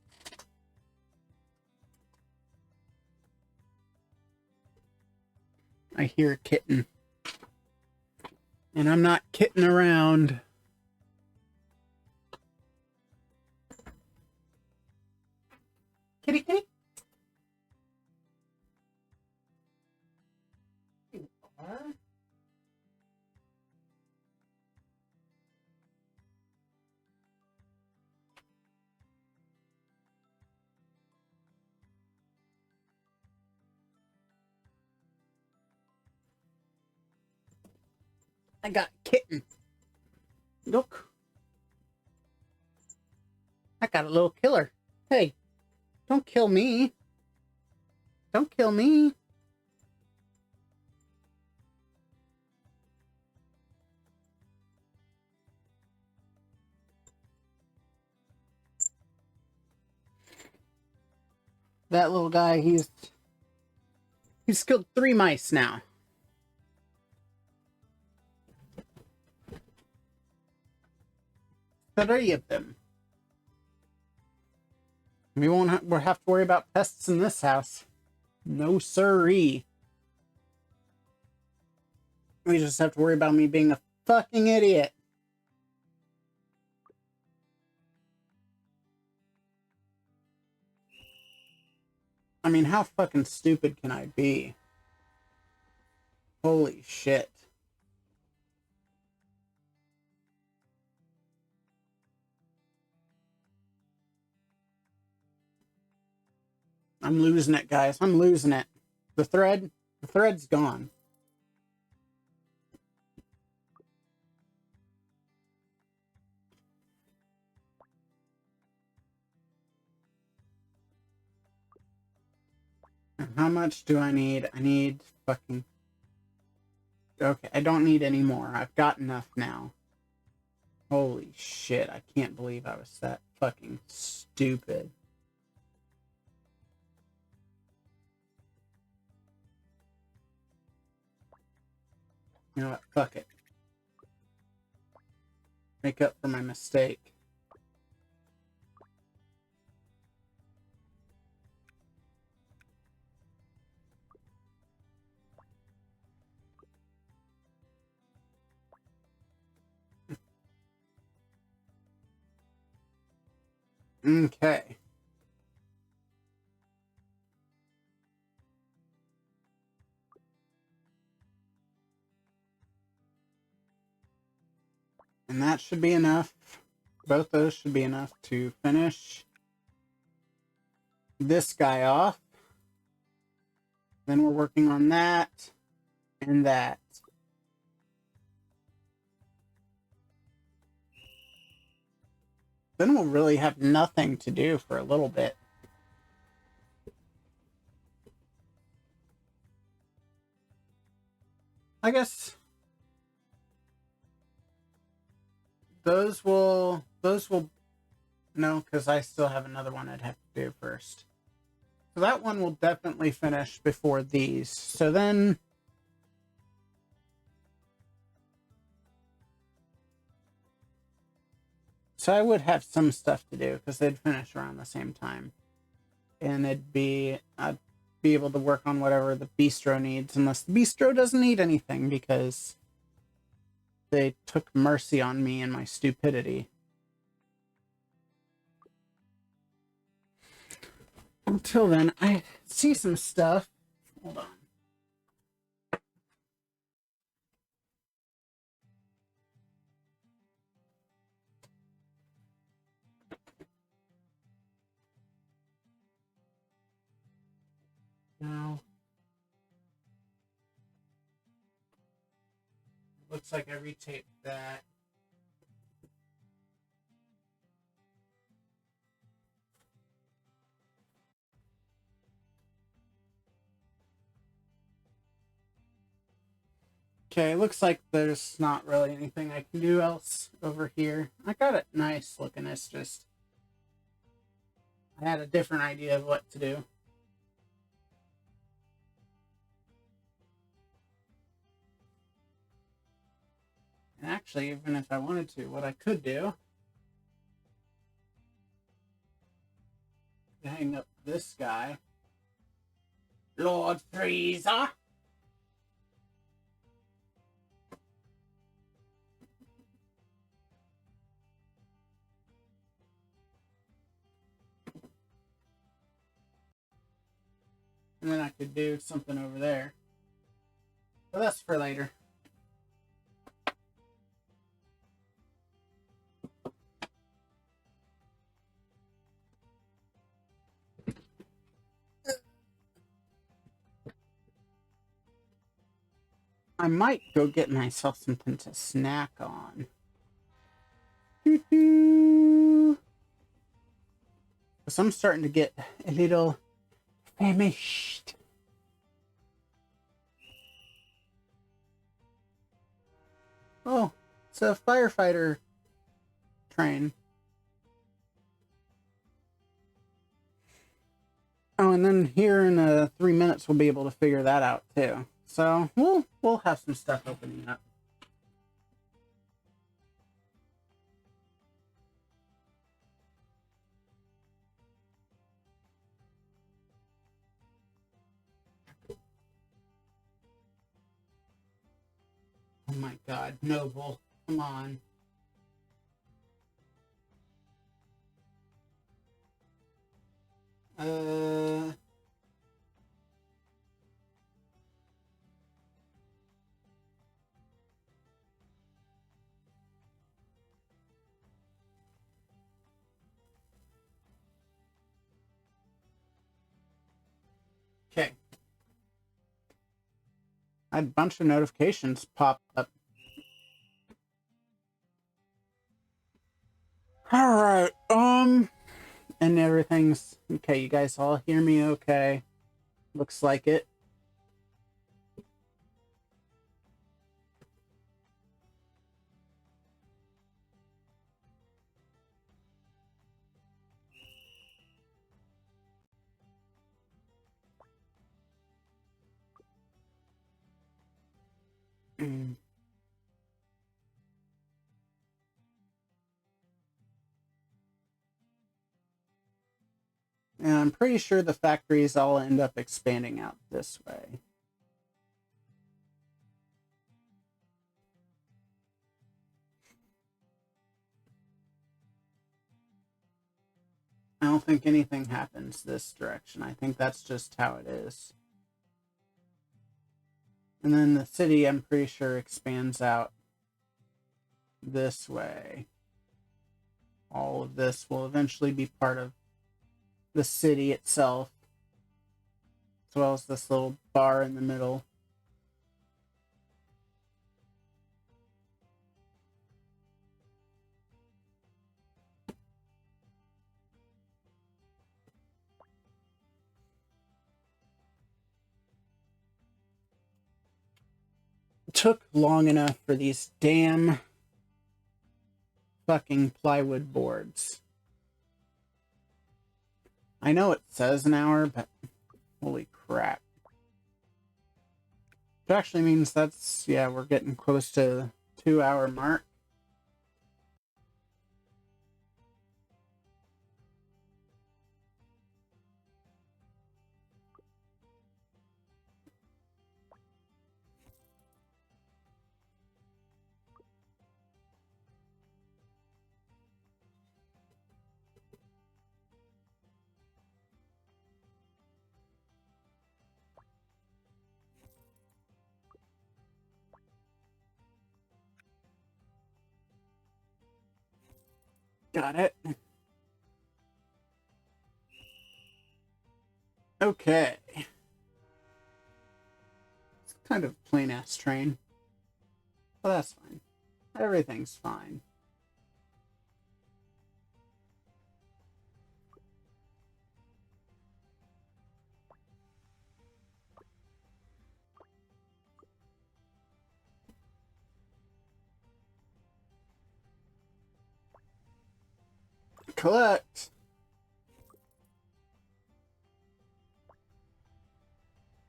I hear a kitten. And I'm not kidding around. Kitty, kitty. You are? I got a kitten. Look. I got a little killer. Hey, don't kill me. Don't kill me. That little guy, he's killed 3 mice now. Three of them. We'll have to worry about pests in this house. No siree. We just have to worry about me being a fucking idiot. I mean, how fucking stupid can I be? Holy shit. I'm losing it, guys. I'm losing it. The thread's gone. How much do I need? I need fucking... Okay, I don't need any more. I've got enough now. Holy shit, I can't believe I was that fucking stupid. You know what? Fuck it. Make up for my mistake. Okay. And that should be enough. Both those should be enough to finish this guy off. Then we're working on that and that. Then we'll really have nothing to do for a little bit. I guess those will no, because I still have another one I'd have to do first. So that one will definitely finish before these. So then so I would have some stuff to do because they'd finish around the same time. And I'd be able to work on whatever the bistro needs, unless the bistro doesn't need anything because they took mercy on me and my stupidity. Until then, I see some stuff. Hold on. Now, looks like I retaped that. Okay, looks like there's not really anything I can do else over here. I got it nice looking. It's just I had a different idea of what to do. And actually, even if I wanted to, what I could do, hang up this guy. Lord Freezer. And then I could do something over there. But that's for later. I might go get myself something to snack on. Because I'm starting to get a little famished. Oh, it's a firefighter train. Oh, and then here in 3 minutes we'll be able to figure that out too. So we'll have some stuff opening up. Oh my God, Noble, come on. Uh. Okay. I had a bunch of notifications pop up. All right. And everything's okay. You guys all hear me okay? Looks like it. And I'm pretty sure the factories all end up expanding out this way. I don't think anything happens this direction. I think that's just how it is. And then the city, I'm pretty sure, expands out this way. All of this will eventually be part of the city itself, as well as this little bar in the middle. It took long enough for these damn fucking plywood boards. I know it says an hour, but holy crap. It actually means that's, yeah, we're getting close to the 2-hour mark. Got it. Okay. It's kind of plain ass train. But that's fine. Everything's fine. Collect.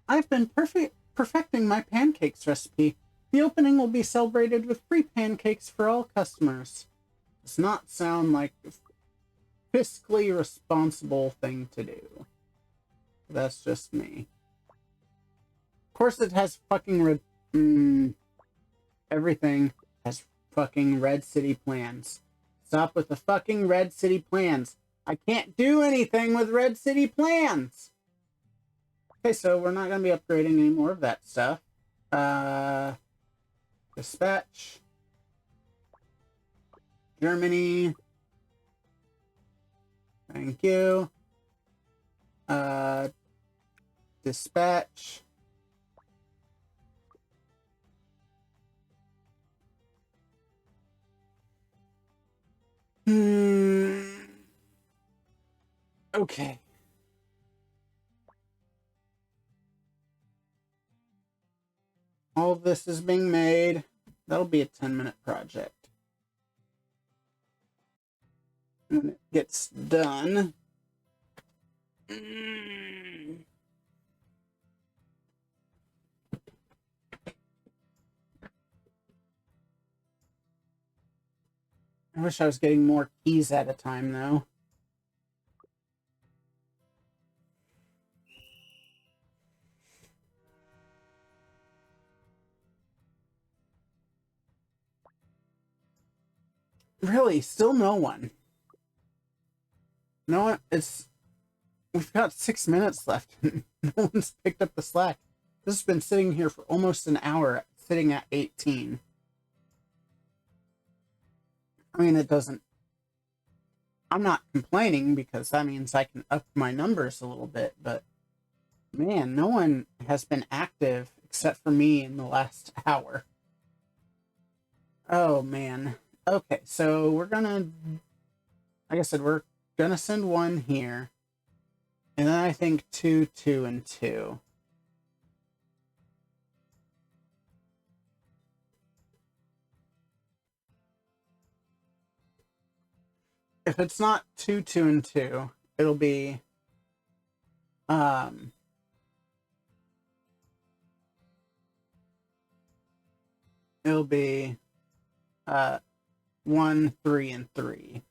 I've been perfecting my pancakes recipe. The opening will be celebrated with free pancakes for all customers. Does not sound like a fiscally responsible thing to do. That's just me. Of course it has fucking red... everything has fucking Red City plans. Stop with the fucking Red City plans. I can't do anything with Red City plans! Okay, so we're not going to be upgrading any more of that stuff. Dispatch. Germany. Thank you. Dispatch. Okay. All of this is being made. That'll be a 10-minute project. When it gets done. I wish I was getting more keys at a time, though. Really, still no one. No one, we've got 6 minutes left. No one's picked up the slack. This has been sitting here for almost an hour, sitting at 18. I mean, it doesn't... I'm not complaining because that means I can up my numbers a little bit, but man, no one has been active except for me in the last hour. Oh, man. Okay, so we're gonna... Like I said, we're gonna send one here. And then I think 2, 2, and 2. If it's not 2, 2, and 2, it'll be... It'll be... 1, 3, and 3.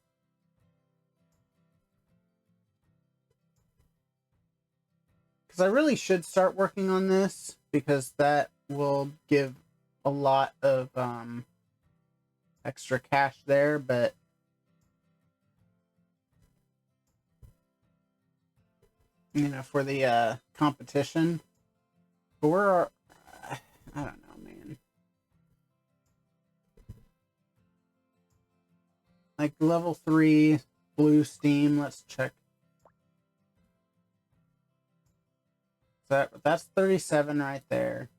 Because I really should start working on this, because that will give a lot of extra cash there, but you know, for the competition. But we're... I don't know, man. Like level 3 blue steam, let's check. That's 37 right there.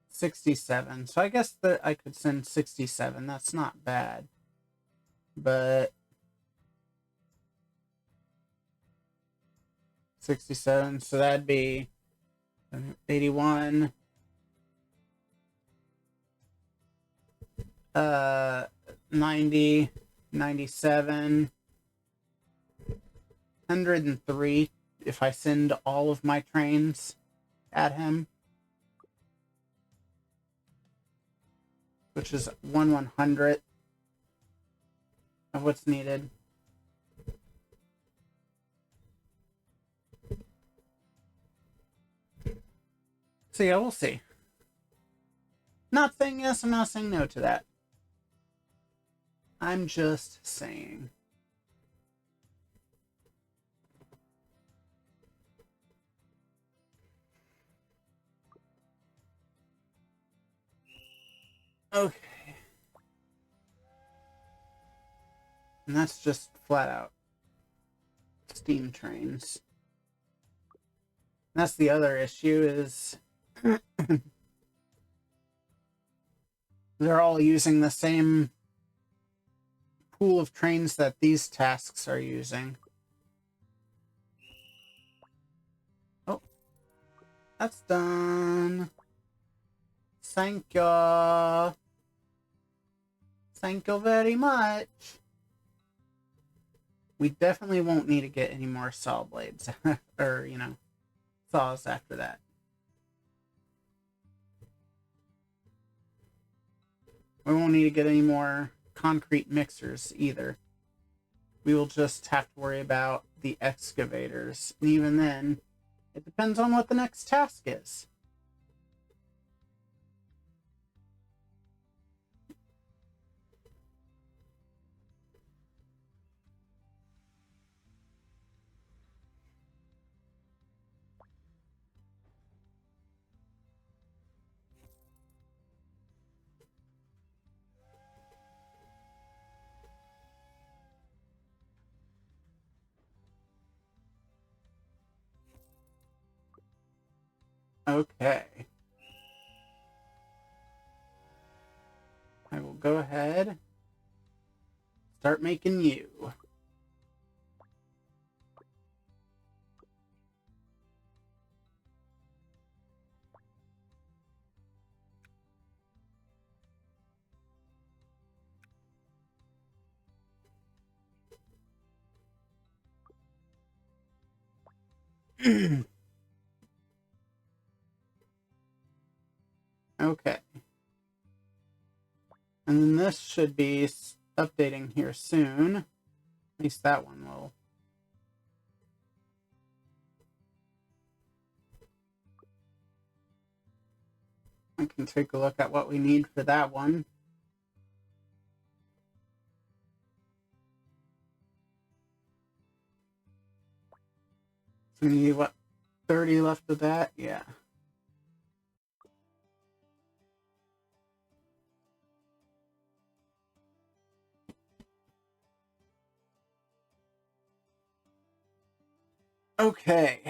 67. So I guess that I could send 67. That's not bad. But 67, so that'd be 81. 90, 97, 103 if I send all of my trains at him, which is 1/100 of what's needed. So yeah, we'll see. Not saying yes, I'm not saying no to that. I'm just saying. Okay. And that's just flat out steam trains. And that's the other issue is they're all using the same pool of trains that these tasks are using. Oh, that's done. Thank you. Thank you very much. We definitely won't need to get any more saw blades. Or, you know, saws after that. We won't need to get any more concrete mixers either. We will just have to worry about the excavators. And even then, it depends on what the next task is. Okay. I will go ahead. Start making you. Okay. And then this should be updating here soon. At least that one will. I can take a look at what we need for that one. So we need, what, 30 left of that? Yeah. Okay.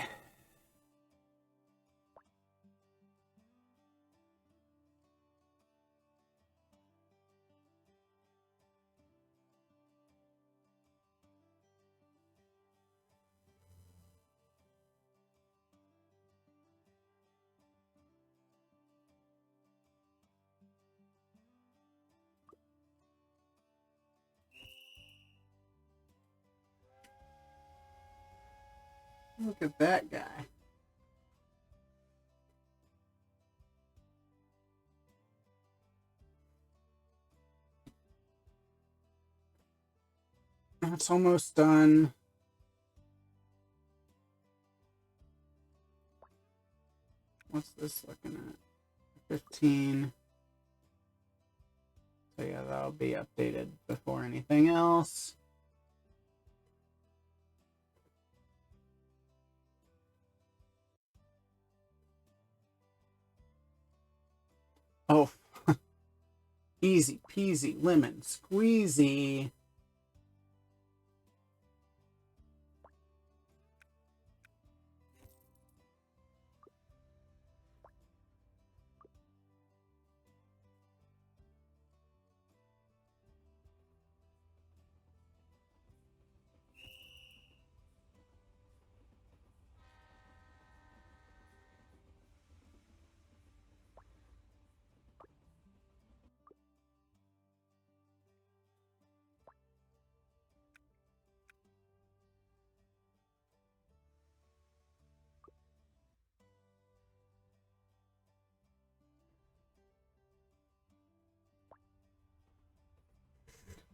Look at that guy. It's almost done. What's this looking at? 15. So yeah, that'll be updated before anything else. Oh, easy peasy lemon squeezy.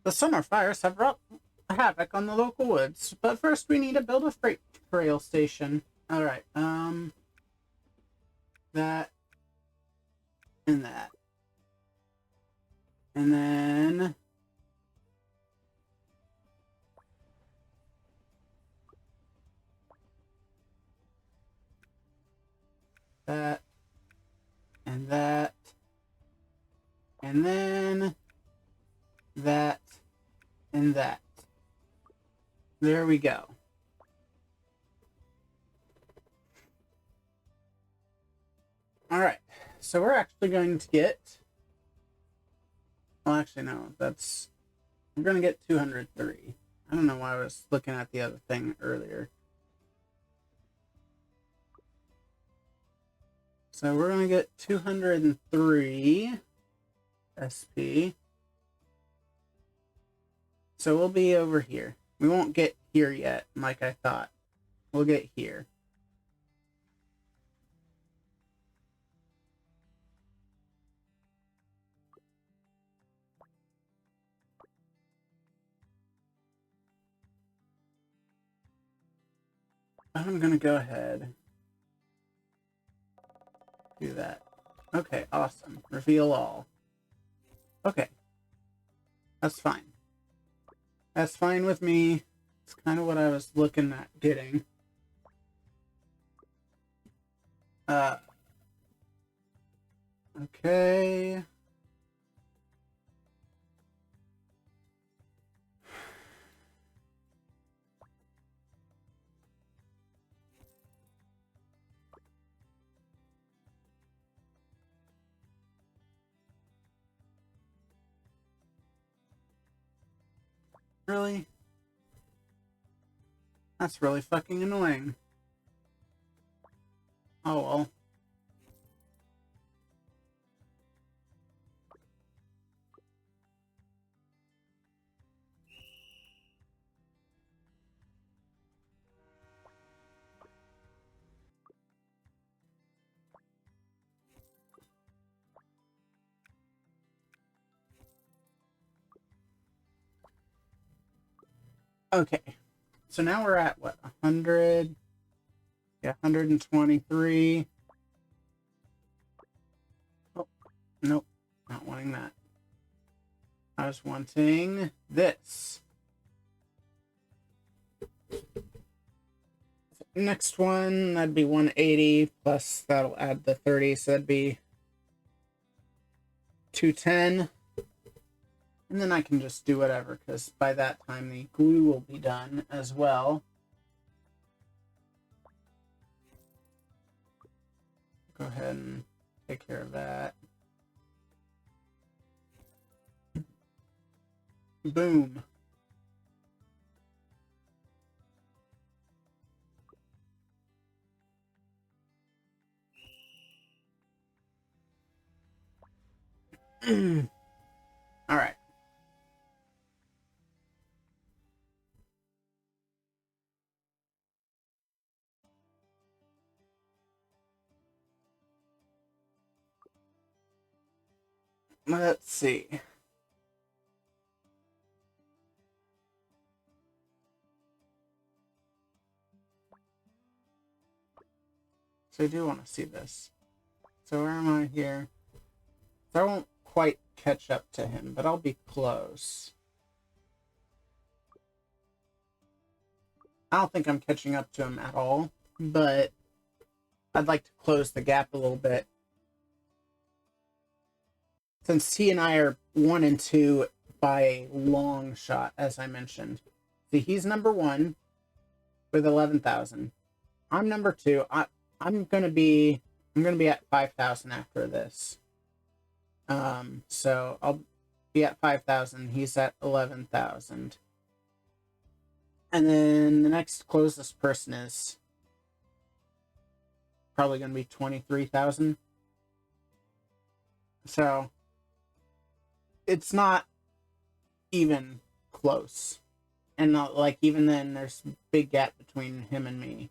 The summer fires have wrought havoc on the local woods, but first we need to build a freight trail station. Alright, that and that. And then that and that. And then that and that. There we go. Alright, so we're actually going to get... Well, actually, no, that's... We're going to get 203. I don't know why I was looking at the other thing earlier. So we're going to get 203 SP. So we'll be over here. We won't get here yet, like I thought. We'll get here. I'm gonna go ahead. Do that. Okay, awesome. Reveal all. Okay. That's fine. That's fine with me. It's kind of what I was looking at getting. Okay. Really? That's really fucking annoying. Oh well. Okay. So now we're at what? 100? Yeah, 123. Oh, nope. Not wanting that. I was wanting this. Next one, that'd be 180, plus that'll add the 30, so that'd be 210. And then I can just do whatever, because by that time the glue will be done as well. Go ahead and take care of that. Boom. All right. Let's see. So I do want to see this. So where am I here? So I won't quite catch up to him, but I'll be close. I don't think I'm catching up to him at all, but I'd like to close the gap a little bit. Since he and I are 1 and 2 by a long shot, as I mentioned. See, he's number 1 with 11,000. I'm number 2. I'm gonna be at 5,000 after this. So I'll be at 5,000. He's at 11,000. And then the next closest person is probably going to be 23,000. So it's not even close. And not like even then there's a big gap between him and me.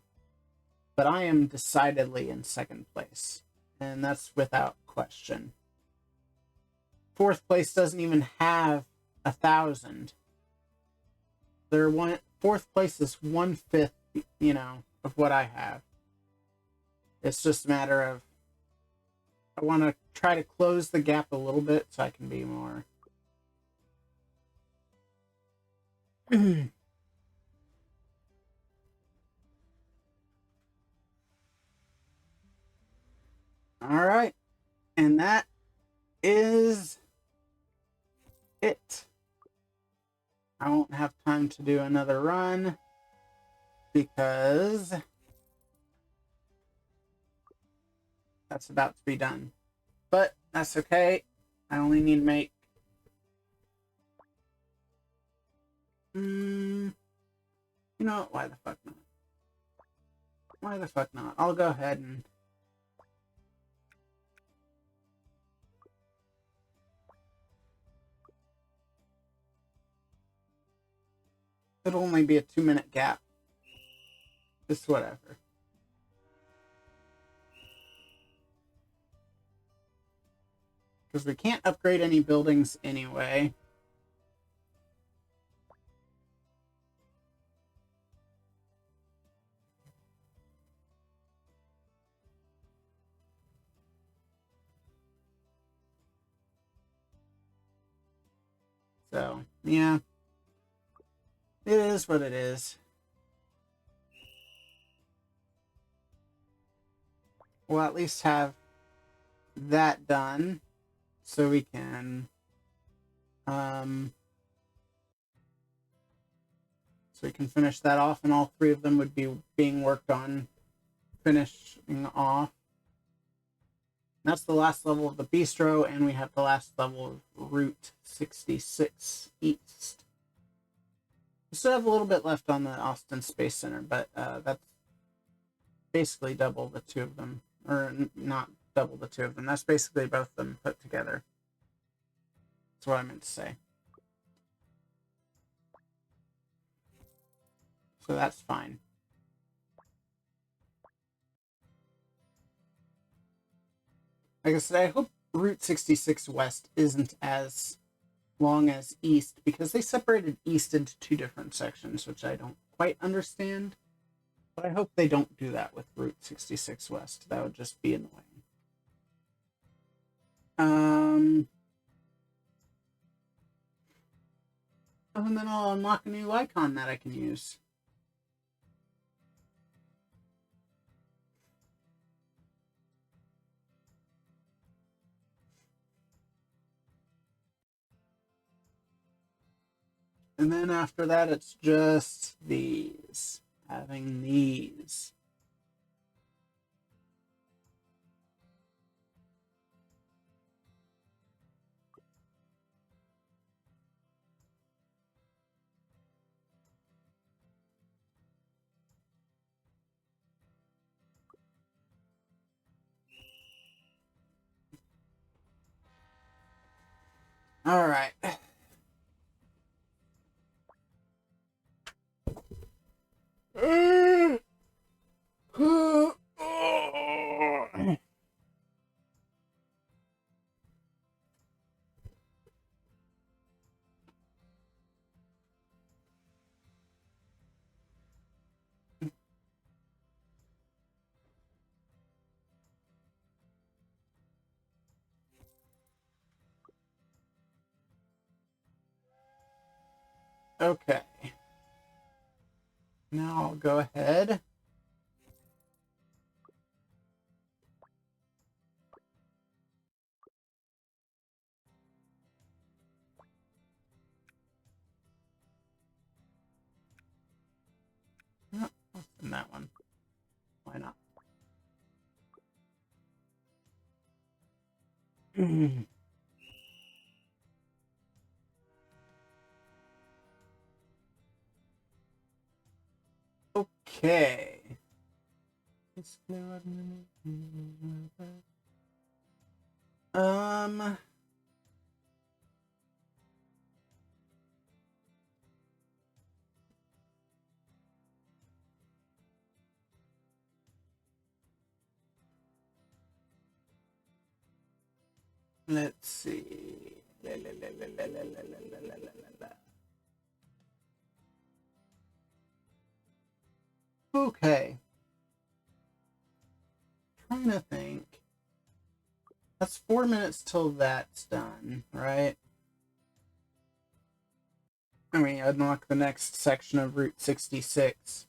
But I am decidedly in second place. And that's without question. Fourth place doesn't even have 1,000. Fourth place is 1/5, of what I have. It's just a matter of I want to try to close the gap a little bit so I can be more. All right. And that is it. I won't have time to do another run because that's about to be done. But that's okay. I only need to make you know what? Why the fuck not? Why the fuck not? I'll go ahead and It'll only be a 2-minute gap. Just whatever. Because we can't upgrade any buildings anyway. So, yeah. It is what it is. We'll at least have that done so we can finish that off, and all 3 of them would be being worked on finishing off. And that's the last level of the bistro, and we have the last level of Route 66 East. We still have a little bit left on the Austin Space Center, but that's basically double the 2 of them. Or not double the 2 of them. That's basically both of them put together. That's what I meant to say. So that's fine. Like I said, I hope Route 66 West isn't as long as East, because they separated East into 2 different sections, which I don't quite understand. But I hope they don't do that with Route 66 West. That would just be annoying. And then I'll unlock a new icon that I can use. And then after that, it's just these. Having these. All right. Okay. Now I'll go ahead. No, let's send that one. Why not? Okay. Um. Let's see. Okay. Trying to think. That's 4 minutes till that's done, right? I mean, unlock the next section of Route 66.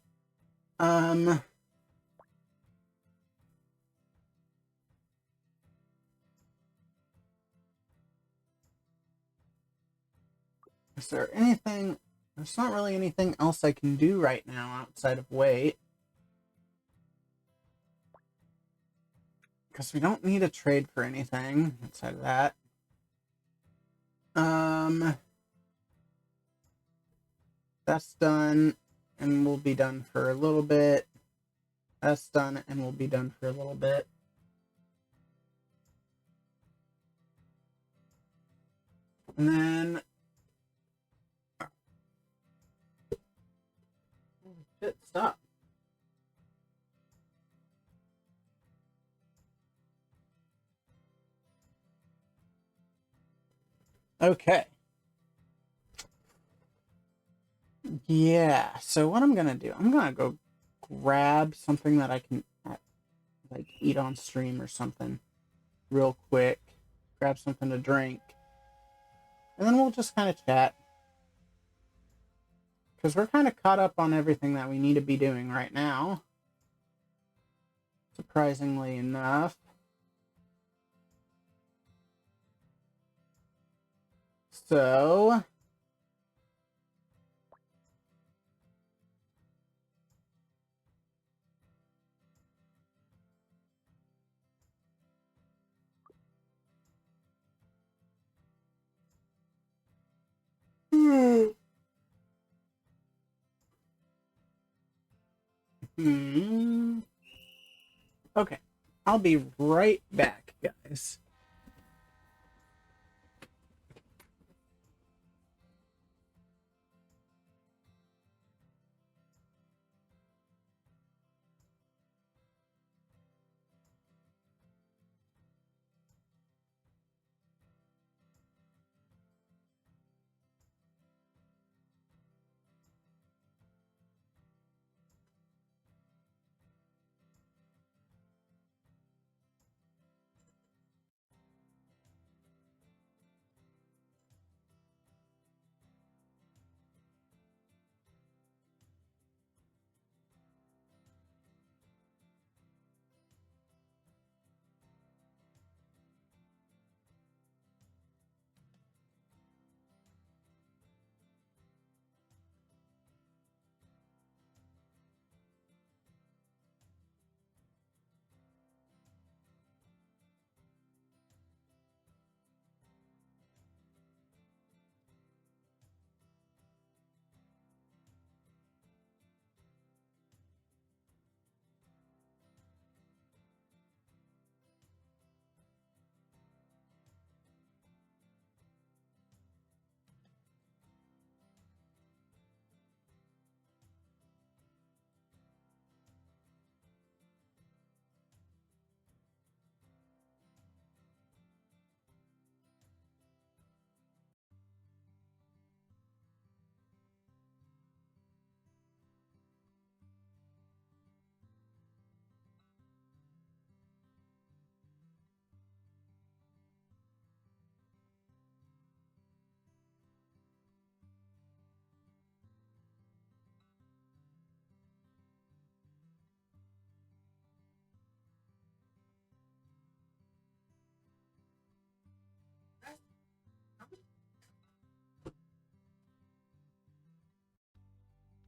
Is there anything? There's not really anything else I can do right now outside of wait. Because we don't need a trade for anything outside of that. That's done and will be done for a little bit. That's done and will be done for a little bit. And then Shit, stop. Okay. Yeah, so what I'm gonna do, I'm gonna go grab something that I can like eat on stream or something real quick. Grab something to drink. And then we'll just kind of chat. Because we're kind of caught up on everything that we need to be doing right now. Surprisingly enough. So... Okay. I'll be right back, guys.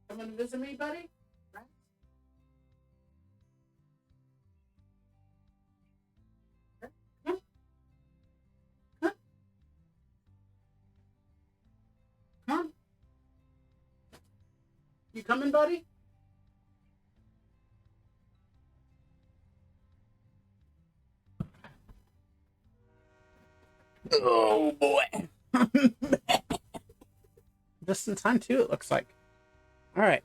Coming to visit me, buddy? Huh? Huh? Come on. You coming, buddy? Oh, boy. Just in time, too, it looks like. All right.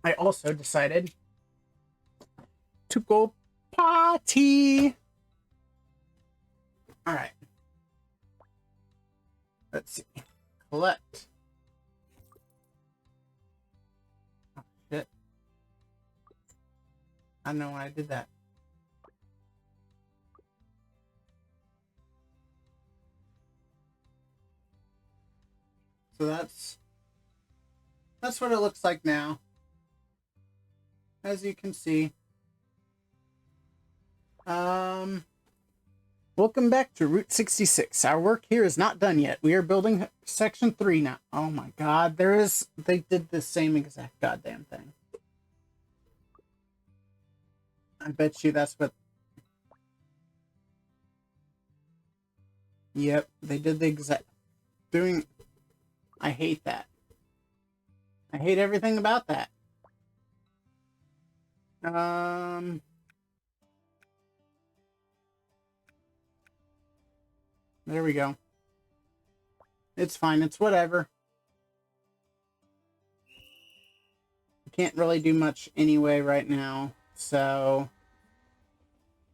I also decided to go potty. All right. Let's see. Collect. Oh, shit. I don't know why I did that. So that's what it looks like now. As you can see. Welcome back to Route 66. Our work here is not done yet. We are building Section 3 now. Oh my god, they did the same exact goddamn thing. I bet you that's what... Yep, they did the exact... I hate that. I hate everything about that. There we go. It's fine. It's whatever. can't really do much anyway right now. So,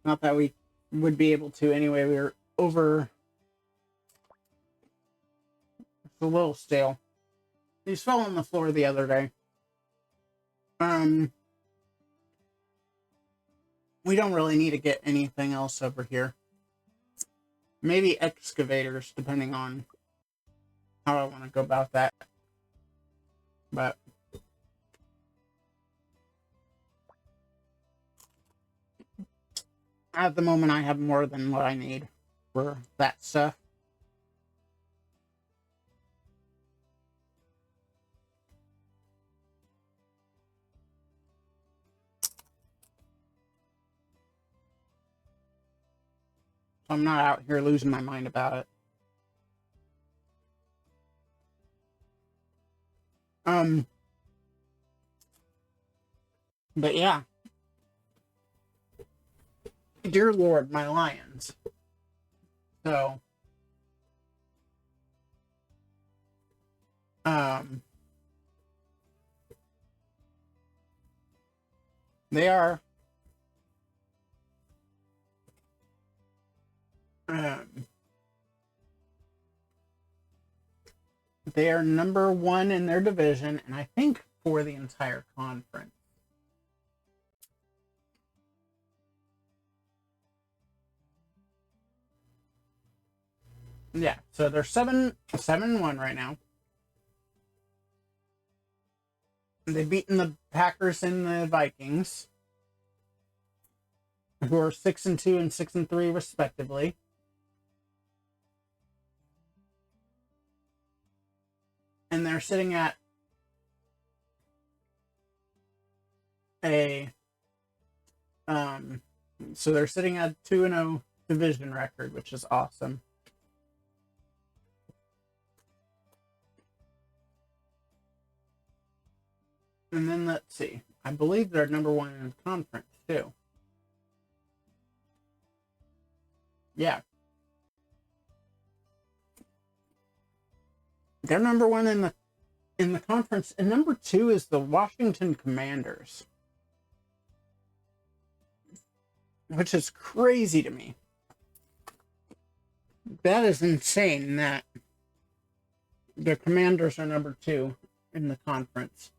not that we would be able to anyway. We were over. It's a little stale. These fell on the floor the other day. We don't really need to get anything else over here. Maybe excavators, depending on how I want to go about that. But at the moment, I have more than what I need for that stuff. I'm not out here losing my mind about it. But yeah. Dear Lord, my lions. So, they are, they are number one in their division, and I think for the entire conference. Yeah, so they're 7-1 right now. They've beaten the Packers and the Vikings, who are 6-2 and 6-3 respectively. And they're sitting at a so they're sitting at 2-0 division record, which is awesome. And then let's see. I believe they're number one in the conference too. Yeah. They're number one in the conference, and number two is the Washington Commanders, which is crazy to me. That is insane that the Commanders are number two in the conference.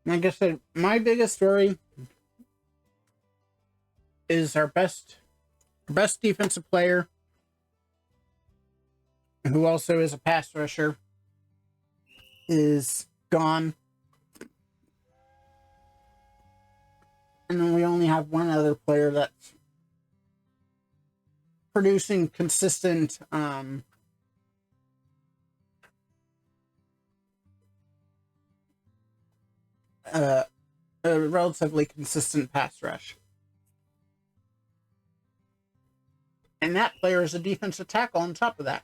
Like I said, my biggest worry is our best defensive player, who also is a pass rusher, is gone. And then we only have one other player that's producing consistent a relatively consistent pass rush. And that player is a defensive tackle on top of that.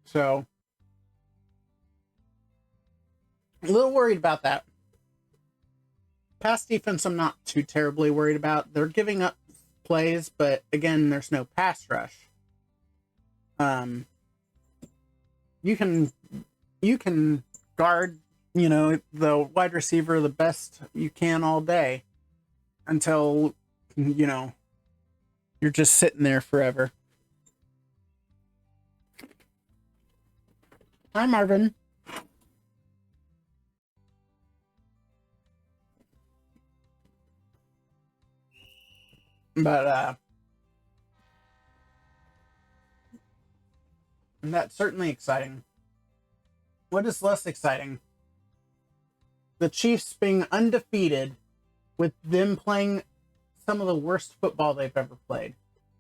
So, a little worried about that. Pass defense, I'm not too terribly worried about. They're giving up plays, but again, there's no pass rush. You can guard, the wide receiver the best you can all day until, you're just sitting there forever. Hi, Marvin. But, and that's certainly exciting. What is less exciting? The Chiefs being undefeated with them playing some of the worst football they've ever played.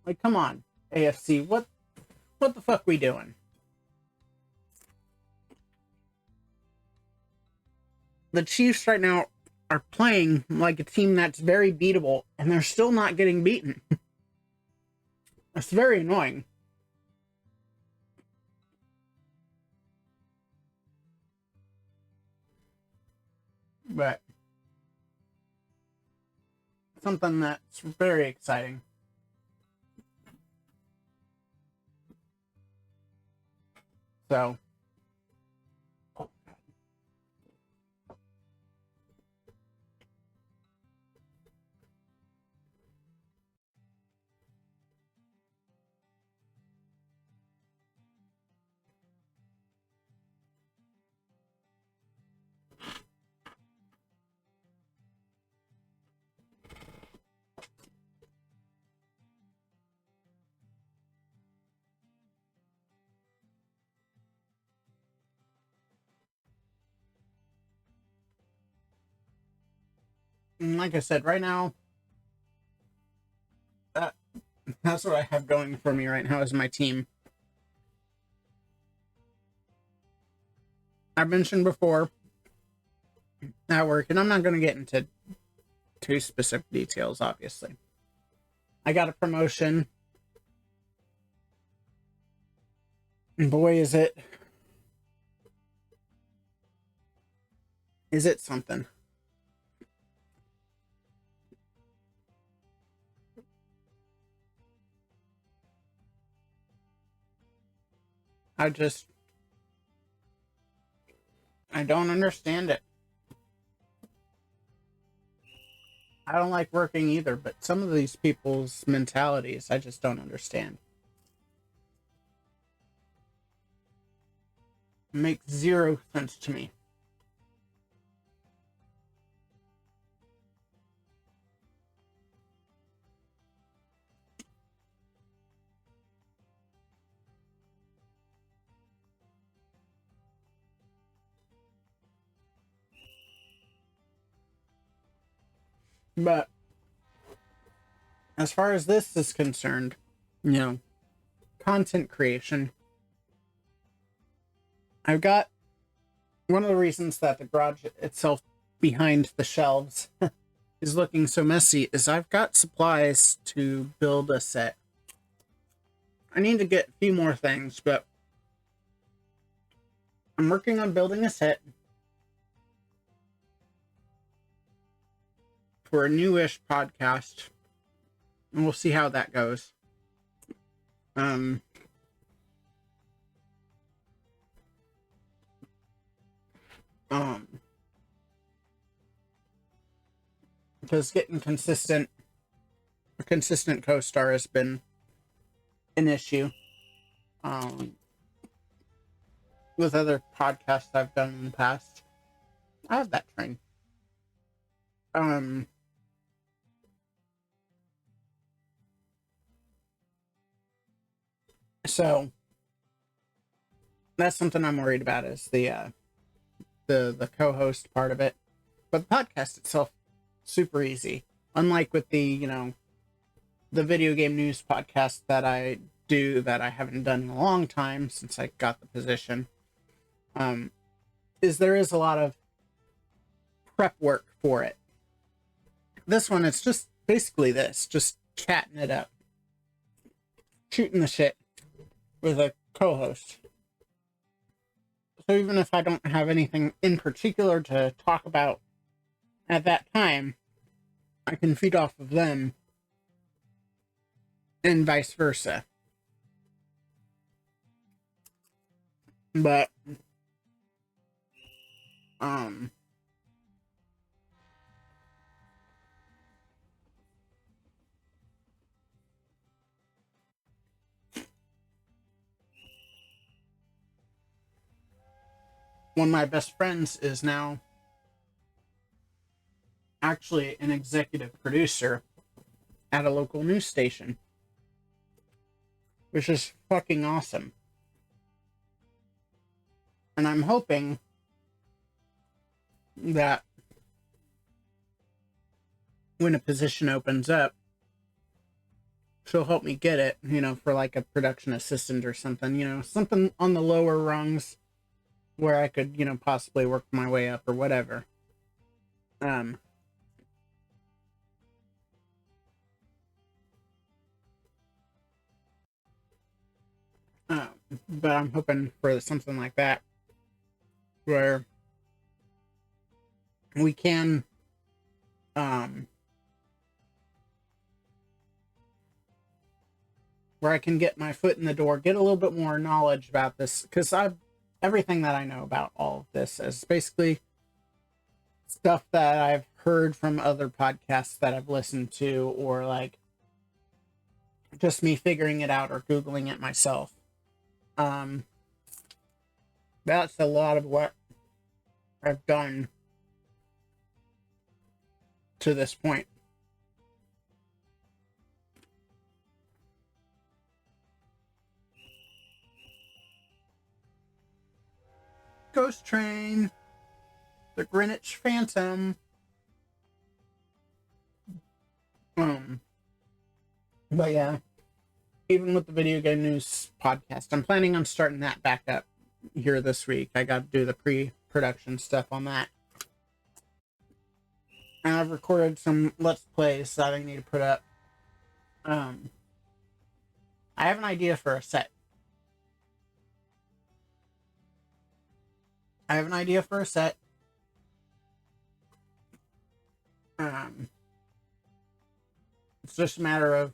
Like, come on, AFC. What the fuck we doing? The Chiefs right now are playing like a team that's very beatable, and they're still not getting beaten. It's very annoying. But something that's very exciting. So, and like I said, right now, that that's what I have going for me right now is my team. I've mentioned before at work, and I'm not going to get into too specific details, obviously. I got a promotion. And boy, is it something. I don't understand it. I don't like working either, but some of these people's mentalities, I just don't understand. It makes zero sense to me. But as far as this is concerned, content creation, I've got one of the reasons that the garage itself behind the shelves is looking so messy is I've got supplies to build a set. I need to get a few more things, but I'm working on building a set for a newish podcast, and we'll see how that goes. Because getting a consistent co-star has been an issue. With other podcasts I've done in the past. I have that train. So that's something I'm worried about is the co-host part of it. But the podcast itself, super easy. Unlike with the the video game news podcast that I do that I haven't done in a long time since I got the position. There is a lot of prep work for it. This one, it's just basically this, just chatting it up, shooting the shit with a co-host. So even if I don't have anything in particular to talk about at that time, I can feed off of them and vice versa. But one of my best friends is now actually an executive producer at a local news station, which is fucking awesome. And I'm hoping that when a position opens up, she'll help me get it, for like a production assistant or something, something on the lower rungs where I could, possibly work my way up or whatever. But I'm hoping for something like that where we can where I can get my foot in the door, get a little bit more knowledge about this, because everything that I know about all of this is basically stuff that I've heard from other podcasts that I've listened to, or like just me figuring it out or Googling it myself. That's a lot of what I've done to this point. Ghost Train, the Greenwich Phantom. But yeah, even with the video game news podcast, I'm planning on starting that back up here this week. I got to do the pre-production stuff on that. And I've recorded some Let's Plays that I need to put up. I have an idea for a set. It's just a matter of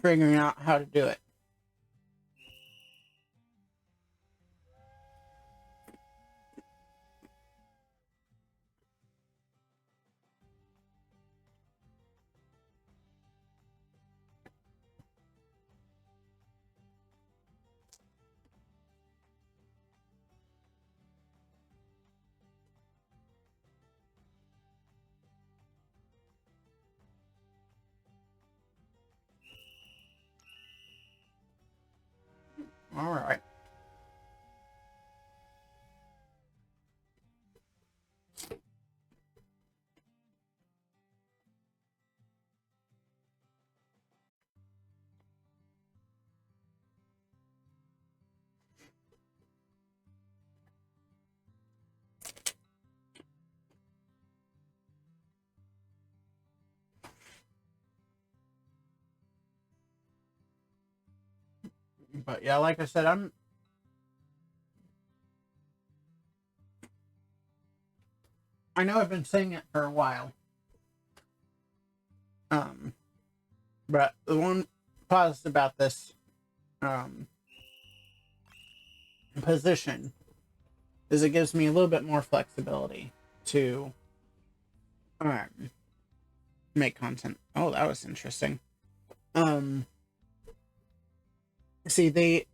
figuring out how to do it. All right. But yeah, like I said, I know I've been saying it for a while. But the one positive about this position is it gives me a little bit more flexibility to make content. Oh, that was interesting. See,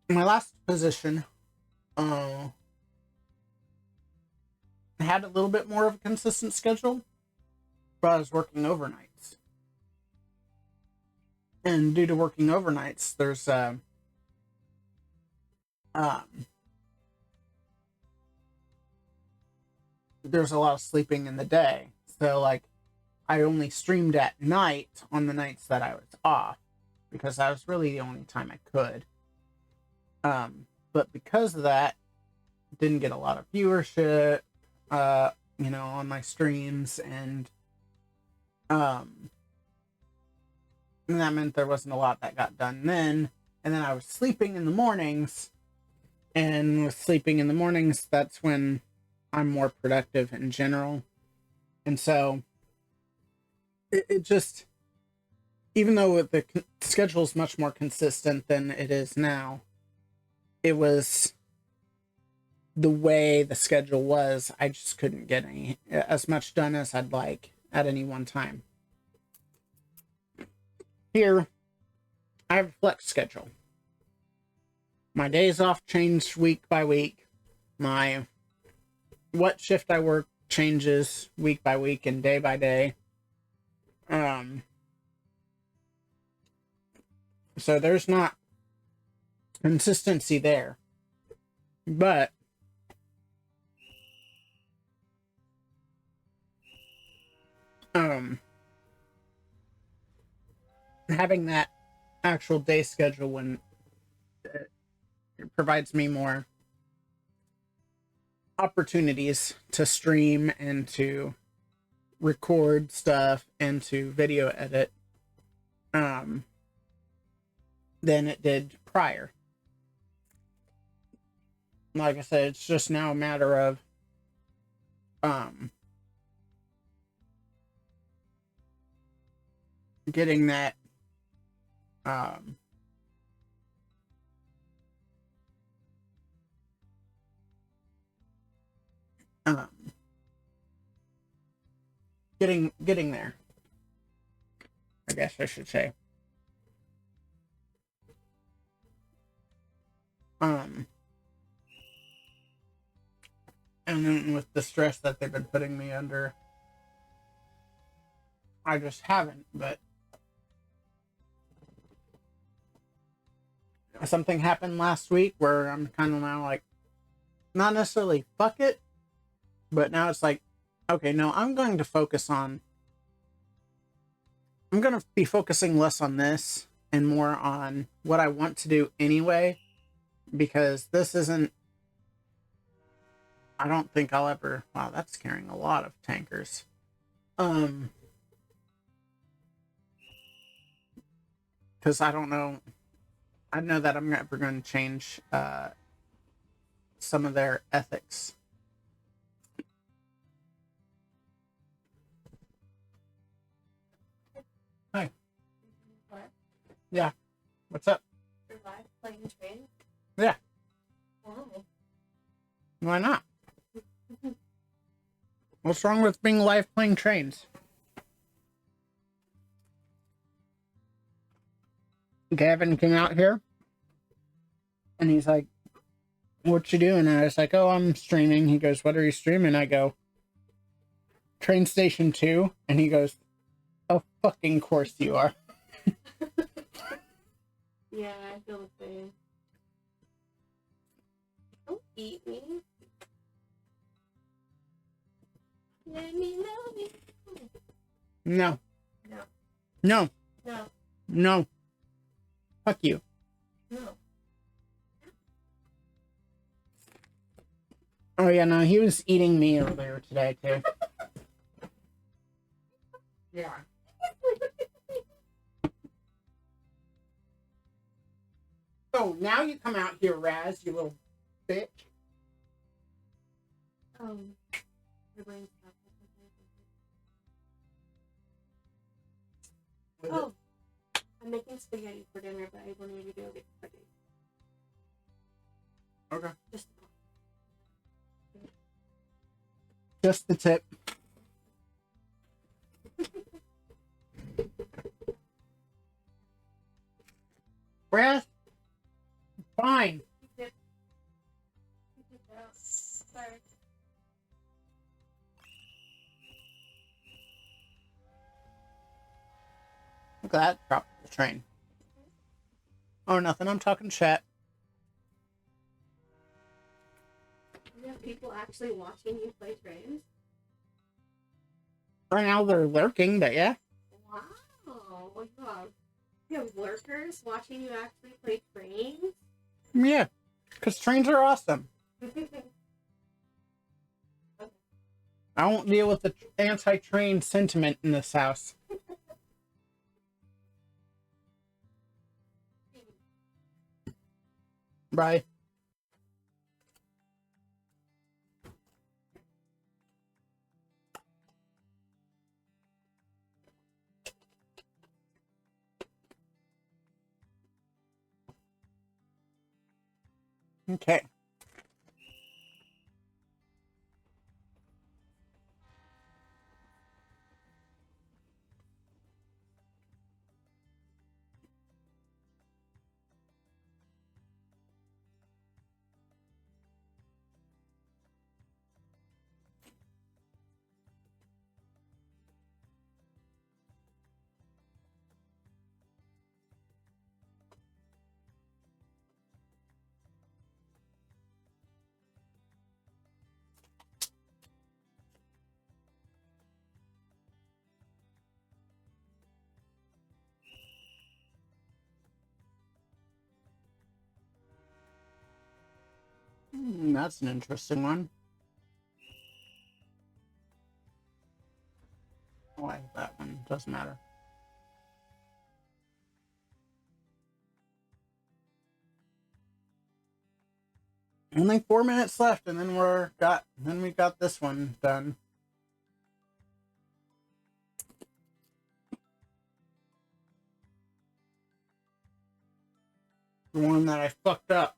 my last position had a little bit more of a consistent schedule, but I was working overnights. And due to working overnights, there's a lot of sleeping in the day. So like I only streamed at night on the nights that I was off, because that was really the only time I could. But because of that, didn't get a lot of viewership, on my streams, and that meant there wasn't a lot that got done then. And then I was sleeping in the mornings, and with sleeping in the mornings, that's when I'm more productive in general. And so it just, even though the schedule is much more consistent than it is now, it was the way the schedule was. I just couldn't get as much done as I'd like at any one time. Here, I have a flex schedule. My days off change week by week. What shift I work changes week by week and day by day. So there's not consistency there. But having that actual day schedule when it provides me more opportunities to stream and to record stuff and to video edit than it did prior. Like I said, it's just now a matter of getting that um um getting there, I guess I should say. Um and then with the stress that they've been putting me under, I just haven't. But something happened last week where I'm kind of now like, not necessarily fuck it, but now it's like, okay, no, I'm going to be focusing less on this and more on what I want to do anyway, because this isn't, I don't think I'll ever, wow, that's carrying a lot of tankers. Because I don't know, I know that I'm never going to change some of their ethics. Hi. What? Yeah. What's up? Survive playing trains? Yeah. Why? Why not? What's wrong with being live playing trains? Gavin came out here and he's like, what you doing? And I was like, oh, I'm streaming. He goes, what are you streaming? I go, Train Station 2. And he goes, oh, fucking course you are. Yeah, I feel the same. Don't eat me. Let me love you. No. No. No. No. No. Fuck you. No. Oh, yeah, no, he was eating me earlier today, too. Yeah. Oh, now you come out here, Raz, you little bitch. Your brain's Oh, I'm making spaghetti for dinner, but I wanted to go get spaghetti. Okay. Just Just the tip. Raz? Fine. Keep it out. Sorry. Look at that. Drop the train. Oh, nothing. I'm talking chat. You have people actually watching you play trains? Right now they're lurking, but yeah. Wow. You have lurkers watching you actually play trains? Yeah. Because trains are awesome. I won't deal with the anti-train sentiment in this house. Bye. Okay. That's an interesting one. Why that one? Doesn't matter. Only 4 minutes left, and then we got this one done. The one that I fucked up.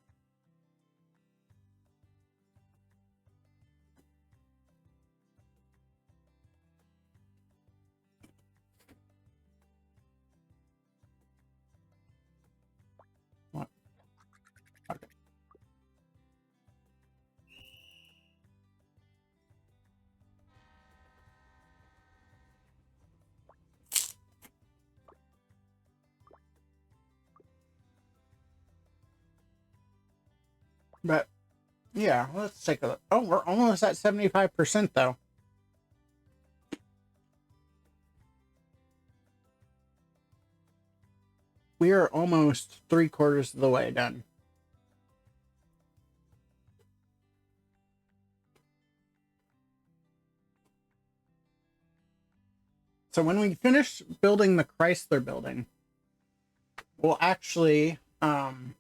What? Okay. But yeah, let's take a look. Oh, we're almost at 75% though. We are almost 3/4 of the way done. So when we finish building the Chrysler building, we'll actually, when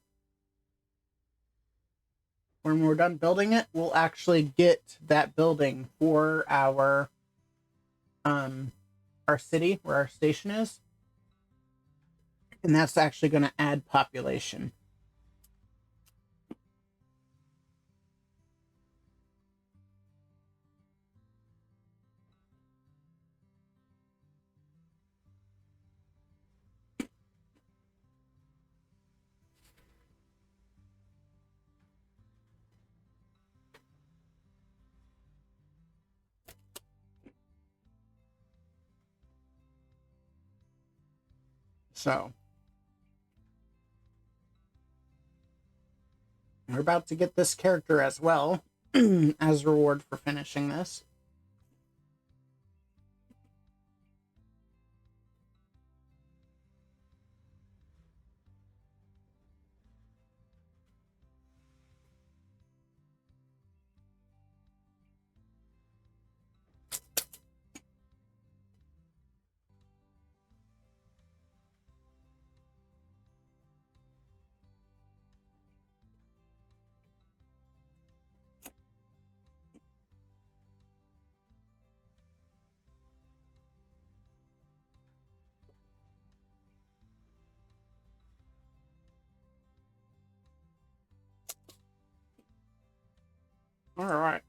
we're done building it, we'll actually get that building for our city where our station is. And that's actually going to add population. So we're about to get this character as well as reward for finishing this. All right.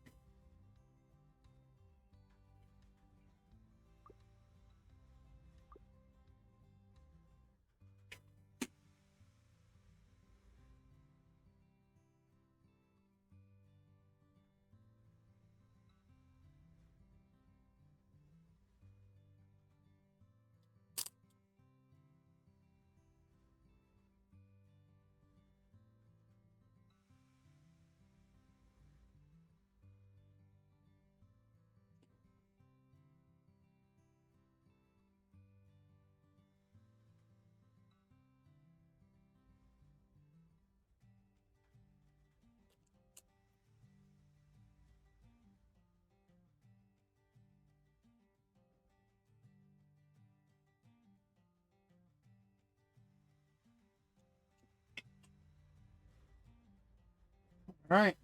All right.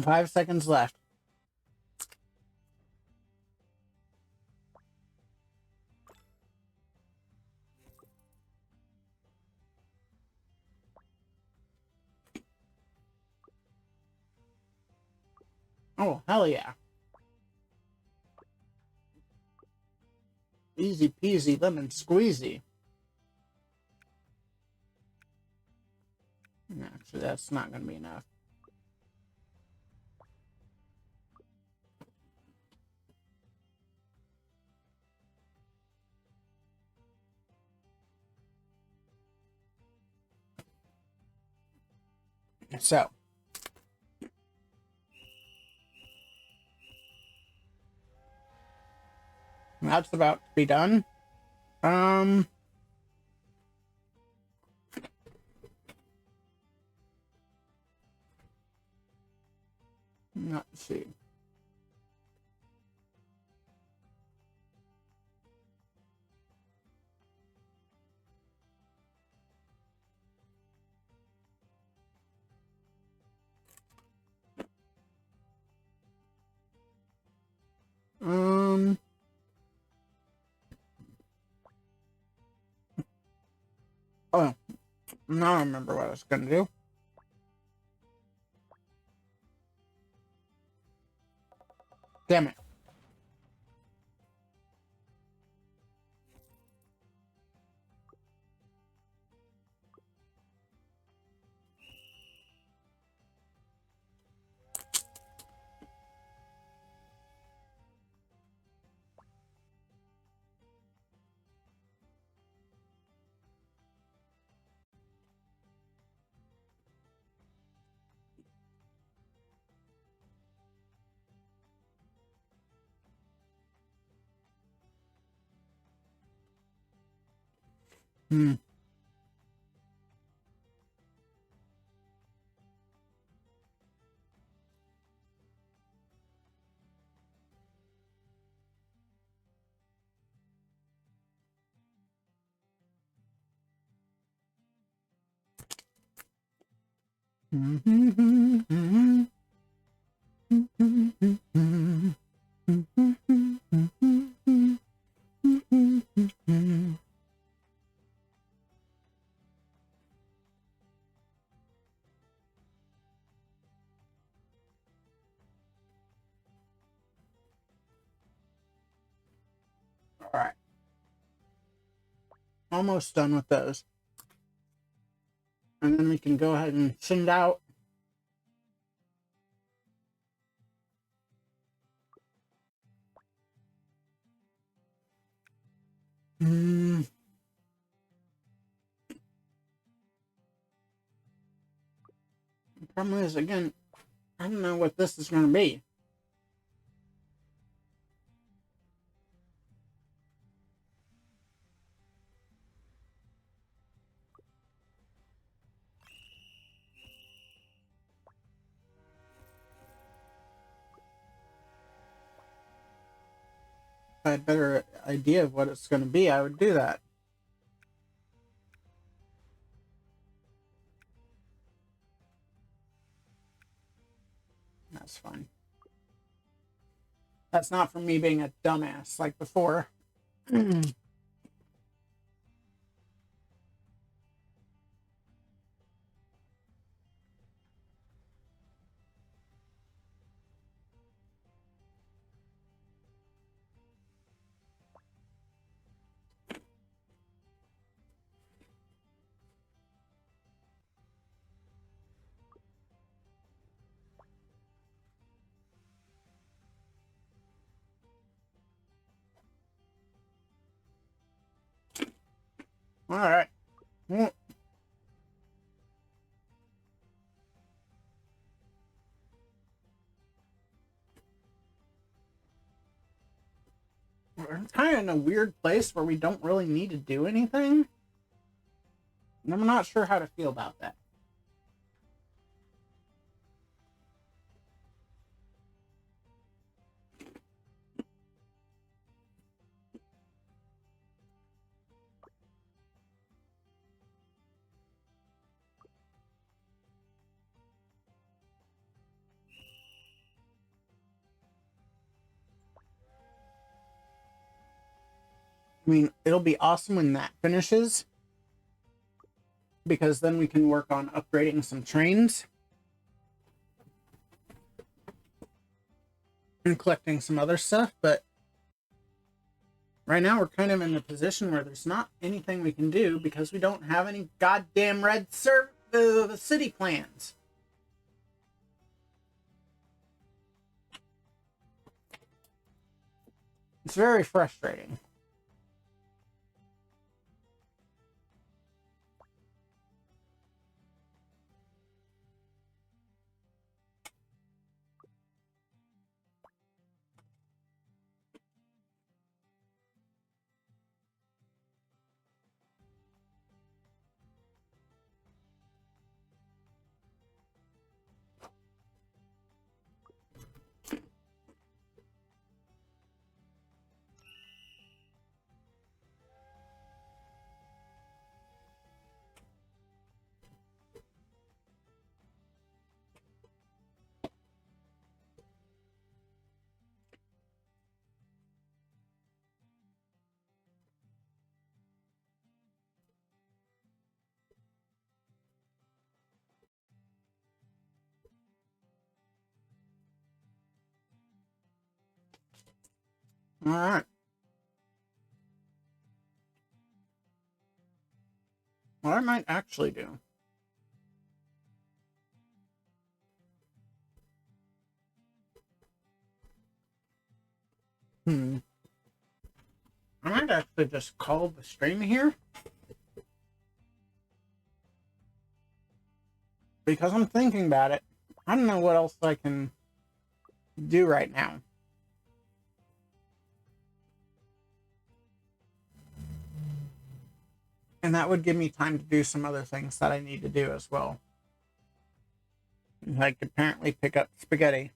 5 seconds left. Oh, hell yeah. Easy peasy lemon squeezy. Actually, that's not going to be enough. So, that's about to be done. Let's see. Um, Now I remember what I was gonna do. Damn it. Hmm. All right. Almost done with those. And then we can go ahead and send out. The problem is, again, I don't know what this is going to be. If I had a better idea of what it's going to be, I would do that. That's fine. That's not from me being a dumbass like before. All right. Well, we're kind of in a weird place where we don't really need to do anything. And I'm not sure how to feel about that. I mean, it'll be awesome when that finishes, because then we can work on upgrading some trains and collecting some other stuff. But right now we're kind of in a position where there's not anything we can do because we don't have any goddamn red city plans. It's very frustrating. Alright. What I might actually do. I might actually just call the stream here. Because I'm thinking about it. I don't know what else I can do right now. And that would give me time to do some other things that I need to do as well. Like apparently pick up spaghetti.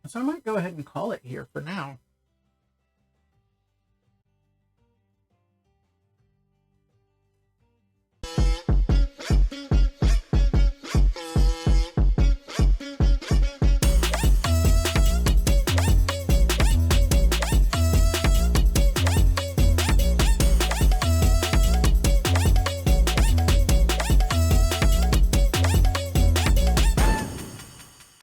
So I might go ahead and call it here for now.